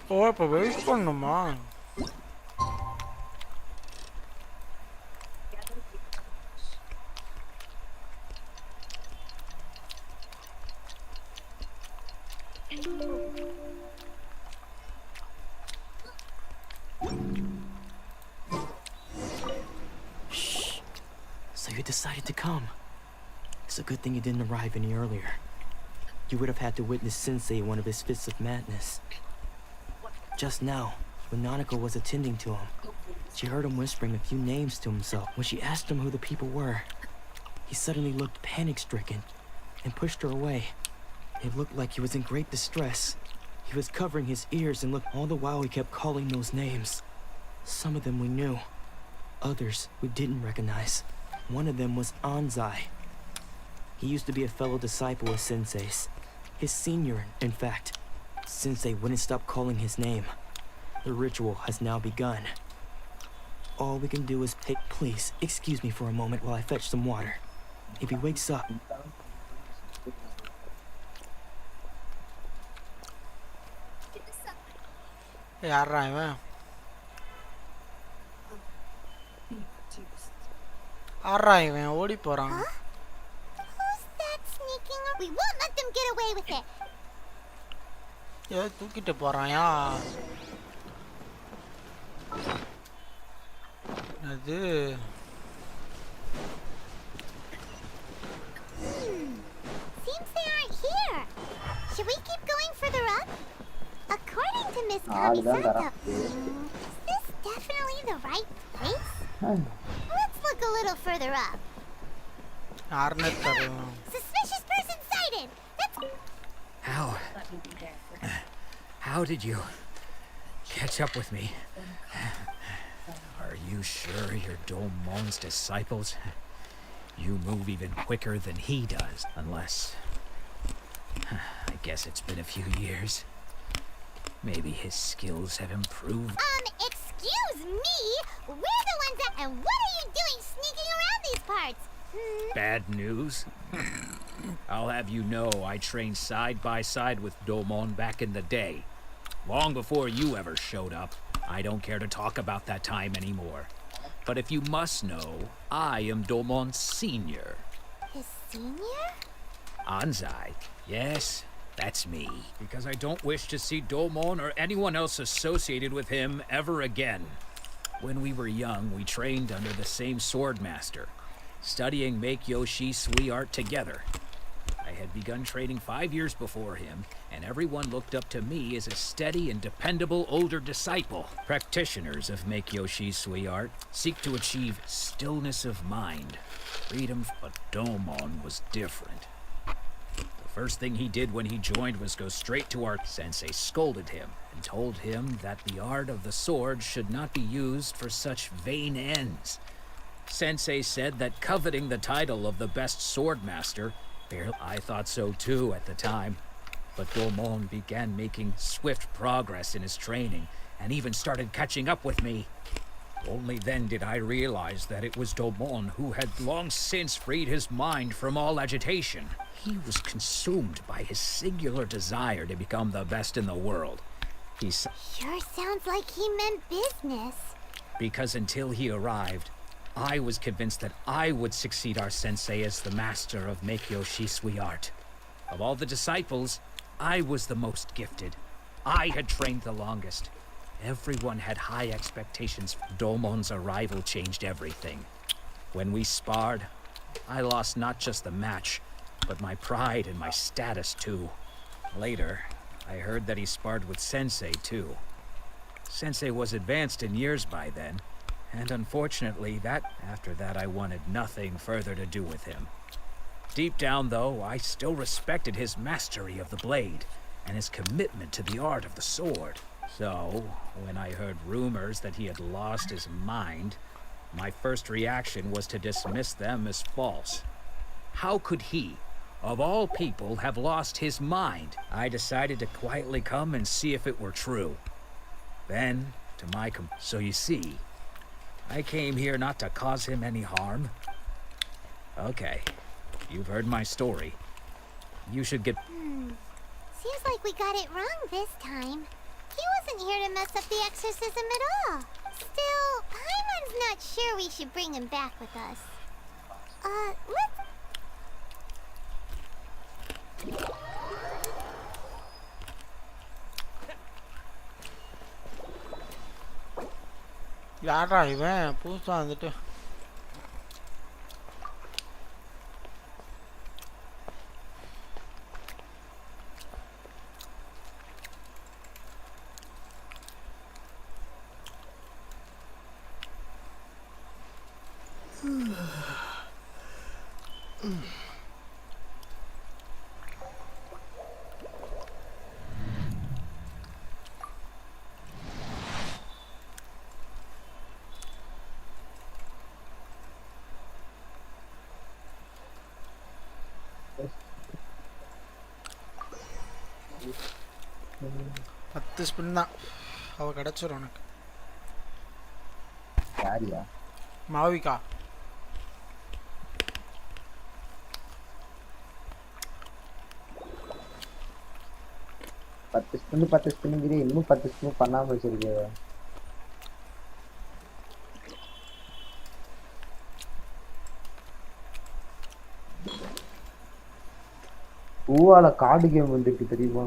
இப்ப wait பண்ணுமா? Shh. So you decided to come. It's a good thing you didn't arrive any earlier. You would have had to witness Sensei in one of his fits of madness. Just now, when Nanako was attending to him, she heard him whispering a few names to himself. When she asked him who the people were, he suddenly looked panic-stricken and pushed her away. It looked like he was in great distress. He was covering his ears and looked all the while he kept calling those names. Some of them we knew, others we didn't recognize. One of them was Anzai. He used to be a fellow disciple of Sensei's. His senior, in fact. Sensei wouldn't stop calling his name. The ritual has now begun. All we can do is pick. Please, excuse me for a moment while I fetch some water. If he wakes up... யாரா இவன்? ஆறா இவன் ஓடி போறான். Who's that sneaking? We won't let them get away with it. ஏ தூக்கிட்டு போறான்யா. அது Seems they aren't here. Should we keep going further up? According to Miss Kami-santa, is this definitely the right place? Let's look a little further up. Suspicious person sighted. How did you catch up with me? Are you sure you're Domon's disciples? You move even quicker than he does, unless... I guess it's been a few years. Maybe his skills have improved. Excuse me? We're the ones that... And what are you doing sneaking around these parts? Bad news? I'll have you know I trained side by side with Domon back in the day. Long before you ever showed up. I don't care to talk about that time anymore. But if you must know, I am Domon's senior. His senior? Anzai. Yes, that's me. Because I don't wish to see Domon or anyone else associated with him ever again. When we were young, we trained under the same swordmaster, studying Make-Yoshi Sui art together. I had begun training 5 years before him, and everyone looked up to me as a steady and dependable older disciple. Practitioners of Make-Yoshi Sui art seek to achieve stillness of mind, freedom, but Domon was different. The first thing he did when he joined was go straight to our sensei, scolded him, and told him that the art of the sword should not be used for such vain ends. Sensei said that coveting the title of the best swordmaster, I thought so too at the time, but Domon began making swift progress in his training and even started catching up with me. Only then did I realize that it was Domon who had long since freed his mind from all agitation. He was consumed by his singular desire to become the best in the world. Sure sounds like he meant business. Because until he arrived, I was convinced that I would succeed our sensei as the master of Make-Yoshi Sui art. Of all the disciples, I was the most gifted. I had trained the longest. Everyone had high expectations. Domon's arrival changed everything. When we sparred, I lost not just the match, but my pride and my status too. Later, I heard that he sparred with Sensei too. Sensei was advanced in years by then, and unfortunately, after that I wanted nothing further to do with him. Deep down, though, I still respected his mastery of the blade and his commitment to the art of the sword. So, when I heard rumors that he had lost his mind, my first reaction was to dismiss them as false. How could he, of all people, have lost his mind? I decided to quietly come and see if it were true. Then, so you see, I came here not to cause him any harm. Okay, you've heard my story. You should get... Seems like we got it wrong this time. He wasn't here to mess up the exorcism at all. Still, Paimon's not sure we should bring him back with us. யாரா இவன் புதுசா வந்துட்டு பத்து spin தான் அவ கிடைச்சிரும் உனக்கு யாரியா மாவிகா பத்து ஸ்பின்னுங்கிறே இன்னும் 10 ஸ்பின் பண்ணாம வச்சிருக்கே ஊவால கார்டு கேம் வந்துட்டு தெரியுமா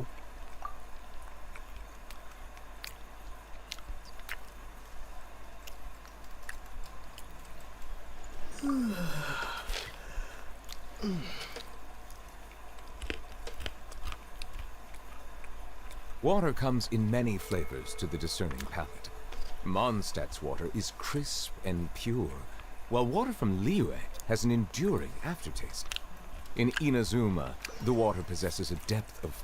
Water comes in many flavors to the discerning palate. Mondstadt's water is crisp and pure, while water from Liyue has an enduring aftertaste. In Inazuma, the water possesses a depth of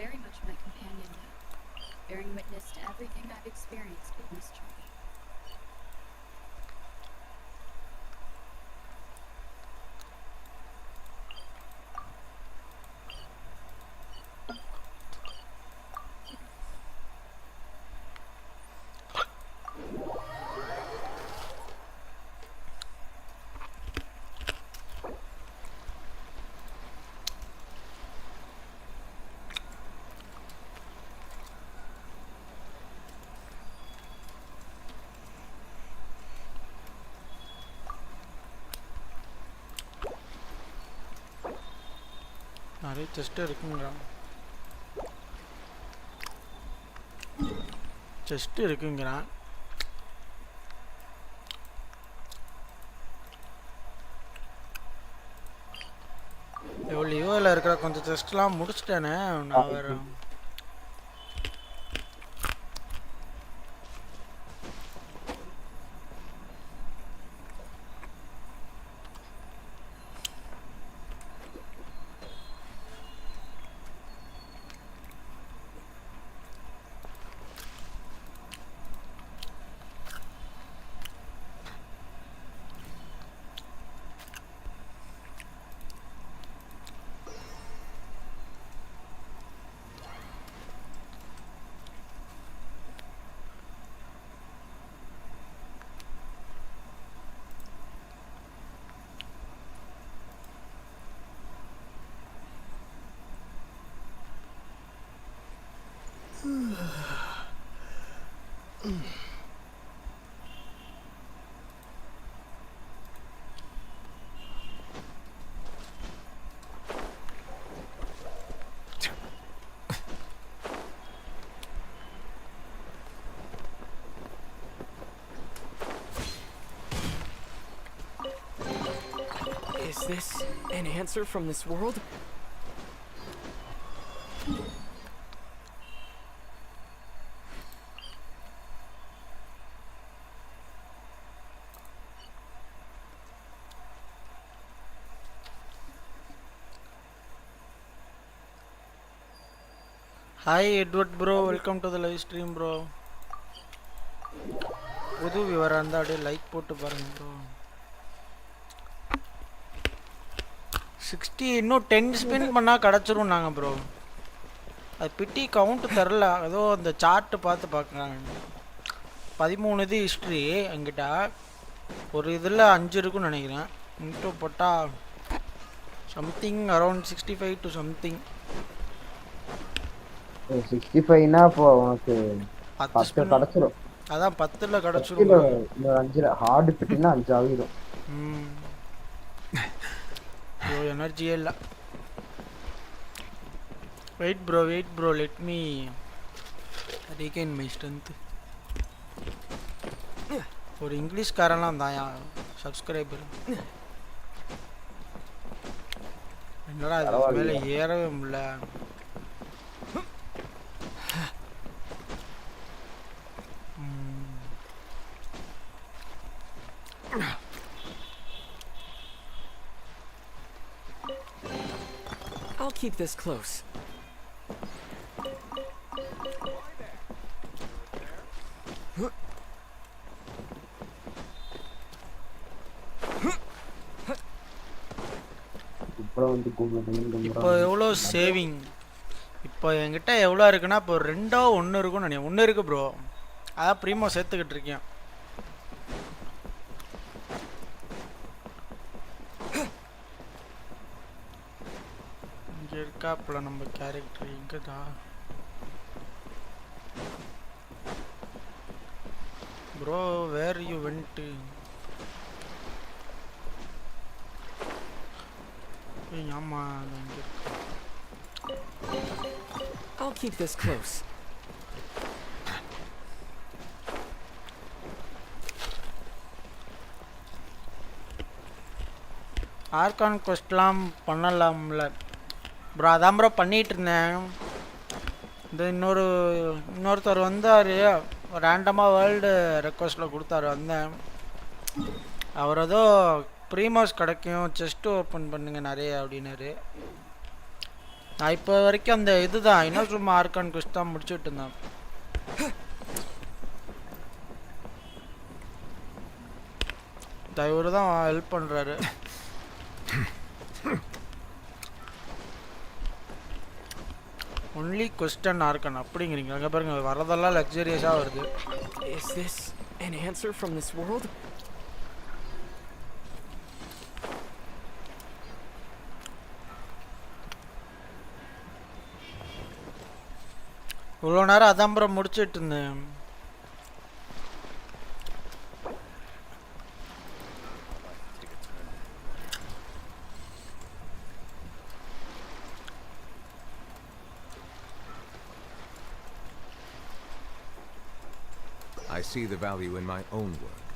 very much my companion now, bearing witness to everything I've experienced with this journey. நிறைய chest இருக்குங்கிறான். Chest இருக்குங்கிறான். லியோவில் இருக்கிற கொஞ்சம் செஸ்ட்லாம் முடிச்சிட்டேனே. நான் வேறு Is this an answer from this world? Hi Edward bro, welcome to the live stream bro. புது விவரம் இருந்தால் அப்படியே like போட்டு பாருங்க ப்ரோ. 60 இன்னும் 10 ஸ்பின் பண்ணால் கிடச்சிரும் நாங்கள் ப்ரோ. அது பிட்டி கவுண்ட் தரல, ஏதோ அந்த சார்ட்டு பார்த்து பார்க்குறாங்க. 13 இது ஹிஸ்ட்ரி என்கிட்ட, ஒரு இதில் 5 இருக்குன்னு நினைக்கிறேன். இன்ட்டு போட்டால் சம்திங் அரௌண்ட் 65 to something. 65னா இப்போ உனக்கு 10 கிடச்சிரும். அதான் 10ல் கிடச்சிரும். 5 ஹார்டு பிட்டினா 5 ஆகிடும். ஐயோ எனர்ஜியே இல்லை. Wait bro let me regain my strength. ஒரு இங்கிலீஷ்காரெல்லாம் தான் சப்ஸ்கிரைபர். என்னடா இது மேலே ஏறவே முடியல. I'll keep this close. இப்போ எவ்வளோ சேவிங்? இப்போ என்கிட்ட எவ்வளோ இருக்குன்னா இப்போ 2 or 1 இருக்குன்னு நினைக்கிறேன். 1 இருக்கு ப்ரோ. அதான் ப்ரீமோ சேர்த்துக்கிட்டு இருக்கேன். இங்கே இருக்காப்புல நம்ம கேரக்டர் இங்கே தான் ப்ரோ. Where you went? ஆமா இங்கே இருக்கு. I'll keep this close. Archon கொஸ்ட்லாம் பண்ணலாம்ல ப்ரோ. அதான் ப்ரோ பண்ணிகிட்டு இருந்தேன். இந்த இன்னொருத்தர் வந்தார், ரேண்டமாக வேர்ல்டு ரெக்வஸ்ட்டில் கொடுத்தாரு. வந்தேன், அவர் ஏதோ ப்ரீமாஸ் கிடைக்கும், செஸ்ட்டு ஓப்பன் பண்ணுங்க நிறைய அப்படின்னாரு. நான் இப்போ வரைக்கும் அந்த இதுதான் இன்னும் சும்மா ஆர்கான் குஸ்ட் தான் முடிச்சுட்டு இருந்தேன். இவரு தான் ஹெல்ப் பண்றாரு. ஒன்லி கொஸ்டன் ஆர்கான் அப்படிங்கிறீங்க. அங்கே பாருங்க வரதெல்லாம் லக்ஸரியஸாக வருது. Is this an answer from this world? இவ்வளோ நேரம் அதான் ப்ரோ முடிச்சுட்டு இருந்தேன். I see the value in my own work,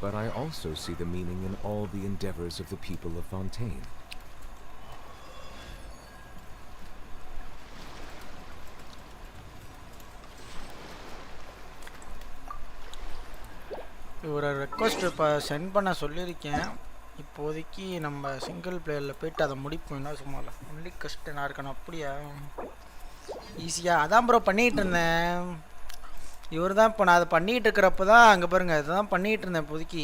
but I also see the meaning in all the endeavors of the people of Fontaine. ஒரு request இப்போ send பண்ண சொல்லியிருக்கேன். இப்போதைக்கு நம்ம சிங்கிள் பிளேயரில் போயிட்டு அதை முடிப்போம். என்ன சும்மா இல்லை ஒன்லி கொஸ்டினாக இருக்கணும். அப்படியா ஈஸியாக அதான் ப்ரோ பண்ணிகிட்டு இருந்தேன். இவர் தான் இப்போ நான் அதை பண்ணிகிட்டு இருக்கிறப்ப தான் அங்கே பாருங்கள் இதை தான் பண்ணிகிட்டு இருந்தேன். இப்போதைக்கு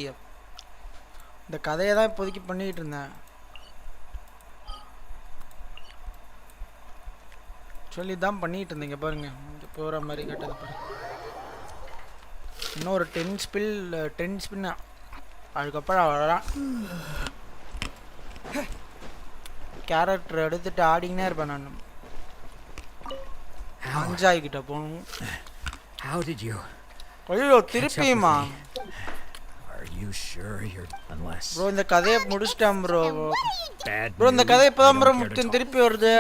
இந்த கதையை தான் இப்போதைக்கு பண்ணிகிட்டு இருந்தேன். சொல்லி தான் பண்ணிகிட்டு இருந்தேன். இங்கே பாருங்கள் இங்கே போகிற மாதிரி கேட்டது பாருங்கள். இன்னும் ஒரு 10 ஸ்பின் அதுக்கப்புறம் அவ்வளோதான். கேரக்டர் எடுத்துகிட்டு ஆடிங்கன்னே இருப்பேன் நான். அஞ்சாய்கிட்ட போகணும். How did you? ஐயோ திருப்பியுமா? Are you sure you're unless? Bro இந்த கதையை முடிச்சிட்டேன் ப்ரோ. ப்ரோ இந்த கதை இப்போதான் ப்ரோ முடிச்சேன். திருப்பி வருது.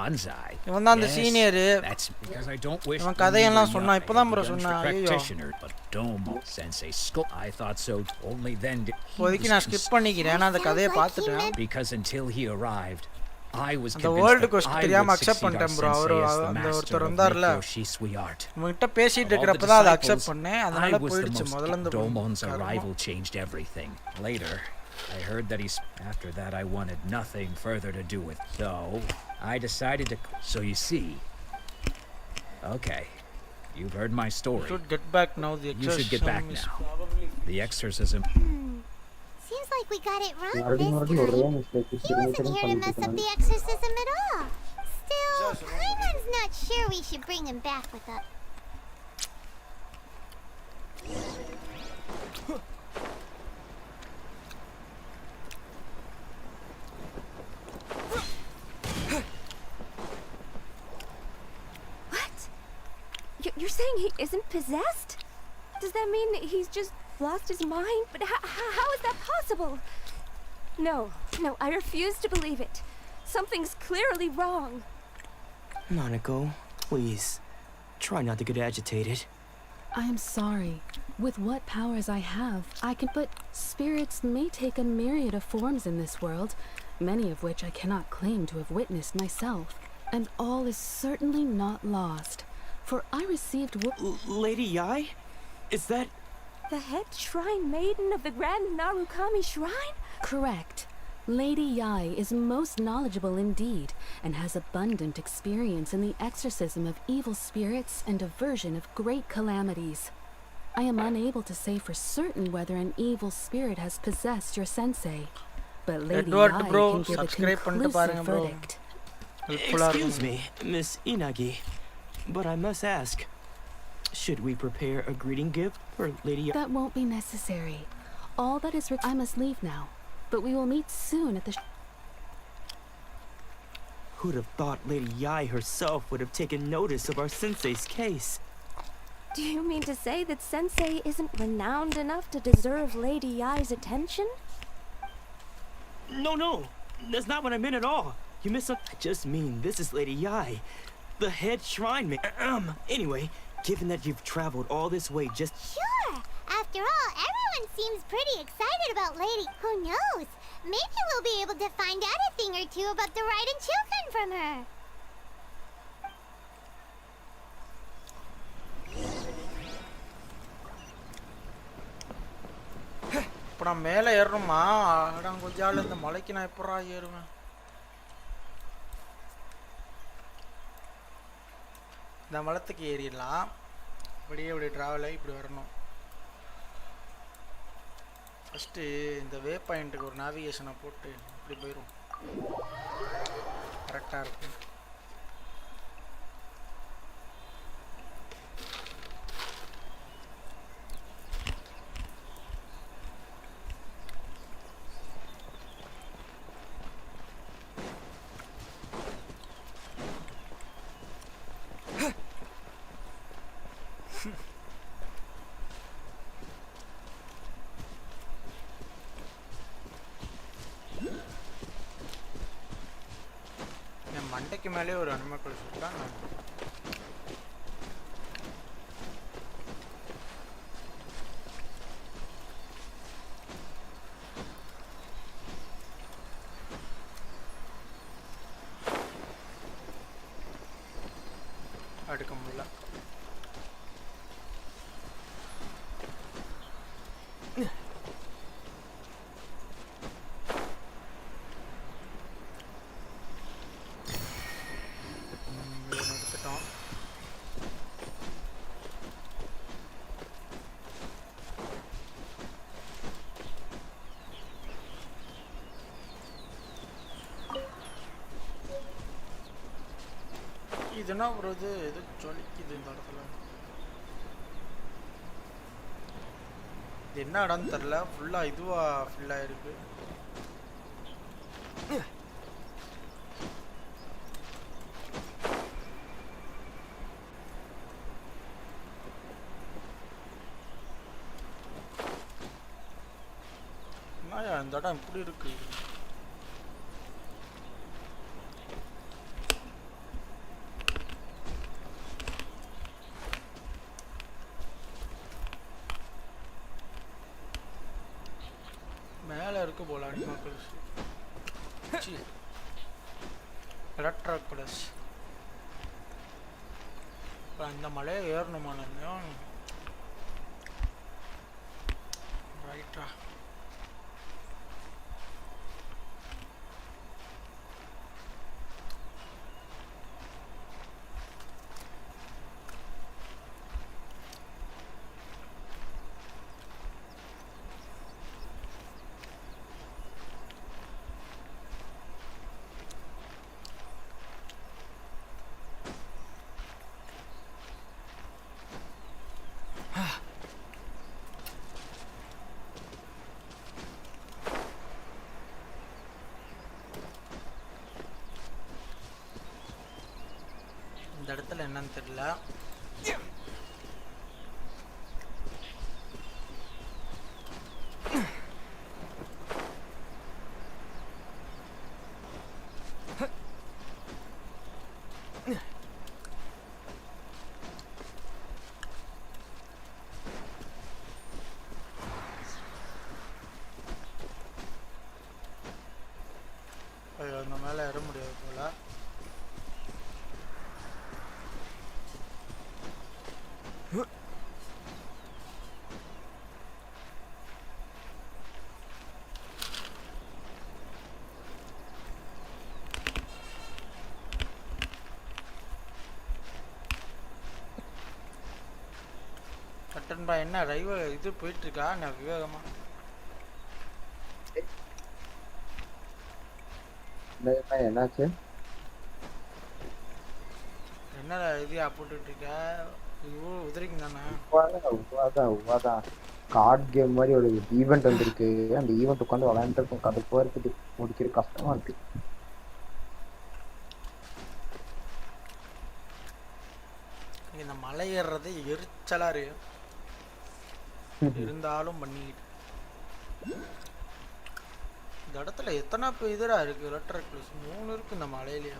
Anzai. இவன் தான் அந்த senior. That's because I don't wish. இவன் கதையெல்லாம் சொன்னான். இப்போதான் ப்ரோ சொன்னான். ஐயோ but Domo sensei school. I thought so. Only then did. இப்போதைக்கு நான் ஸ்கிப் பண்ணிக்கிறேன். நான் அந்த கதையை பார்த்துட்டேன். Because until he arrived, I was the world quest தெரியாம அக்செப்ட் பண்ணிட்டேன் ப்ரோ. அந்த ஒருத்தர் வந்தார்ல உங்ககிட்ட பேசிட்டு இருக்கிறப்ப தான் அதை அக்செப்ட் பண்ணேன். அதனால போயிடுச்சு முதல்ல இந்த Domon's arrival changed everything. Later I heard that after that I wanted nothing further to do with. So I decided to. So you see. Okay. You've heard my story. You should get back now. You should get back now. The exorcism. Seems like we got it wrong this time. He wasn't here to mess up the exorcism at all. Still, Paimon's not sure we should bring him back with us. What? You're saying he isn't possessed? Does that mean he's just lost his mind? But how is that possible? No, I refuse to believe it. Something's clearly wrong. Nanako, please. Try not to get agitated. I'm sorry. With what powers I have, I can. But spirits may take a myriad of forms in this world, many of which I cannot claim to have witnessed myself. And all is certainly not lost. For I received. Lady Yai? Is that. The head shrine maiden of the Grand Narukami Shrine? Correct. Lady Yai is most knowledgeable indeed, and has abundant experience in the exorcism of evil spirits and aversion of great calamities. I am unable to say for certain whether an evil spirit has possessed your sensei, but Lady Yai can give a conclusive verdict. Excuse me, Miss Inagi, but I must ask, should we prepare a greeting gift for Lady Yai? That won't be necessary. All that is I must leave now, but we will meet soon at the Who'd have thought Lady Yai herself would have taken notice of our sensei's case? Do you mean to say that Sensei isn't renowned enough to deserve Lady Yai's attention? No, that's not what I meant at all. You I just mean this is Lady Yai, the head shrine anyway, given that you've traveled all this way just... Sure! After all, everyone seems pretty excited about Lady... Who knows? Maybe we'll be able to find out a thing or two about the Raiden children from her. இப்போ நான் மேலே ஏறணுமா? அடங்கொஜால இந்த மலைக்கு நான் எப்படா ஏறுவேன்? இந்த மலத்துக்கு ஏறிடலாம். இப்படியே இப்படி ட்ராவல் ஆகி இப்படி வரணும். ஃபஸ்ட்டு இந்த வே பாயிண்ட்டுக்கு ஒரு நேவிகேஷனை போட்டு இப்படி போயிடும், கரெக்டாக இருக்கும். மண்டைக்கு மேலே ஒரு அனிமக்கல் சுட்டான். அடுக்க முடியல. இதுனா ஒரு இது எது ஜொலிக்குது இந்த இடத்துல. இது என்ன இடம்னு தெரில, ஃபுல்லா இதுவா ஃபில் ஆயிருக்கு. என்னயா இந்த இடம் இப்படி இருக்கு? மேலே இருக்கு போல அனிமக்கல்ஸ். எலக்ட்ராக்குலஸ். இப்போ அந்த மலையை ஏறணுமா நான்? ரைட்டா. இந்த இடத்துல என்னன்னு தெரியல. அந்த மேலே ஏற முடியாது போல. கட்டன்பா என்ன ரைவ இது போயிட்டு இருக்கா நான் விவேகமா? என்னாச்சு? என்ன இது போட்டுட்டு இருக்க? ஐயோ உதிரிங்க தானே. கார்ட் கேம் மாதிரி ஒரு ஈவெண்ட் வந்திருக்கு. அந்த ஈவெண்ட் உட்காந்து விளையாண்டு இருக்கும். கடுப்பா இருக்குது, முடிக்கிற கஷ்டமா இருக்கு. இந்த மலை ஏறுறது எரிச்சலா இருக்கு. இருந்தாலும் பண்ணிக்கிட்டு இந்த இடத்துல எத்தனை இதரா இருக்கு? எலக்ட்ரிக் பிளஸ் 3 இருக்கு இந்த மலையிலேயே.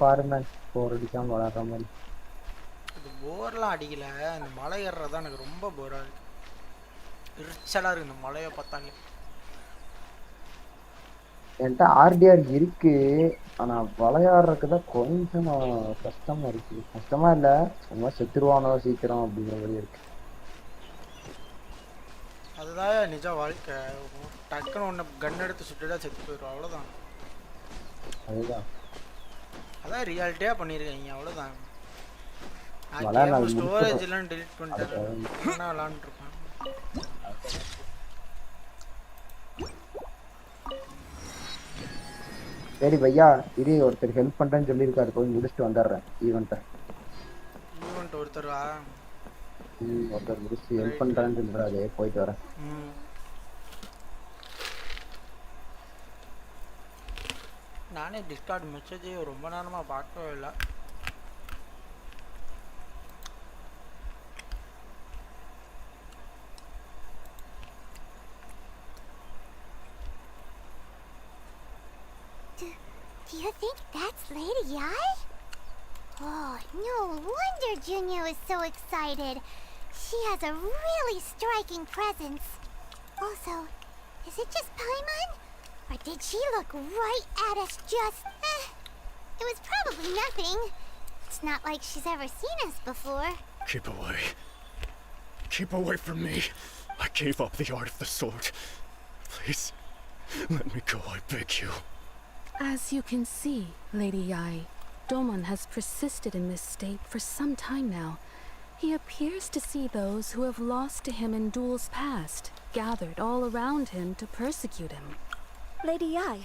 பாருங்க போர் அடிக்காம விளையாடுற மாதிரி. இது போர்லாம் அடிக்கல, இந்த மலை ஏறுறதுதான் எனக்கு ரொம்ப போரா இருக்கு. எரிச்சலா இருக்கு இந்த மலையை பார்த்தாங்க. என்கிட்ட ஆர்டிஆர் இருக்கு, ஆனா விளையாடுறதுக்கு தான் கொஞ்சம் கஷ்டமா இருக்கு. கஷ்டமா இல்ல, சும்மா செத்துருவானோ சீக்கிரம் அப்படிங்கிற மாதிரி இருக்கு. அதுதான் நிஜ வாழ்க்கை. டக்குன்னு ஒன்று கன் எடுத்து சுட்டுட்டா செத்து போயிடும், அவ்வளோதான். அதுதான் அதான் ரியாலிட்டியா பண்ணிருக்கீங்க அவ்வளவுதான். விளையாட கேம் அது ஸ்டோரேஜ் முடிச்சிடும். எல்லாம் டெலீட் பண்ணிட்டாங்க. என்ன விளையாண்டுட்டு இருப்பான். சரி பையா இரு, ஒருத்தர் ஹெல்ப் பண்றேன்னு சொல்லியிருக்காரு, போய் முடிச்சுட்டு வந்துடுறேன் ஈவெண்ட்டை. ஈவென்ட் ஒருத்தரா? ஒருத்தர் முடிச்சு ஹெல்ப் பண்றேன்னு சொல்றாரு, போயிட்டு வரேன். நானே டிஸ்கார்ட் மெசேஜே ரொம்ப நேரமா பார்க்கவே இல்லை. Do you think that's Lady Yai? Oh, no wonder Junior was so excited. She has a really striking presence. Also, is it just Paimon? Or did she look right at us just... It was probably nothing. It's not like she's ever seen us before. Keep away. Keep away from me. I gave up the art of the sword. Please, let me go, I beg you. As you can see, Lady Yai, Domon has persisted in this state for some time now. He appears to see those who have lost to him in duels past, gathered all around him to persecute him. Lady Yai,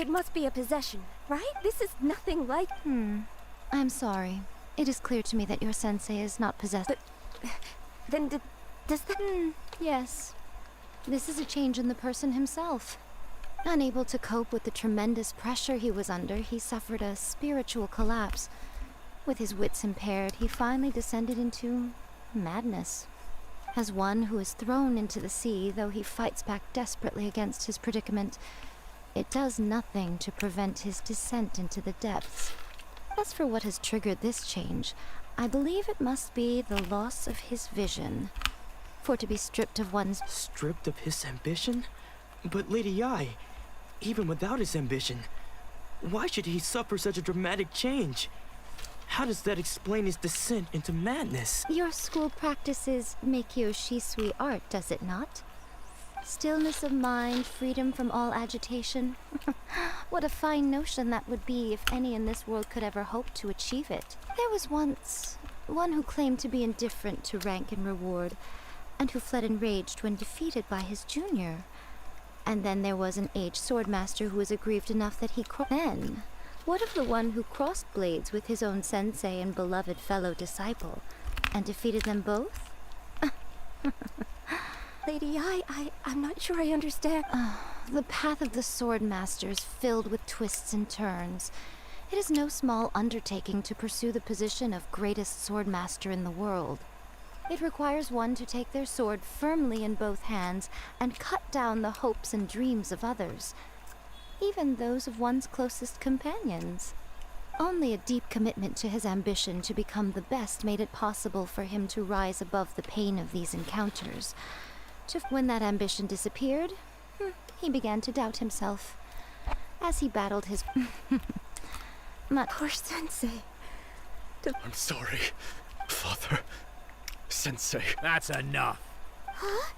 it must be a possession, right? This is nothing like... I'm sorry. It is clear to me that your sensei is not possessed. But... Then does that... Yes. This is a change in the person himself. Unable to cope with the tremendous pressure he was under, he suffered a spiritual collapse. With his wits impaired, he finally descended into madness. As one who is thrown into the sea, though he fights back desperately against his predicament, it does nothing to prevent his descent into the depths. As for what has triggered this change, I believe it must be the loss of his vision. For to be stripped of one's... Stripped of his ambition? But Lady Yai, even without his ambition, why should he suffer such a dramatic change? How does that explain his descent into madness? Your school practices Meikyo Shisui art, does it not? Stillness of mind, freedom from all agitation. What a fine notion that would be if any in this world could ever hope to achieve it. There was once one who claimed to be indifferent to rank and reward, and who fled enraged when defeated by his junior. And then there was an aged swordmaster who was aggrieved enough that he Then, what of the one who crossed blades with his own sensei and beloved fellow disciple, and defeated them both? Lady Yai, I'm not sure I understand. The path of the swordmaster is filled with twists and turns. It is no small undertaking to pursue the position of greatest swordmaster in the world. It requires one to take their sword firmly in both hands and cut down the hopes and dreams of others, even those of one's closest companions. Only a deep commitment to his ambition to become the best made it possible for him to rise above the pain of these encounters. When that ambition disappeared, he began to doubt himself. As he battled his... Poor sensei. I'm sorry, Father. Sensei. That's enough. Huh?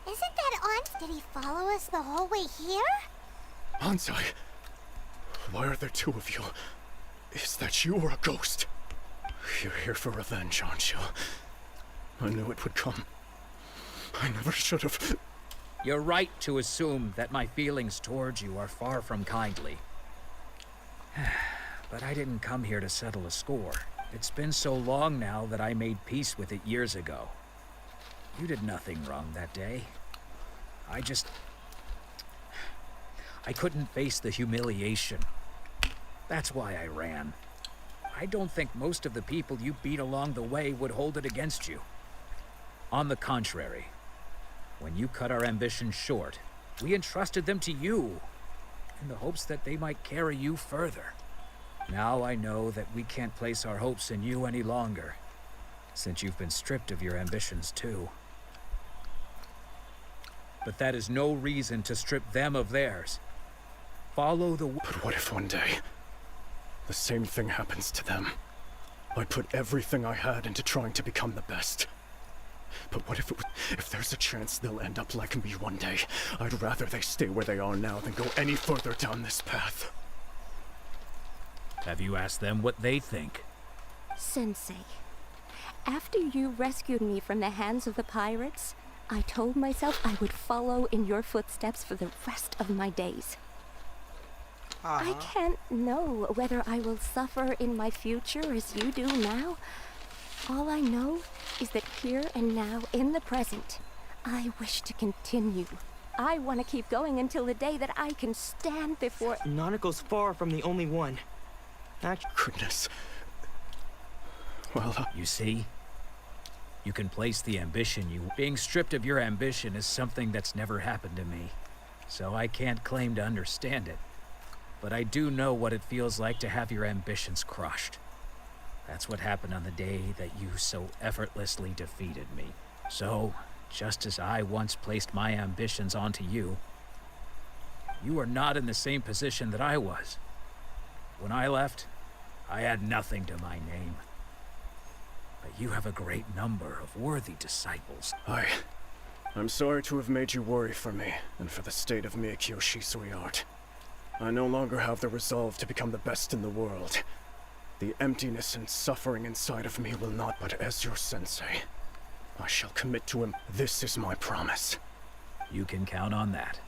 Isn't that Aunt? Did he follow us the whole way here? Ansai, why are there two of you? Is that you or a ghost? You're here for revenge, aren't you? I knew it would come. I never should have. You're right to assume that my feelings towards you are far from kindly. But I didn't come here to settle a score. It's been so long now that I made peace with it years ago. You did nothing wrong that day. I couldn't face the humiliation. That's why I ran. I don't think most of the people you beat along the way would hold it against you. On the contrary, when you cut our ambitions short, we entrusted them to you, in the hopes that they might carry you further. Now I know that we can't place our hopes in you any longer, since you've been stripped of your ambitions too. But that is no reason to strip them of theirs. Follow the... But what if one day, the same thing happens to them? I put everything I had into trying to become the best. But what if there's a chance they'll end up like me one day? I'd rather they stay where they are now than go any further down this path. Have you asked them what they think? Sensei, after you rescued me from the hands of the pirates, I told myself I would follow in your footsteps for the rest of my days. I can't know whether I will suffer in my future as you do now. All I know is that here and now, in the present, I wish to continue. I want to keep going until the day that I can stand before... Nanako's far from the only one. Goodness. Well, You see? You can place the ambition you... Being stripped of your ambition is something that's never happened to me. So I can't claim to understand it. But I do know what it feels like to have your ambitions crushed. That's what happened on the day that you so effortlessly defeated me. So, just as I once placed my ambitions onto you, you are not in the same position that I was. When I left, I had nothing to my name. But you have a great number of worthy disciples. I'm sorry to have made you worry for me, and for the state of Meikyo Shisui art. I no longer have the resolve to become the best in the world. The emptiness and suffering inside of me will not, but as your sensei, I shall commit to him. This is my promise. You can count on that.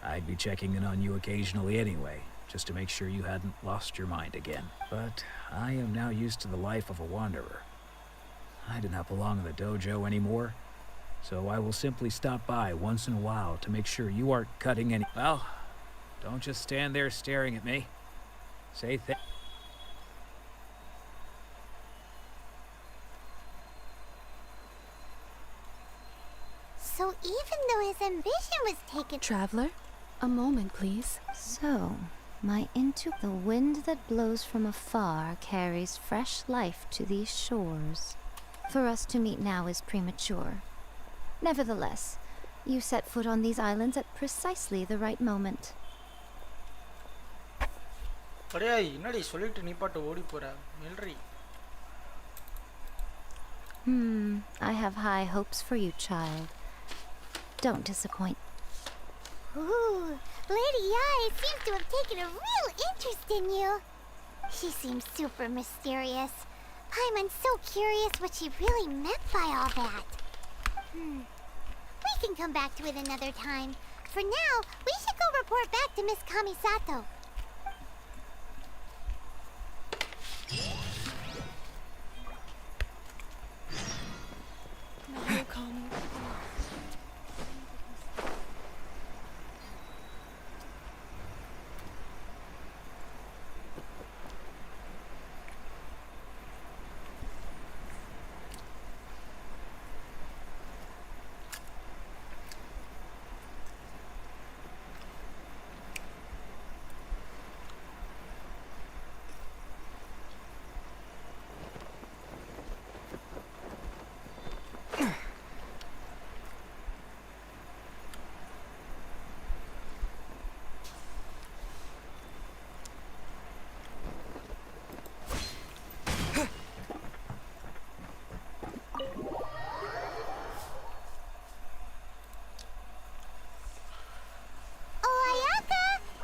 I'd be checking in on you occasionally anyway, just to make sure you hadn't lost your mind again. But I am now used to the life of a wanderer. I do not belong in the dojo anymore, so I will simply stop by once in a while to make sure you aren't cutting any... Well, don't just stand there staring at me. Say things. So even though his ambition was taken... Traveler, a moment, please. So, my the wind that blows from afar carries fresh life to these shores. For us to meet now is premature. Nevertheless, you set foot on these islands at precisely the right moment. என்னடி சொல்லிட்டு நீ பாட்டு ஓடி போற மெல்றி I have high hopes for you, child. Don't disappoint. Ooh, Lady Yai seems to have taken a real interest in you. She seems super mysterious. I'm so curious what she really meant by all that. We can come back to it another time. For now, we should go report back to Miss Kamisato.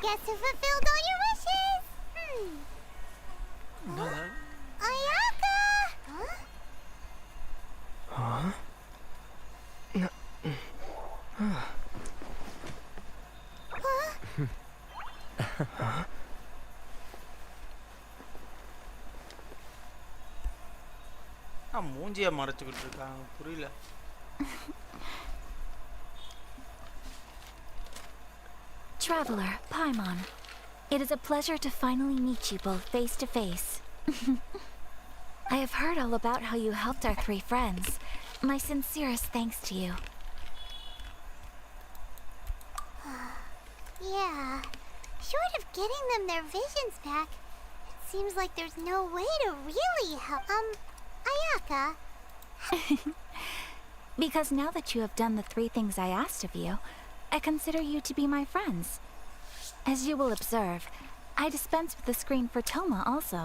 Guess who fulfilled all your wishes? Ayaka! Huh? மூஞ்சியை மறைச்சுக்கிட்டு இருக்காங்க புரியல Traveler, Paimon, it is a pleasure to finally meet you both face to face. I have heard all about how you helped our three friends. My sincerest thanks to you. Yeah, short of getting them their visions back, it seems like there's no way to really help. Ayaka? Because now that you have done the three things I asked of you, I consider you to be my friends. As you will observe, I dispense with the screen for Toma also.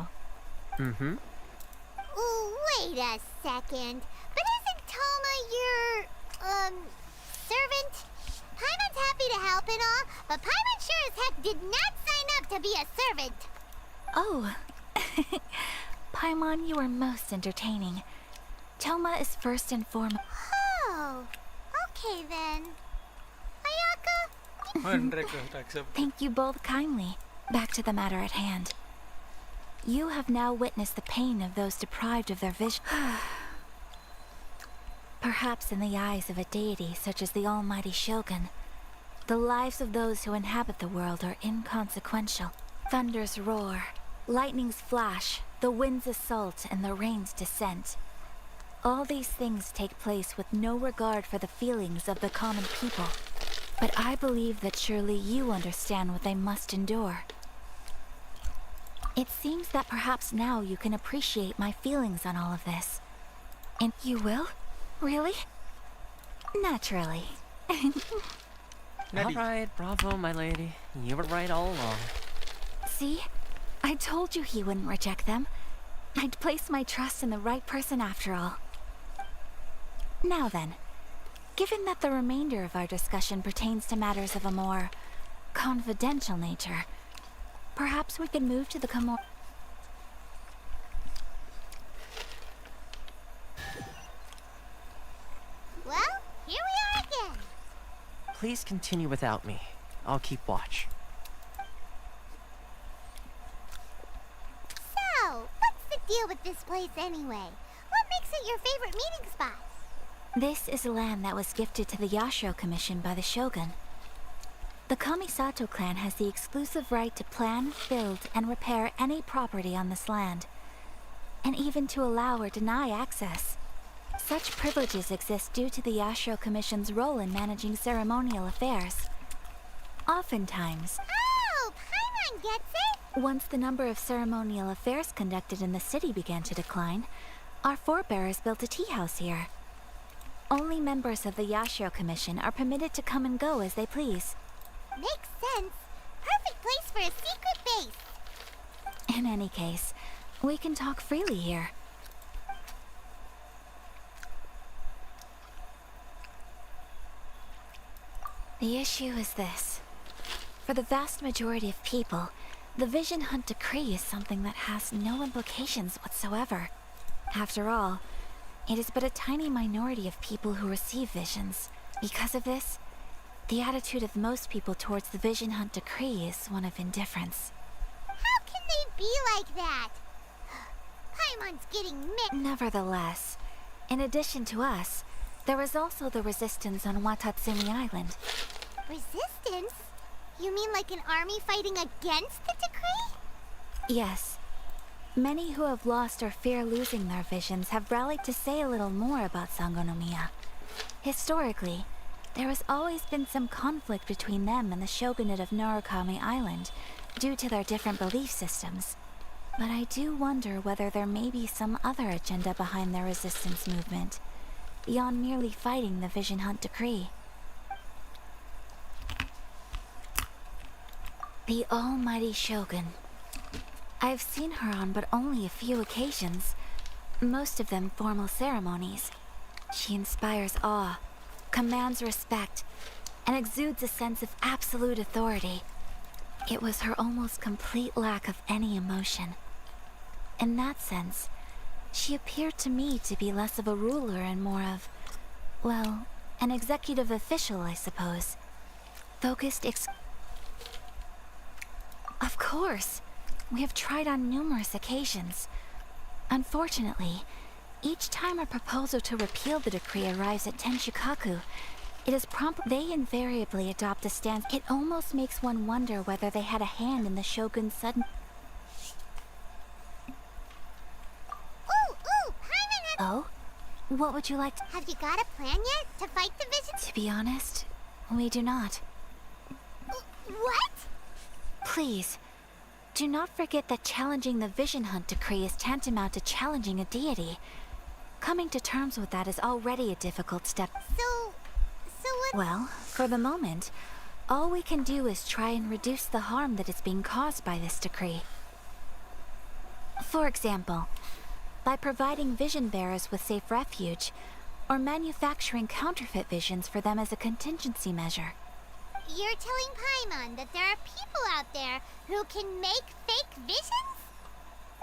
Wait a second. But isn't Toma your, servant? Paimon's happy to help and all, but Paimon sure as heck did not sign up to be a servant. Oh. Paimon, you are most entertaining. Toma is first and foremost. Oh, okay then. Ayaka? Thank you both kindly. Back to the matter at hand. You have now witnessed the pain of those deprived of their vision. Perhaps in the eyes of a deity such as the almighty Shogun, the lives of those who inhabit the world are inconsequential. Thunders roar, lightnings flash, the winds assault, and the rains descent. All these things take place with no regard for the feelings of the common people. But I believe that surely you understand what they must endure. It seems that perhaps now you can appreciate my feelings on all of this. And you will? Really? Naturally. Alright, bravo, my lady. You were right all along. See? I told you he wouldn't reject them. I'd place my trust in the right person after all. Now then, given that the remainder of our discussion pertains to matters of a more confidential nature, perhaps we could move to the Well, here we are again. Please continue without me. I'll keep watch. So, what's the deal with this place anyway? What makes it your favorite meeting spot? This is land that was gifted to the Yashiro Commission by the Shogun. The Kamisato clan has the exclusive right to plan, build, and repair any property on this land, and even to allow or deny access. Such privileges exist due to the Yashiro Commission's role in managing ceremonial affairs. Oftentimes, Oh, Paimon gets it! once the number of ceremonial affairs conducted in the city began to decline, our forebears built a tea house here. Only members of the Yashiro Commission are permitted to come and go as they please. Makes sense. Perfect place for a secret base. In any case, we can talk freely here. The issue is this. For the vast majority of people, the Vision Hunt Decree is something that has no implications whatsoever. After all, it is but a tiny minority of people who receive visions. Because of this, the attitude of most people towards the Vision Hunt Decree is one of indifference. How can they be like that? Paimon's getting Nevertheless, in addition to us, there is also the resistance on Watatsumi Island. Resistance? You mean like an army fighting against the decree? Yes. Many who have lost or fear losing their visions have rallied to say a little more about Sangonomiya. Historically, there has always been some conflict between them and the shogunate of Narukami Island due to their different belief systems. But I do wonder whether there may be some other agenda behind their resistance movement, beyond merely fighting the Vision Hunt Decree. The almighty Shogun. I've seen her on but only a few occasions, most of them formal ceremonies. She inspires awe, commands respect, and exudes a sense of absolute authority. It was her almost complete lack of any emotion. In that sense, she appeared to me to be less of a ruler and more of, well, an executive official, I suppose. Focused Of course! We have tried on numerous occasions. Unfortunately, each time a proposal to repeal the decree arrives at Tenshukaku, it is they invariably adopt a stance. It almost makes one wonder whether they had a hand in the Shogun's sudden... Ooh, Paimon has... Oh? What would you like to... Have you got a plan yet to fight the vision? To be honest, we do not. What? Please, do not forget that challenging the Vision Hunt Decree is tantamount to challenging a deity. Coming to terms with that is already a difficult step. So what... Well, for the moment, all we can do is try and reduce the harm that is being caused by this decree. For example, by providing vision bearers with safe refuge, or manufacturing counterfeit visions for them as a contingency measure. You're telling Paimon that there are people out there who can make fake Visions?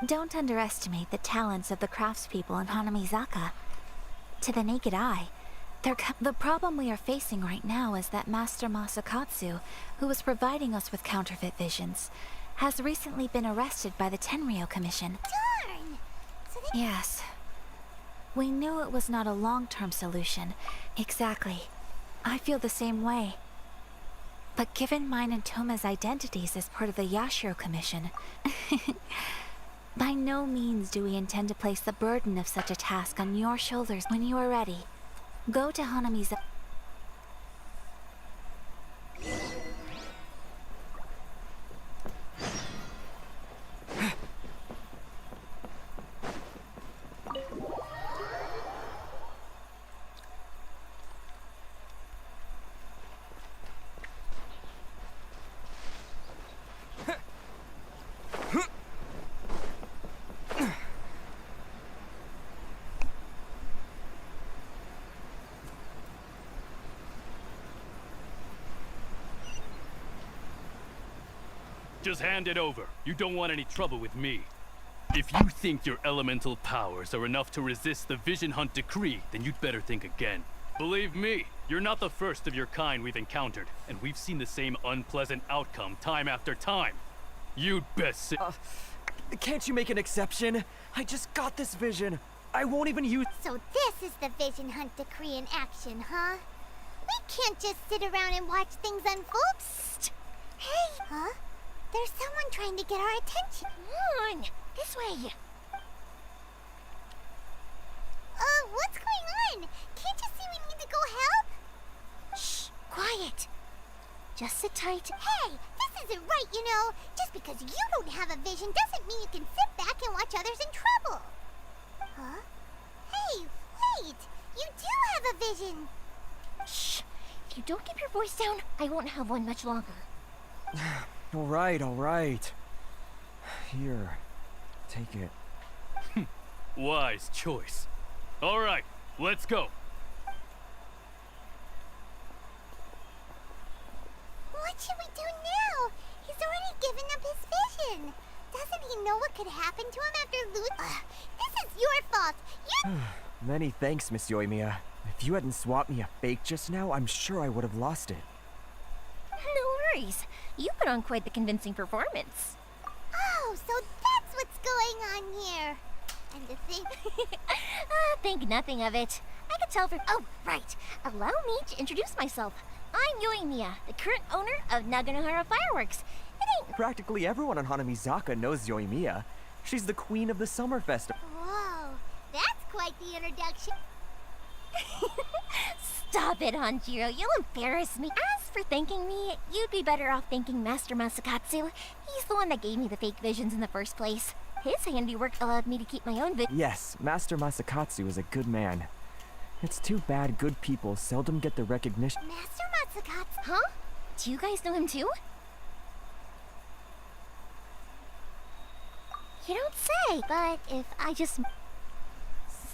Don't underestimate the talents of the craftspeople in Hanamizaka. To the naked eye, the problem we are facing right now is that Master Masakatsu, who was providing us with counterfeit visions, has recently been arrested by the Tenryou Commission. Darn! So Yes. We knew it was not a long-term solution. Exactly. I feel the same way. But given mine and Toma's identities as part of the Yashiro Commission, by no means do we intend to place the burden of such a task on your shoulders. When you are ready, go to Hanamiza. Just hand it over. You don't want any trouble with me. If you think your elemental powers are enough to resist the Vision Hunt decree, then you'd better think again. Believe me, you're not the first of your kind we've encountered, and we've seen the same unpleasant outcome time after time. You'd best sit. Can't you make an exception? I just got this vision. I won't even use. So this is the Vision Hunt decree in action, huh? We can't just sit around and watch things unfold. Psst. Hey, huh? There's someone trying to get our attention. Come on, this way. What's going on? Can't you see we need to go help? Shh, quiet. Just sit tight. Hey, this isn't right, you know. Just because you don't have a vision doesn't mean you can sit back and watch others in trouble. Huh? Hey, wait. You do have a vision. Shh. If you don't keep your voice down, I won't have one much longer. All right. Here, take it. Wise choice. All right, let's go. What should we do now? He's already given up his vision. Doesn't he know what could happen to him after losing? This is your fault. Many thanks, Miss Yoimiya. If you hadn't swapped me a fake just now, I'm sure I would have lost it. No worries. You put on quite the convincing performance. Oh, so that's what's going on here. And the thing... Think nothing of it. I could tell from... Oh, right. Allow me to introduce myself. I'm Yoimiya, the current owner of Naganohara Fireworks. It ain't... Practically everyone on Hanamizaka knows Yoimiya. She's the queen of the summer festival. Whoa, that's quite the introduction. Stop it, Hanjiro. You'll embarrass me. As for thanking me, you'd be better off thanking Master Masakatsu. He's the one that gave me the fake visions in the first place. His handiwork allowed me to keep my own Yes, Master Masakatsu is a good man. It's too bad good people seldom get the recognition. Master Masakatsu? Huh? Do you guys know him too? You don't say, but if I just...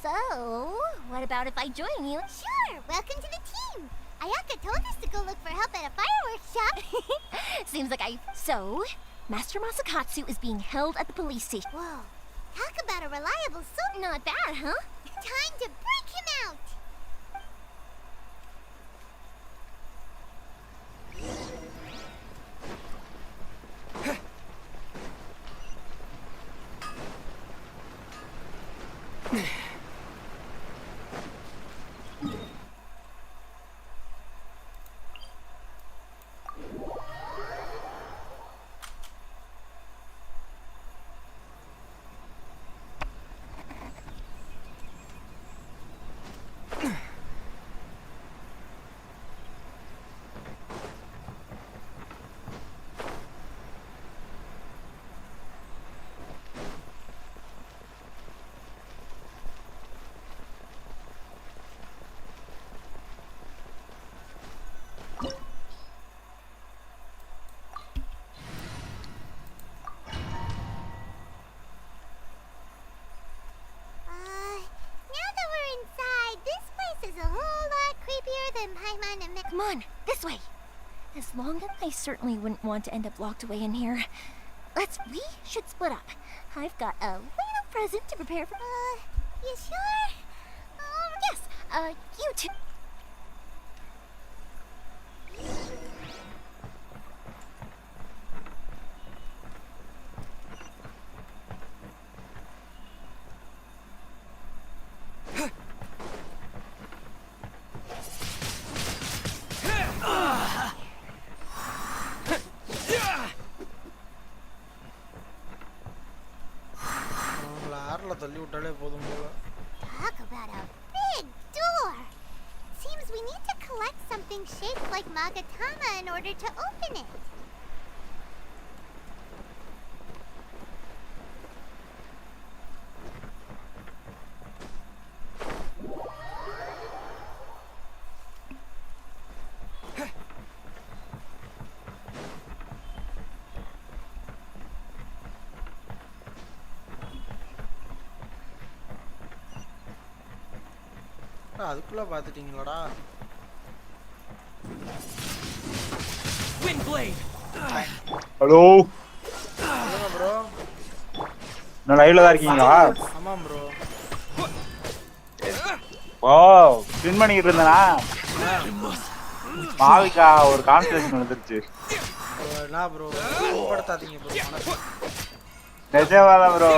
So, what about if I join you? Sure, welcome to the team. Ayaka told us to go look for help at a fireworks shop. Seems like So, Master Masakatsu is being held at the police station. Whoa, talk about a reliable soul. Not bad, huh? Time to break him out. Come on, this way. As long as I certainly wouldn't want to end up locked away in here. We should split up. I've got a little present to prepare for. You sure? Yes. You two. Talk about a big door. Seems we need to collect something shaped like Magatama in order to open it. அதுக்குள்ள பாத்துட்டீங்களாடா? Hello சொல்லுங்க bro. நான் லைவ்ல தான் இருக்கீங்களா? ஆமா bro. ஓ spin பண்ணிட்டு இருந்தேனா? மாவிகா ஒரு கான்வர்சேஷன் வந்துருச்சு. என்ன ப்ரோ படுத்தாதீங்க ப்ரோ. நிஜமாதா ப்ரோ.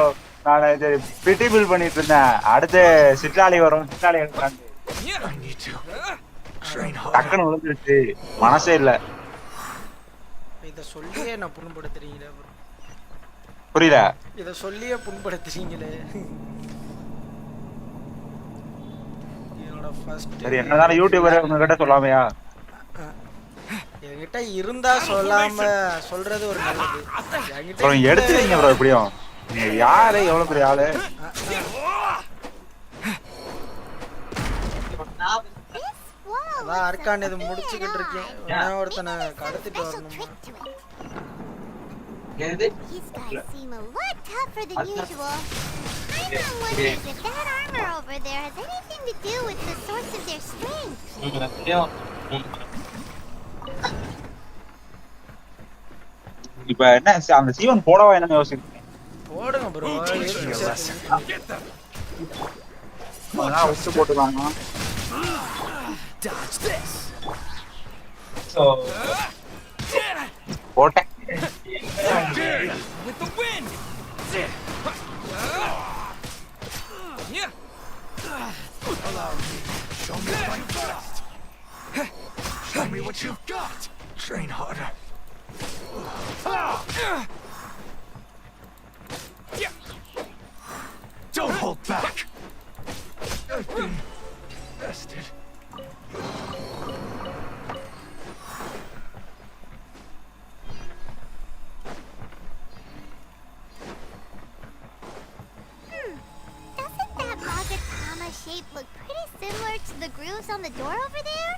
நான் சரி பிடி பில் பண்ணிட்டு இருந்தேன். அடுத்து சிற்றாலி வரும். சிற்றாலி எடுத்தாங்க. டக்குன்னு விழுந்துருச்சு. மனசே இல்ல. இத சொல்லியே நான் புண்படுத்துறீங்களே ப்ரோ. புரியல. இத சொல்லியே புண்படுத்துறீங்களே. என்னோட ஃபர்ஸ்ட் சரி என்னதான யூடியூபர் உங்ககிட்ட சொல்லாமையா? என்கிட்ட இருந்தா சொல்லாம சொல்றது ஒரு நல்லது. ப்ரோ எடுத்துறீங்க ப்ரோ எப்படியும். நீங்க யாரு எவ்வளவு பெரிய ஆளு? அதான் அர்க்கான் இது முடிச்சுக்கிட்டு இருக்கேன். நான் ஒருத்தனை கடத்திட்டு வரணுமா? These guys seem a lot tougher than usual. I'm wondering if that armor over there has anything to do with the source of their strength. இப்ப என்ன அந்த சீவன் போடவா என்னன்னு யோசிக்கிறேன். போடுங்க ப்ரோ. நான் உச்சு போட்டுவாங்க. So போட்டேன். With the wind. Show me what you got. Show me what you've got. Train harder. Don't hold back. I've been bested. Doesn't that Magatama shape look pretty similar to the grooves on the door over there?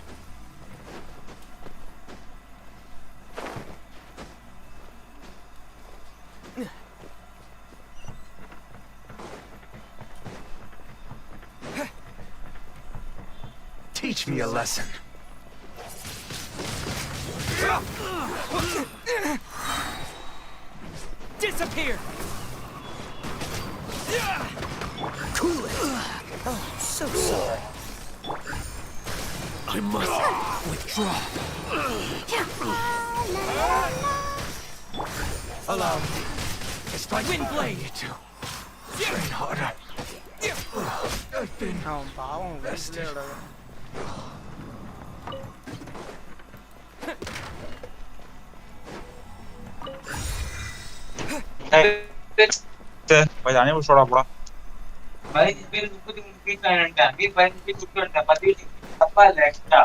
Teach me a lesson. Disappear. Cool it. Oh, so sorry. I must withdraw. Allow me. It's like wind blade. You too. Train harder. I've been bested. भाई जाने छोड़ा पड़ा भाई bill 33 అంట మీరు 15 చూడండి 10 తప్పాలి extra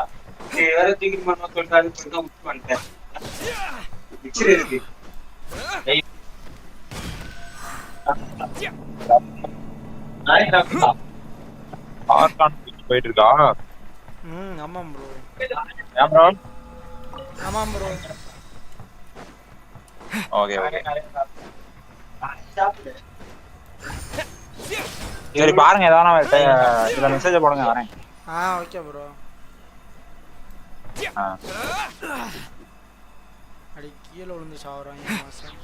ఎవరు దిగి మనం కొట్టాలి కొట్టం అంటే ఇచ్చిరేది ஆர் கான் போயிட்டு இருக்கா ஆமாம் ப்ரோ ஏன் ப்ரோ ஆமாம் ப்ரோ ஓகே ஓகே சரி பாருங்க ஏதாவது இதுல மெசேஜ் போடுங்க வரேன் ஓகே ப்ரோ ஆ அடி கீழ விழுந்து சாவறாங்க மாசம்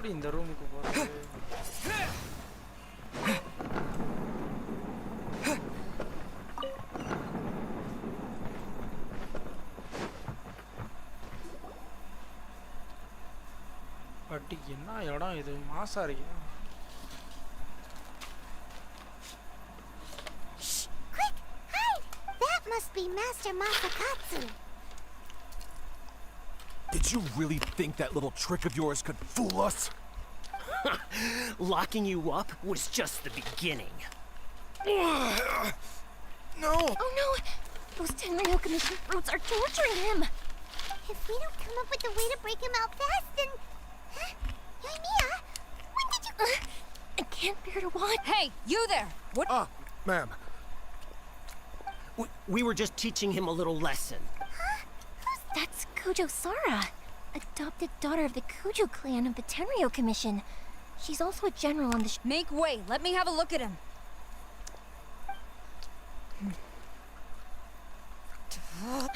எப்படி இந்த ரூமுக்கு போறது? பட் என்ன இடம் இது? மாசா இருக்கு. Quick, hide! That must be Master Masakatsu. Did you really think that little trick of yours could fool us? Locking you up was just the beginning. No! Oh no! Those Tenryo Commission brutes are torturing him! If we don't come up with a way to break him out fast, then... Huh? Yoimiya? When did you... I can't bear to watch. Hey, you there! What? Ma'am. We were just teaching him a little lesson. That's Kujo Sara, adopted daughter of the Kujo clan of the Tenryo Commission. She's also a general on the Make way, let me have a look at him.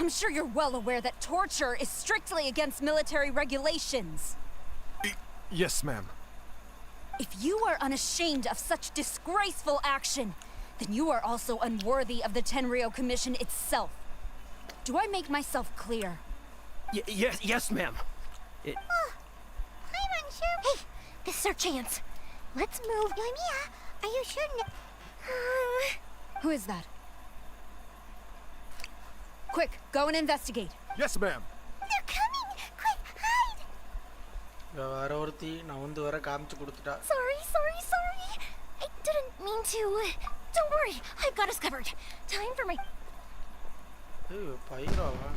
I'm sure you're well aware that torture is strictly against military regulations. Yes, ma'am. If you are unashamed of such disgraceful action, then you are also unworthy of the Tenryo Commission itself. Do I make myself clear? Yes, ma'am. I'm unsure... Hey, this is our chance. Let's move. Yoimiya, are you sure... Who is that? Quick, go and investigate. Yes, ma'am. They're coming! Quick, hide! வேற ஒருத்தி நான் வந்து வர காமிச்சு கொடுத்துட்டா. Sorry. I didn't mean to. Don't worry, I've got us covered. Time for my... ஏய் பைராவா?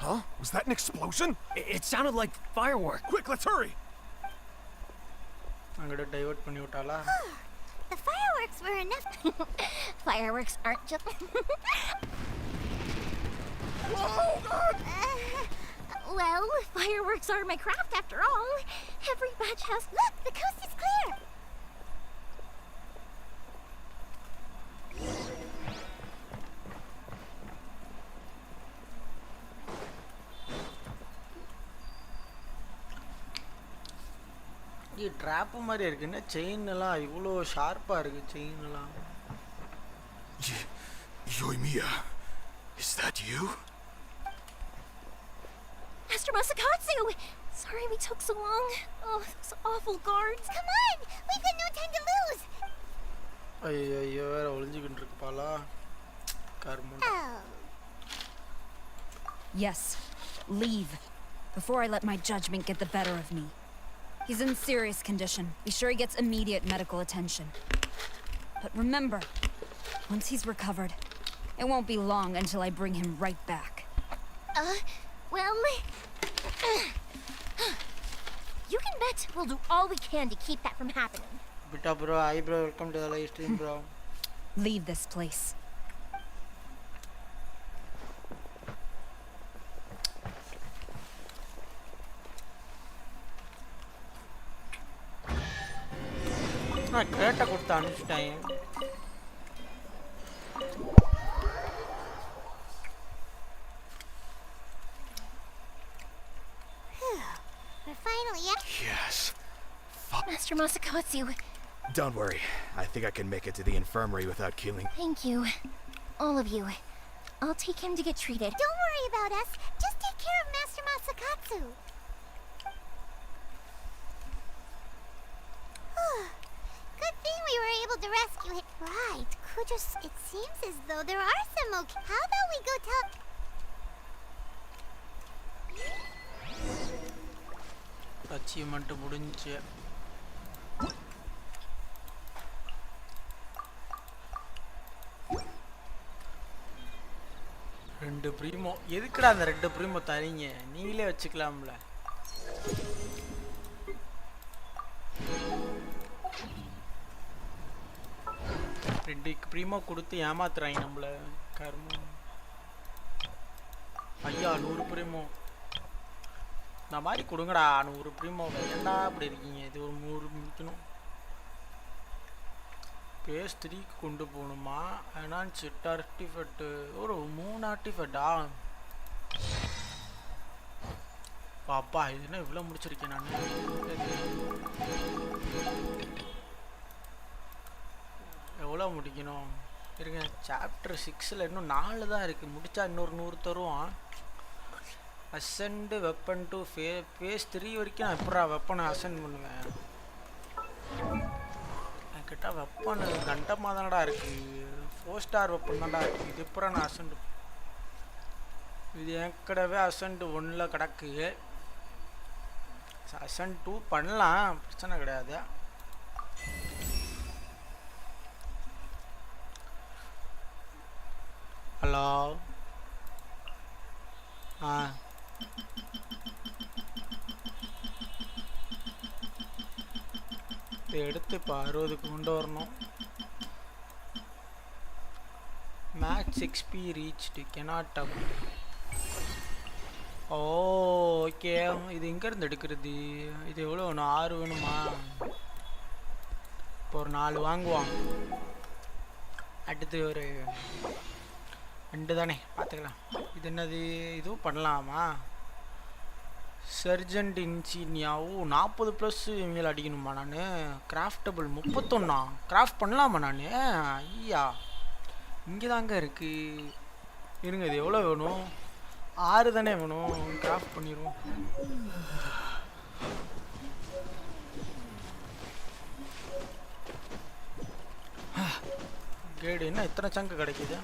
Huh? Was that an explosion? It sounded like fireworks. Quick, let's hurry! அங்கட divert பண்ணி விட்டாளா? The fireworks were enough. Fireworks aren't just... Oh, God! Well, fireworks are my craft after all. Every batch has... Look, the coast is clear! இது drop மாதிரி இருக்கு. என்ன chain எல்லாம் இவ்வளோ ஷார்ப்பா இருக்கு செயின் எல்லாம். Yoimiya, is that you? Master Masakatsu! Sorry we took so long. Oh, those awful guards. Come on! We've got no time to lose! ஐயோ வேற ஒளிஞ்சுக்கிட்டு இருக்கு பாலா. கர்மம். Yes, leave. Before I let my judgment get the better of me. He's in serious condition. Be sure he gets immediate medical attention. But remember, once he's recovered, it won't be long until I bring him right back. Well... You can bet we'll do all we can to keep that from happening. Bita bro, hi bro, welcome to the live stream bro. Leave this place. நான் கேட்ட கொடுத்து அனுப்பிச்சிட்டேன். We're finally at... Yes. Master Masakatsu, Don't worry. I think I can make it to the infirmary without killing. thank you. All of you. I'll take him to get treated. Don't worry about us. Just take care of Master Masakatsu. Good thing we were able to rescue him. Right, Kujo... It seems as though there are some okay... How about we go tell... achievement முடிஞ்சு. ரெண்டு Primo எதுக்குடா அந்த ரெண்டு Primo தரீங்க? நீங்களே வச்சுக்கலாம்ல. 2 Primo கொடுத்து ஏமாத்துறாங்க நம்மள. கர்மம். ஐயா 100 ப்ரீமோ இந்த மாதிரி கொடுங்கடா. 100 ப்ரீமோ ஏன்டா அப்படி இருக்கீங்க? இது ஒரு 100 முடிக்கணும். பேஸ் 3க்கு கொண்டு போகணுமா? எனான்ஸ் 8 ஆர்டிஃபெக்ட் ஒரு 3 ஆர்டிஃபெக்டா? அப்பா இது என்ன இவ்வளோ முடிச்சிருக்கேன் நான். எவ்வளோ முடிக்கணும் இருங்க. சாப்டர் 6ல் இன்னும் 4 தான் இருக்குது. முடித்தா இன்னொரு 100 தருவான். அசெண்ட் வெப்பன் டு ஃபேஸ் 3 வரைக்கும் நான் எப்படா வெப்பனை அசெண்ட் பண்ணுவேன்? என்கிட்ட வெப்பன் கண்டமாக தானடா இருக்குது. 4 ஸ்டார் வெப்பன் தான்டா இருக்குது. இது எப்படா நான் அசெண்ட்? இது ஏற்கனவே அசெண்ட் 1ல் கிடக்கு. அசெண்ட் 2 பண்ணலாம், பிரச்சனை கிடையாது. ஹலோ இதை எடுத்து இப்போ 60க்கு கொண்டு வரணும். மேக்ஸ் XP ரீச்டு கெனாட் அப். ஓகே இது எங்கேருந்து எடுக்கிறது? இது எவ்வளோ வேணும்? 6 வேணுமா? இப்போ ஒரு 4 வாங்குவான். அடுத்து ஒரு 2 தானே பார்த்துக்கலாம். இது என்னது? இதுவும் பண்ணலாமா? சர்ஜென்ட் இன்ஜினியாவும் 40+ இமெயில் அடிக்கணுமா? நான் கிராஃப்டபுள் 31 கிராஃப்ட் பண்ணலாமா நான்? ஐயா இங்கே தாங்க இருக்குது. இருங்க இது எவ்வளோ வேணும்? 6 தானே வேணும். கிராஃப்ட் பண்ணிடுவோம். கேடு என்ன இத்தனை சங்கு கிடைக்குது?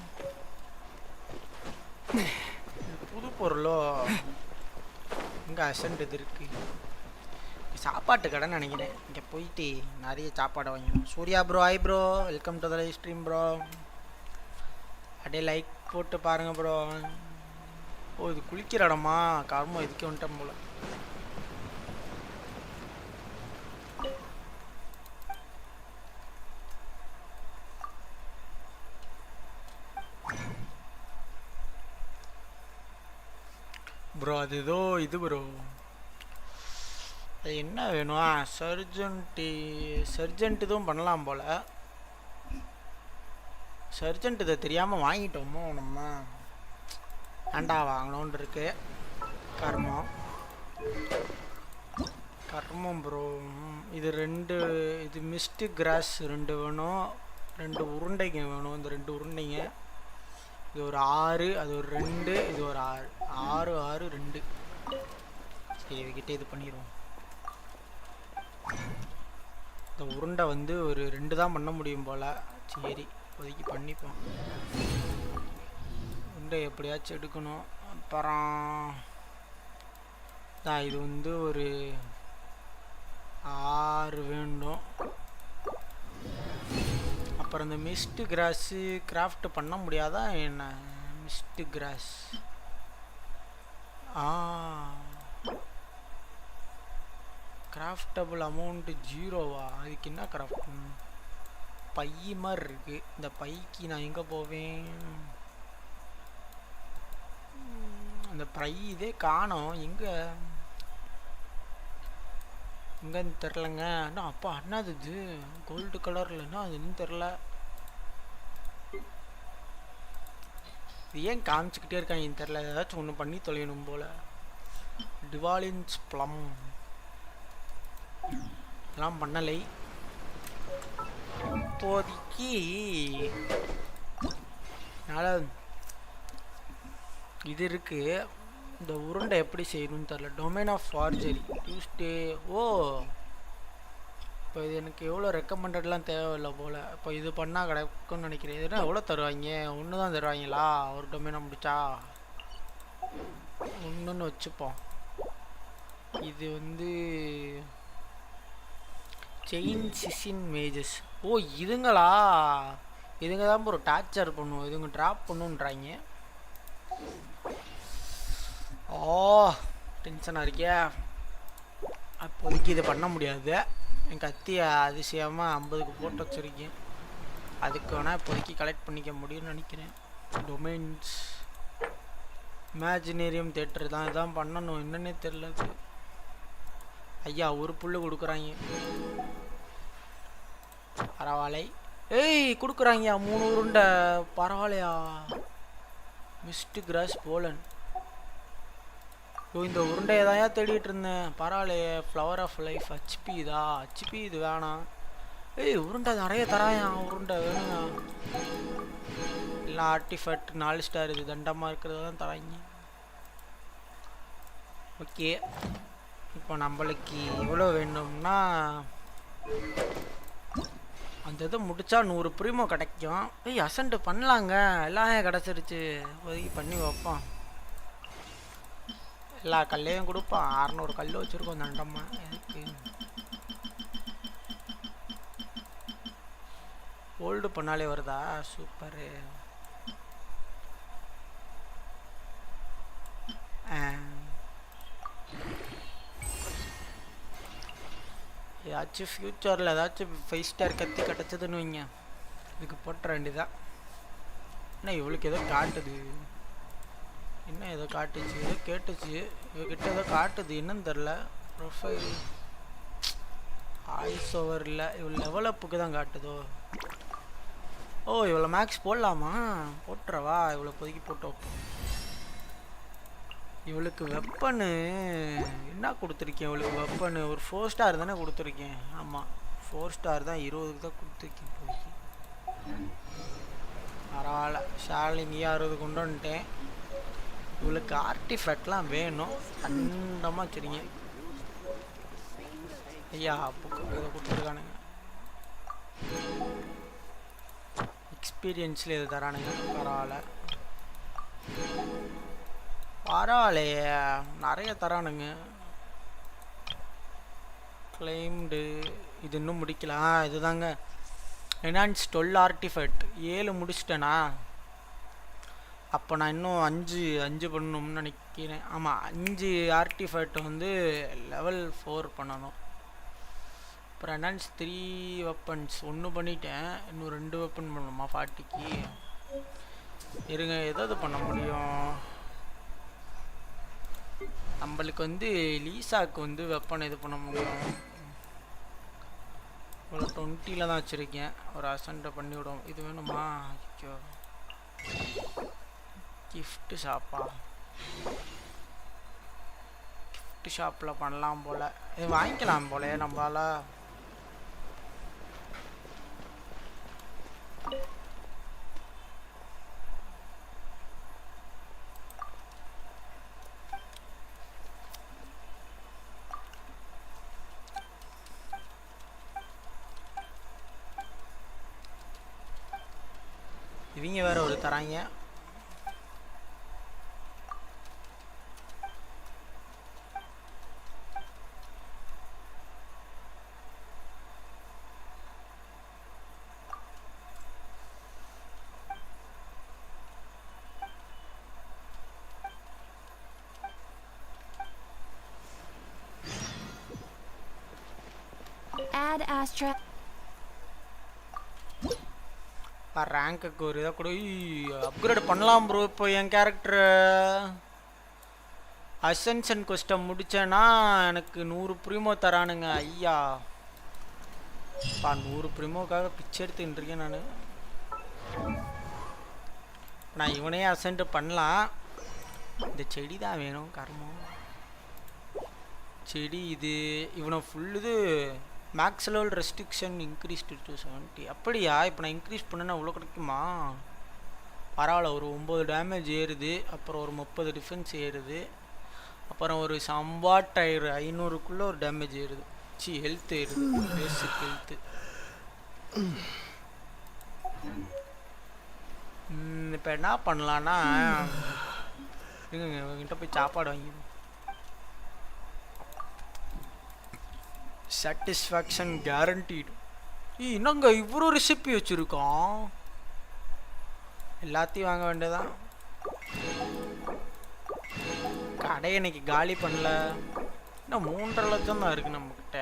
புது பொருளோ? இங்கே அசெண்ட் இது இருக்கு. சாப்பாட்டு கடைன்னு நினைக்கிறேன். இங்கே போயிட்டு நிறைய சாப்பாடை வாங்கிடும். Surya bro hi bro, welcome to the live stream bro. அப்படியே லைக் போட்டு பாருங்க ப்ரோ. ஓ இது குளிக்கிற இடமா? கர்மம் இதுக்கு வந்துட்டேன் போல. ப்ரோ அது ஏதோ இது ப்ரோ என்ன வேணும்? சர்ஜென்ட் இதுவும் பண்ணலாம் போல். சர்ஜென்ட் இதை தெரியாமல் வாங்கிட்டோமோ நம்ம. ஏண்டா வாங்கணுன்னு இருக்கு. கர்மம் ப்ரோ. இது 2 இது மிஸ்டு கிராஸ் 2 வேணும். 2 உருண்டைங்க வேணும். இந்த 2 உருண்டைங்க. இது ஒரு 6, அது ஒரு 2, இது ஒரு 6. 6 6 2. சரி இதுக்கிட்ட இது பண்ணிடுவோம். இந்த உருண்டை வந்து ஒரு 2 தான் பண்ண முடியும் போல். சரி இப்போதைக்கு பண்ணிப்போம். உருண்டை எப்படியாச்சும் எடுக்கணும். அப்புறம் இது வந்து ஒரு 6 வேண்டும். அப்புறம் இந்த மிஸ்ட் கிராஸு கிராஃப்ட் பண்ண முடியாதா என்ன? மிஸ்ட் கிராஸ் கிராஃப்டபுள் அமௌண்ட் 0வா? அதுக்கு என்ன கிராஃப்ட்? பை மாதிரி இருக்குது. இந்த பைக்கு நான் எங்கே போவேன்? அந்த பை இதே காணோம். எங்கன்னு தெரிலங்க. அண்ணா அப்பா என்னது இது கோல்டு கலர்லன்னா அது இன்னும் தெரில. இது ஏன் காமிச்சிக்கிட்டே இருக்காங்க தெரில. ஏதாச்சும் ஒன்று பண்ணி தொலையணும் போல். டிவாலின்ஸ் ப்ளம் இதெல்லாம் பண்ணலை இப்போதைக்கு. அதனால் இது இருக்குது. இந்த உருண்டை எப்படி செய்யணும்னு தெரில. Domain of forgery Tuesday. ஓ இப்போ இது எனக்கு எவ்வளோ ரெக்கமெண்டட்லாம் தேவையில்லை போல். இப்போ இது பண்ணால் கிடைக்கும்னு நினைக்கிறேன். இதுனா எவ்வளோ தருவாங்க? 1 தான் தருவாங்களா ஒரு டொமைனை முடிச்சா? 1ன்னு வச்சுப்போம். இது வந்து செயின் சிசின் மேஜஸ். ஓ இதுங்களா? இதுங்க தான் ஒரு டார்ச்சர் பண்ணுவோம். இதுங்க ட்ராப் பண்ணுன்றாங்க. டென்ஷனாக இருக்கியா? அப்போதைக்கு இதை பண்ண முடியாது. என் கத்தி அதிசயமாக 50க்கு போட்டு வச்சுருக்கேன். அதுக்கு வேணால் இப்போதைக்கு கலெக்ட் பண்ணிக்க முடியும்னு நினைக்கிறேன். டொமைன்ஸ் இமேஜினேரியம் தேட்டர் தான் இதான் பண்ணணும், என்னன்னே தெரில. ஐயா ஒரு புல்லு கொடுக்குறாங்க, பரவாயில்லை. ஏய் கொடுக்குறாங்கயா 3 உருண்டை, பரவாயில்லையா. Missed cross pollen. இந்த உருண்டையை தான் தேடிட்டு இருந்தேன், பரவாயில்லையே. ஃப்ளவர் ஆஃப் லைஃப் ஹெச்பி இதா, ஹெச்பி இது வேணாம். ஏய் உருண்டை நிறைய தராயா, உருண்டை வேணுங்க. எல்லாம் ஆர்டிஃபேக்ட் 4 ஸ்டார் இது தண்டமாக இருக்கிறது தான் தராங்க. ஓகே இப்போ நம்மளுக்கு எவ்வளோ வேணும்னா அந்த இதை முடித்தா 100 ப்ரீமோ கிடைக்கும். ஏய் அசன்ட்டு பண்ணலாங்க, எல்லாம் கிடச்சிருச்சு. ஒதுக்கி பண்ணி வைப்போம். எல்லா கல்லையும் கொடுப்பான். 600 கல் வச்சுருக்கோம் தண்டமாக. எதுக்கு ஓல்டு பண்ணாலே வருதா? சூப்பரு. ஏதாச்சும் ஃப்யூச்சரில் ஏதாச்சும் 5 ஸ்டார் கத்தி கிடச்சதுன்னு வைங்க, இதுக்கு போட்டுற வேண்டியதான். என்ன இவளுக்கு ஏதோ காட்டுது, என்ன ஏதோ காட்டுச்சு, ஏதோ கேட்டுச்சு இவகிட்ட, ஏதோ காட்டுது என்னன்னு தெரில. ப்ரொஃபைல் வாய்ஸ் ஓவர் இல்லை, இவள் லெவல் அப்புக்கு தான் காட்டுதோ. ஓ இவ்வளோ மேக்ஸ் போடலாமா? போட்டுறவா, இவ்வளோ பொதுக்கி போட்டு வைப்போம். இவளுக்கு வெப்பனு என்ன கொடுத்துருக்கேன்? இவளுக்கு வெப்பனு ஒரு 4 ஸ்டார் தானே கொடுத்துருக்கேன். ஆமாம் 4 ஸ்டார் தான், 20க்கு தான் கொடுத்துருக்கேன் இப்போதைக்கு. பரவாயில்ல, ஷாலினி 60 கொண்டு வந்துட்டேன். இவளுக்கு ஆர்டிஃபேக்ட்லாம் வேணும் அண்டமாக வச்சுருங்க. ஐயா புக்கு இதை கொடுத்துருக்கானுங்க, எக்ஸ்பீரியன்ஸில் இது தரானுங்க. பரவாயில்ல பரவாயில்லையே, நிறைய தரானுங்க. கிளைம்டு இது இன்னும் முடிக்கலாம். இதுதாங்க என்ஹான்ஸ் 12 ஆர்டிஃபேக்ட் 7 முடிச்சிட்டேனா. அப்போ நான் இன்னும் 5 பண்ணணும்னு நினைக்கிறேன். ஆமாம் 5 ஆர்டிஃபேக்ட் வந்து லெவல் 4 பண்ணணும். அப்புறம் என்ஹான்ஸ் 3 வெப்பன்ஸ் 1 பண்ணிட்டேன், இன்னும் 2 வெப்பன் பண்ணணுமா 40க்கு. இருங்க ஏதாவது பண்ண முடியும். நம்மளுக்கு வந்து லீசாவுக்கு வந்து வெப்பன் இது பண்ண முடியும். ஒரு 20ல் தான் வச்சுருக்கேன், ஒரு அசண்டை பண்ணி விடுவோம். இது வேணுமா? ஐயோ கிஃப்ட் ஷாப்பா, கிஃப்ட் ஷாப்பில் பண்ணலாம் போல், இது வாங்கிக்கலாம் போல நம்மளால. இவங்க வேற ஒரு தராங்க. Add Astra. ரேங்க்கு ஒரு இதை கூட அப்கிரேட் பண்ணலாம் ப்ரோ. இப்போ என் கேரக்டர் அசென்ஷன் கொஸ்டம் முடித்தேன்னா எனக்கு 100 ப்ரீமோ தரானுங்க. ஐயா பா 100 ப்ரீமோக்காக பிச்சை எடுத்துக்கிட்டுருக்கேன் நான் இவனே அசென்ட் பண்ணலாம். இந்த செடி தான் வேணும், கர்மம் செடி. இது இவனை ஃபுல் இது maths level restriction increase to 270. அப்படியா? இப்போ நான் இன்க்ரீஸ் பண்ணேன்னா அவ்வளோ கிடைக்குமா? பரவாயில்ல, ஒரு 9 டேமேஜ் ஏறுது, அப்புறம் ஒரு 30 டிஃபென்ஸ் ஏறுது, அப்புறம் ஒரு சம்பாட் 500க்குள்ளே ஒரு டேமேஜ் ஏறுது. ஹெல்த் ஏறுது, பேசிக் ஹெல்த்து. இப்போ என்ன பண்ணலான்னா இவங்கிட்ட போய் சாப்பாடு வாங்கிடுவோம். Satisfaction guaranteed. என்னங்க இவ்வளோ ரெசிபி வச்சுருக்கோம், எல்லாத்தையும் வாங்க வேண்டியதான். கடை இன்னைக்கு காலி பண்ணல, இன்னும் 3.5 லட்சம் தான் இருக்குது நம்மக்கிட்ட.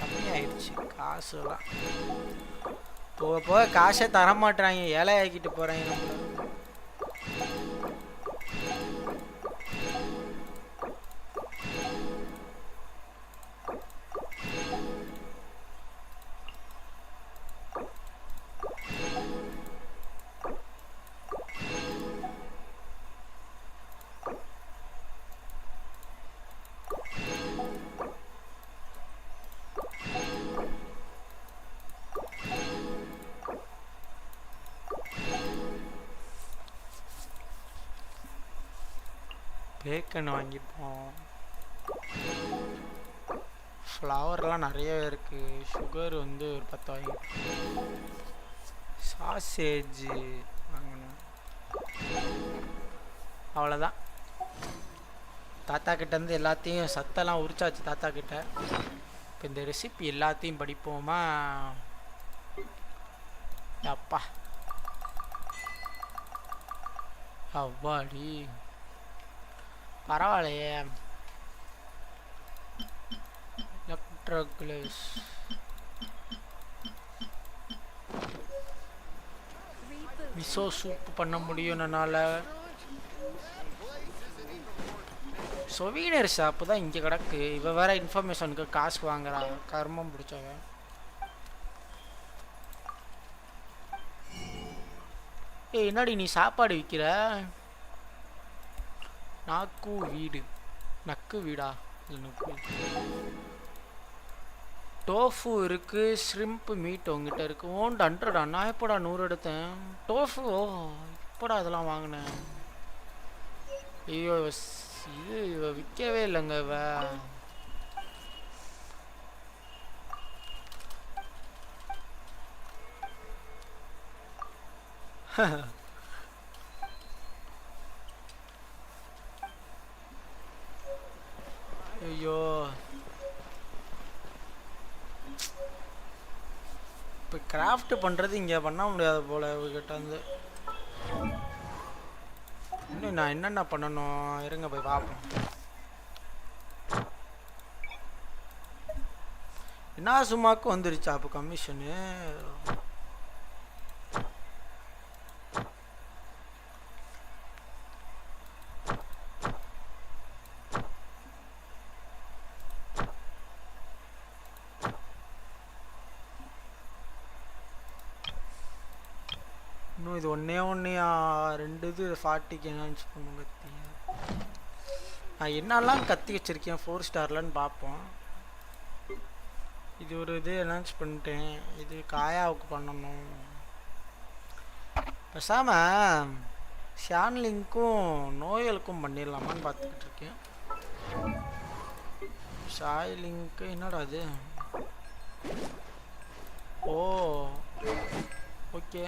கம்மியாயிடுச்சு காசுலாம். போக போக காசே தரமாட்டுறாங்க, ஏழை ஆக்கிட்டு போகிறாங்க நம்மள. பேக்கன் வாங்கிப்போம். ஃப்ளவர்லாம் நிறைய இருக்குது. சுகர் வந்து ஒரு 10 வாங்கிப்போம். சாசேஜ் வாங்கணும். அவ்வளோதான். தாத்தா கிட்டேருந்து எல்லாத்தையும் சத்தெல்லாம் உரிச்சாச்சு தாத்தா கிட்ட. இப்போ இந்த ரெசிபி எல்லாத்தையும் படிப்போமா? அப்பா அவ்வாடி பரவாயில்லையே. எலக்ட்ரோக்ளஸ் மிசோ சூப் பண்ண முடியும் என்னால். சொவீனர் ஷாப்பு தான் இங்கே கிடக்கு. இவ வேற இன்ஃபர்மேஷனுக்கு காசு வாங்குறா, கர்மம் பிடிச்சவ. ஏய் என்னடி நீ சாப்பாடு விற்கிற? நாக்கு வீடு, நக்கு வீடா? நக்கு டோஃபு இருக்கு, ஷ்ரிம்ப் மீட் உங்ககிட்ட இருக்கு. ஓன் 100. நான் எப்போடா 100 எடுத்தேன்? டோஃபு ஓ எப்போடா அதெல்லாம் வாங்கினேன்? ஐயோ இது இவ விற்கவே இல்லைங்க இவ. ஐயோ இப்போ கிராஃப்ட் பண்ணுறது இங்கே பண்ண முடியாது போல் இவகிட்ட வந்து. இன்னும் நான் என்னென்ன பண்ணணும் இருங்க போய் பார்ப்போம். என்ன சும்மாக்கு வந்துருச்சா அப்போ கமிஷனு? இன்னும் இது ஒன்றே 2 இது 40க்கு என்ஹான்ஸ் பண்ணுங்க. நான் என்னெல்லாம் கத்தி வச்சுருக்கேன் 4 ஸ்டார்லன்னு பார்ப்போம். இது ஒரு இது என்ஹான்ஸ் பண்ணிட்டேன். இது காயாவுக்கு பண்ணணும். பேசாமல் ஷான்லிங்க்கும் நோயலுக்கும் பண்ணிடலாமான்னு பார்த்துக்கிட்டு இருக்கேன். ஷாய்லிங்க்கு என்னடா அது? ஓ ஓகே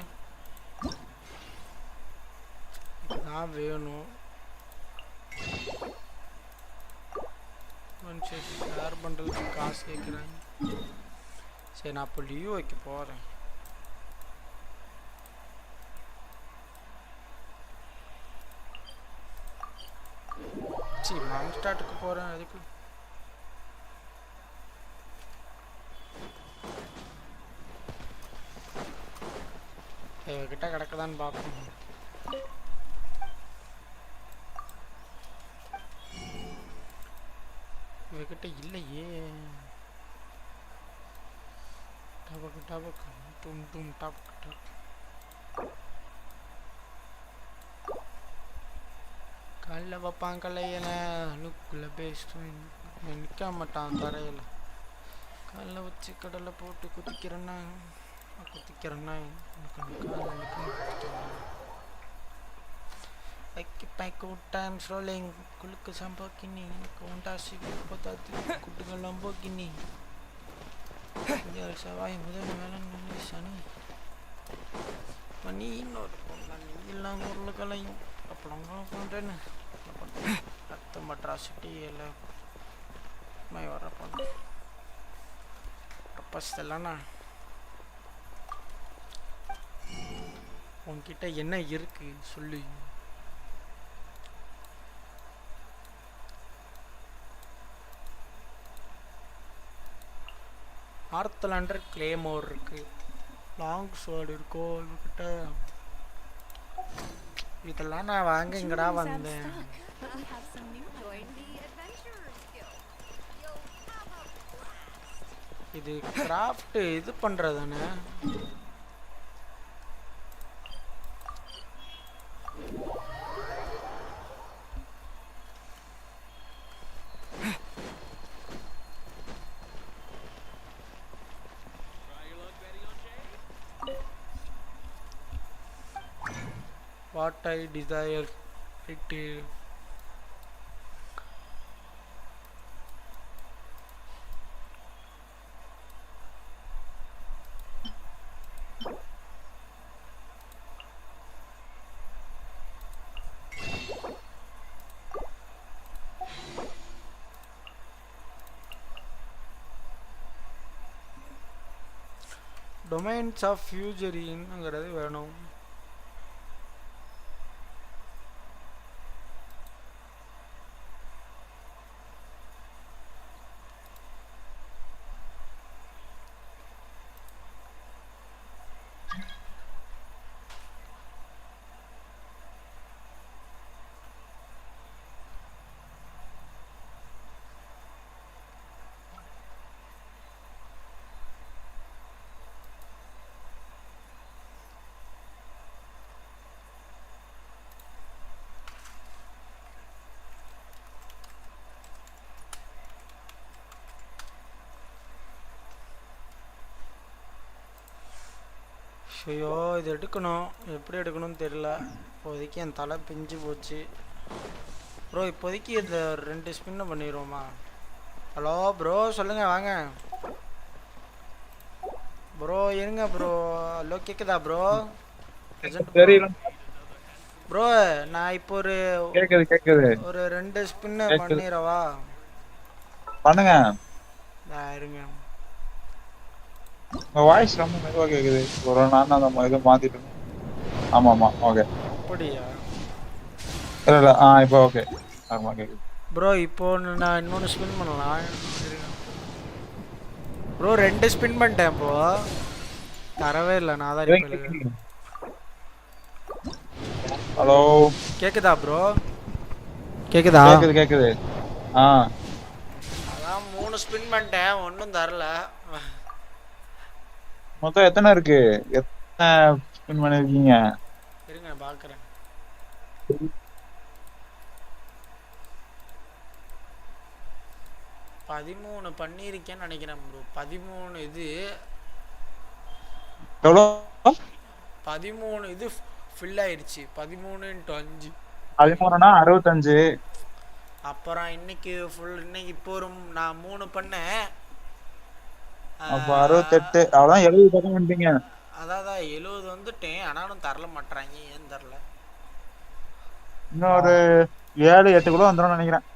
இதுதான் வேணும். ஷேர் பண்ணுறதுக்கு காசு கேட்குறாங்க. சரி நான் இப்போ லீவ் வைக்க போகிறேன். சரி நான் ஸ்டார்ட்டுக்கு போகிறேன். அதுக்கு இவகிட்ட கிடக்குதான்னு பார்ப்போம். இவகிட்ட இல்லையே. டபக்கு டபக்கு டும் டும் டபக்கு டபக்கு. காலைல வைப்பான் கலையில லுக்குள்ள பேஸ்ட் நிற்க மாட்டான் தரையில். காலைல வச்சு கடலை போட்டு குதிக்கிறேன்னா டைம்ஸ் ரோலிங் குளுக்கு சம்பாக்கினி எனக்கு உண்டாசி குட்டுகள் நம்போக்கினி செவ்வாய் முதல் வேலை சனி பண்ணி இன்னொரு எல்லாம் ஊரில் கலையும் அப்புறம் பண்ணுறேன்னு ரத்த மட்ராசிட்டி எல்லாம் வர பண்ண பர்பஸ் இல்லைண்ணா. உன்கிட்ட என்ன இருக்கு சொல்லு. ஆர்த்தலாண்டர் கிளேமோர் இருக்கு, லாங் ஸ்வார்டு இருக்கோ இவகிட்ட. இதெல்லாம் நான் வாங்க இங்கடா வந்தேன். இது கிராஃப்ட் இது பண்றதானே? What I desire it. Domains of futureங்கிறது வேணும். ஐயோ இது எடுக்கணும், எப்படி எடுக்கணும்னு தெரியல. இப்போதைக்கு என் தலை பிஞ்சு போச்சு ப்ரோ. இப்போதைக்கு இந்த 2 ஸ்பின்னை பண்ணிடுவோமா? ஹலோ ப்ரோ சொல்லுங்க, வாங்க ப்ரோ. இருங்க ப்ரோ. ஹலோ கேக்குதா ப்ரோ? ப்ரோ நான் இப்போ கேக்குது ஒரு 2 ஸ்பின்னை பண்ணிடவா? பண்ணுங்க. இருங்க, உங்க வாய்ஸ் ரொம்ப மெதுவா கேக்குது. ஒரு நான் அந்த இதை மாத்திட்டேன். ஆமாமா ஓகே. அப்படியா? இல்ல இப்போ ஓகே. ஆமா கேக்குது ப்ரோ. இப்போ நான் இன்னொன்று ஸ்பின் பண்ணலாம் ப்ரோ. 2 ஸ்பின் பண்ணிட்டேன் இப்போ, தரவே இல்லை. நான் தான் இப்போ. ஹலோ கேக்குதா ப்ரோ? கேக்குதா? கேக்குது. அதான் 3 ஸ்பின் பண்ணிட்டேன், ஒன்றும் தரல. மொத்தம் எத்தனை இருக்கு? எத்தனை ஸ்பின் பண்ணிருக்கீங்க? இருங்க பாக்குறேன். 13 பண்ணிருக்கேன்னு நினைக்கிறேன் ப்ரோ. 13 இது எவ்வளோ? 13 இது ஃபில் ஆயிருச்சு. 13 × 5 13னா 65. அப்புறம் இன்னைக்கு இன்னைக்கு இப்போ நான் 3 பண்ணேன். அப்ப 68. அவ்வளவுதான் 70 பக்கம் வந்துட்டீங்க. அதான் 70 வந்துட்டேன். ஆனாலும் தரல மாட்டாங்க, ஏன் தரல? இன்னொரு 7-8 கூட வந்துடும் நினைக்கிறேன்.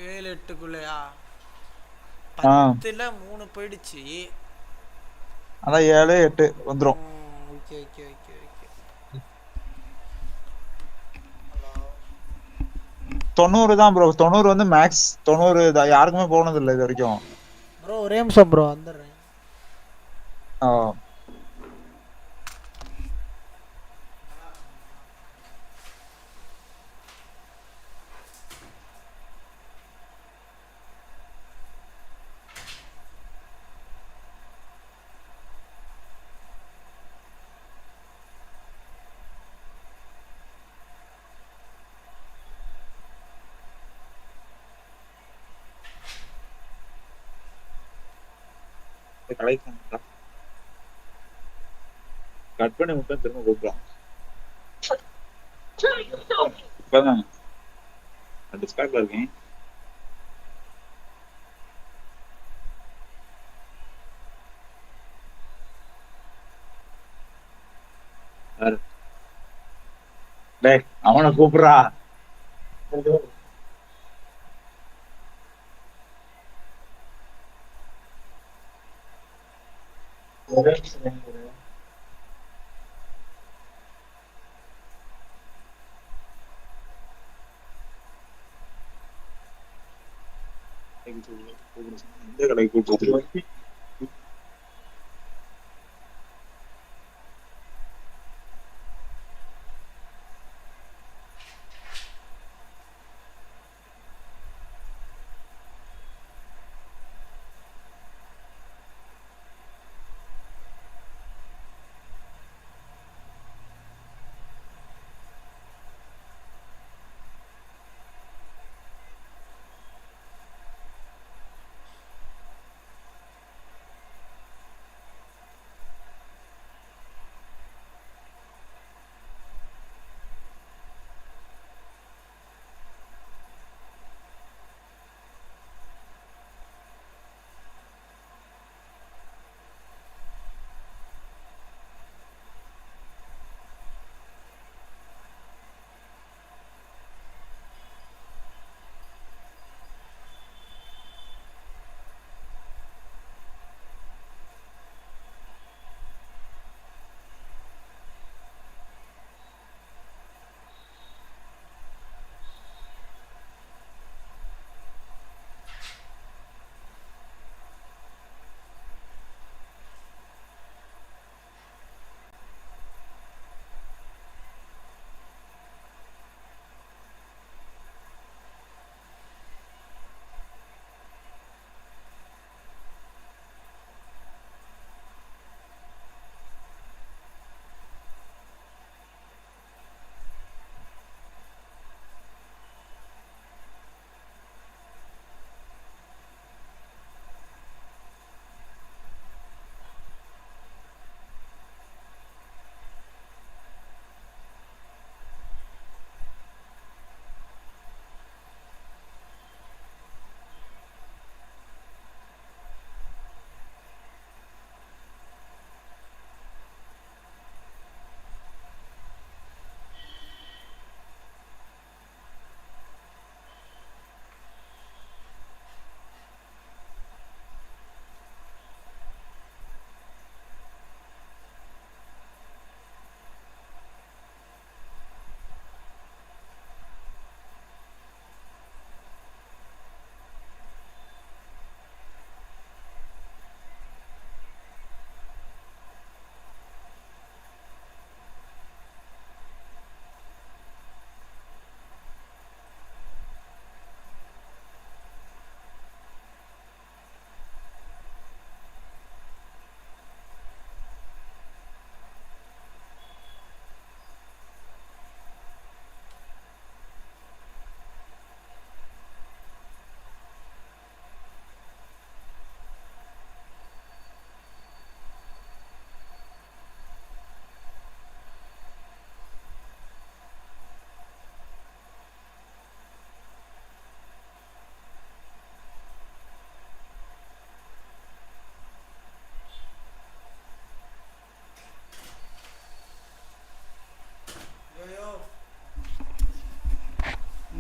7-8குள்ளயா? 10ல 3 போயிடுச்சு. அதான் 7-8 வந்துடும். Okay okay okay okay. 90 தான் ப்ரோ. 90 வந்து மேக்ஸ். 90 யாருக்குமே போனது இல்லை இது வரைக்கும் ப்ரோ. ஒரே நிமிஷம் ப்ரோ, வந்துடுறேன். கட் பண்ணி மட்டும் திரும்ப கூப்பிடலாம். இப்பதான் டிஸ்கார்ட்ல இருக்கேன். டேய் அவனை கூப்பிடுறா. இந்த கடைக்கு கூப்பிட்டு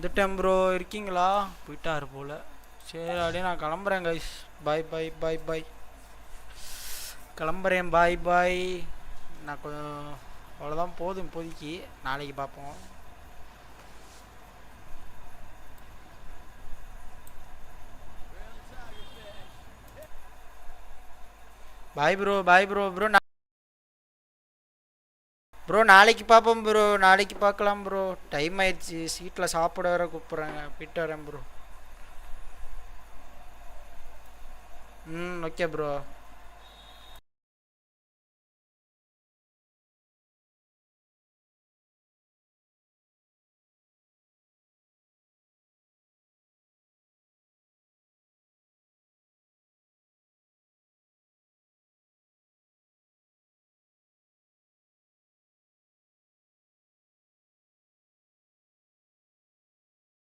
வந்துட்டேன் ப்ரோ. இருக்கீங்களா? போயிட்டாரு போல. சரி அப்படியே நான் கிளம்புறேன் கைஸ். பாய் பாய் பாய் பாய். கிளம்புறேன். பாய் பாய். நான் கொஞ்சம் அவ்வளோதான் போதும் இப்போதைக்கு. நாளைக்கு பார்ப்போம். Bye bro bye bro. Bro bro நாளைக்கு பார்ப்போம் ப்ரோ. நாளைக்கு பார்க்கலாம் ப்ரோ. டைம் ஆயிடுச்சு. சீட்டில் சாப்பிட வேற கூப்பிட்றாங்க. போயிட்டு வரேன் ப்ரோ. Okay bro.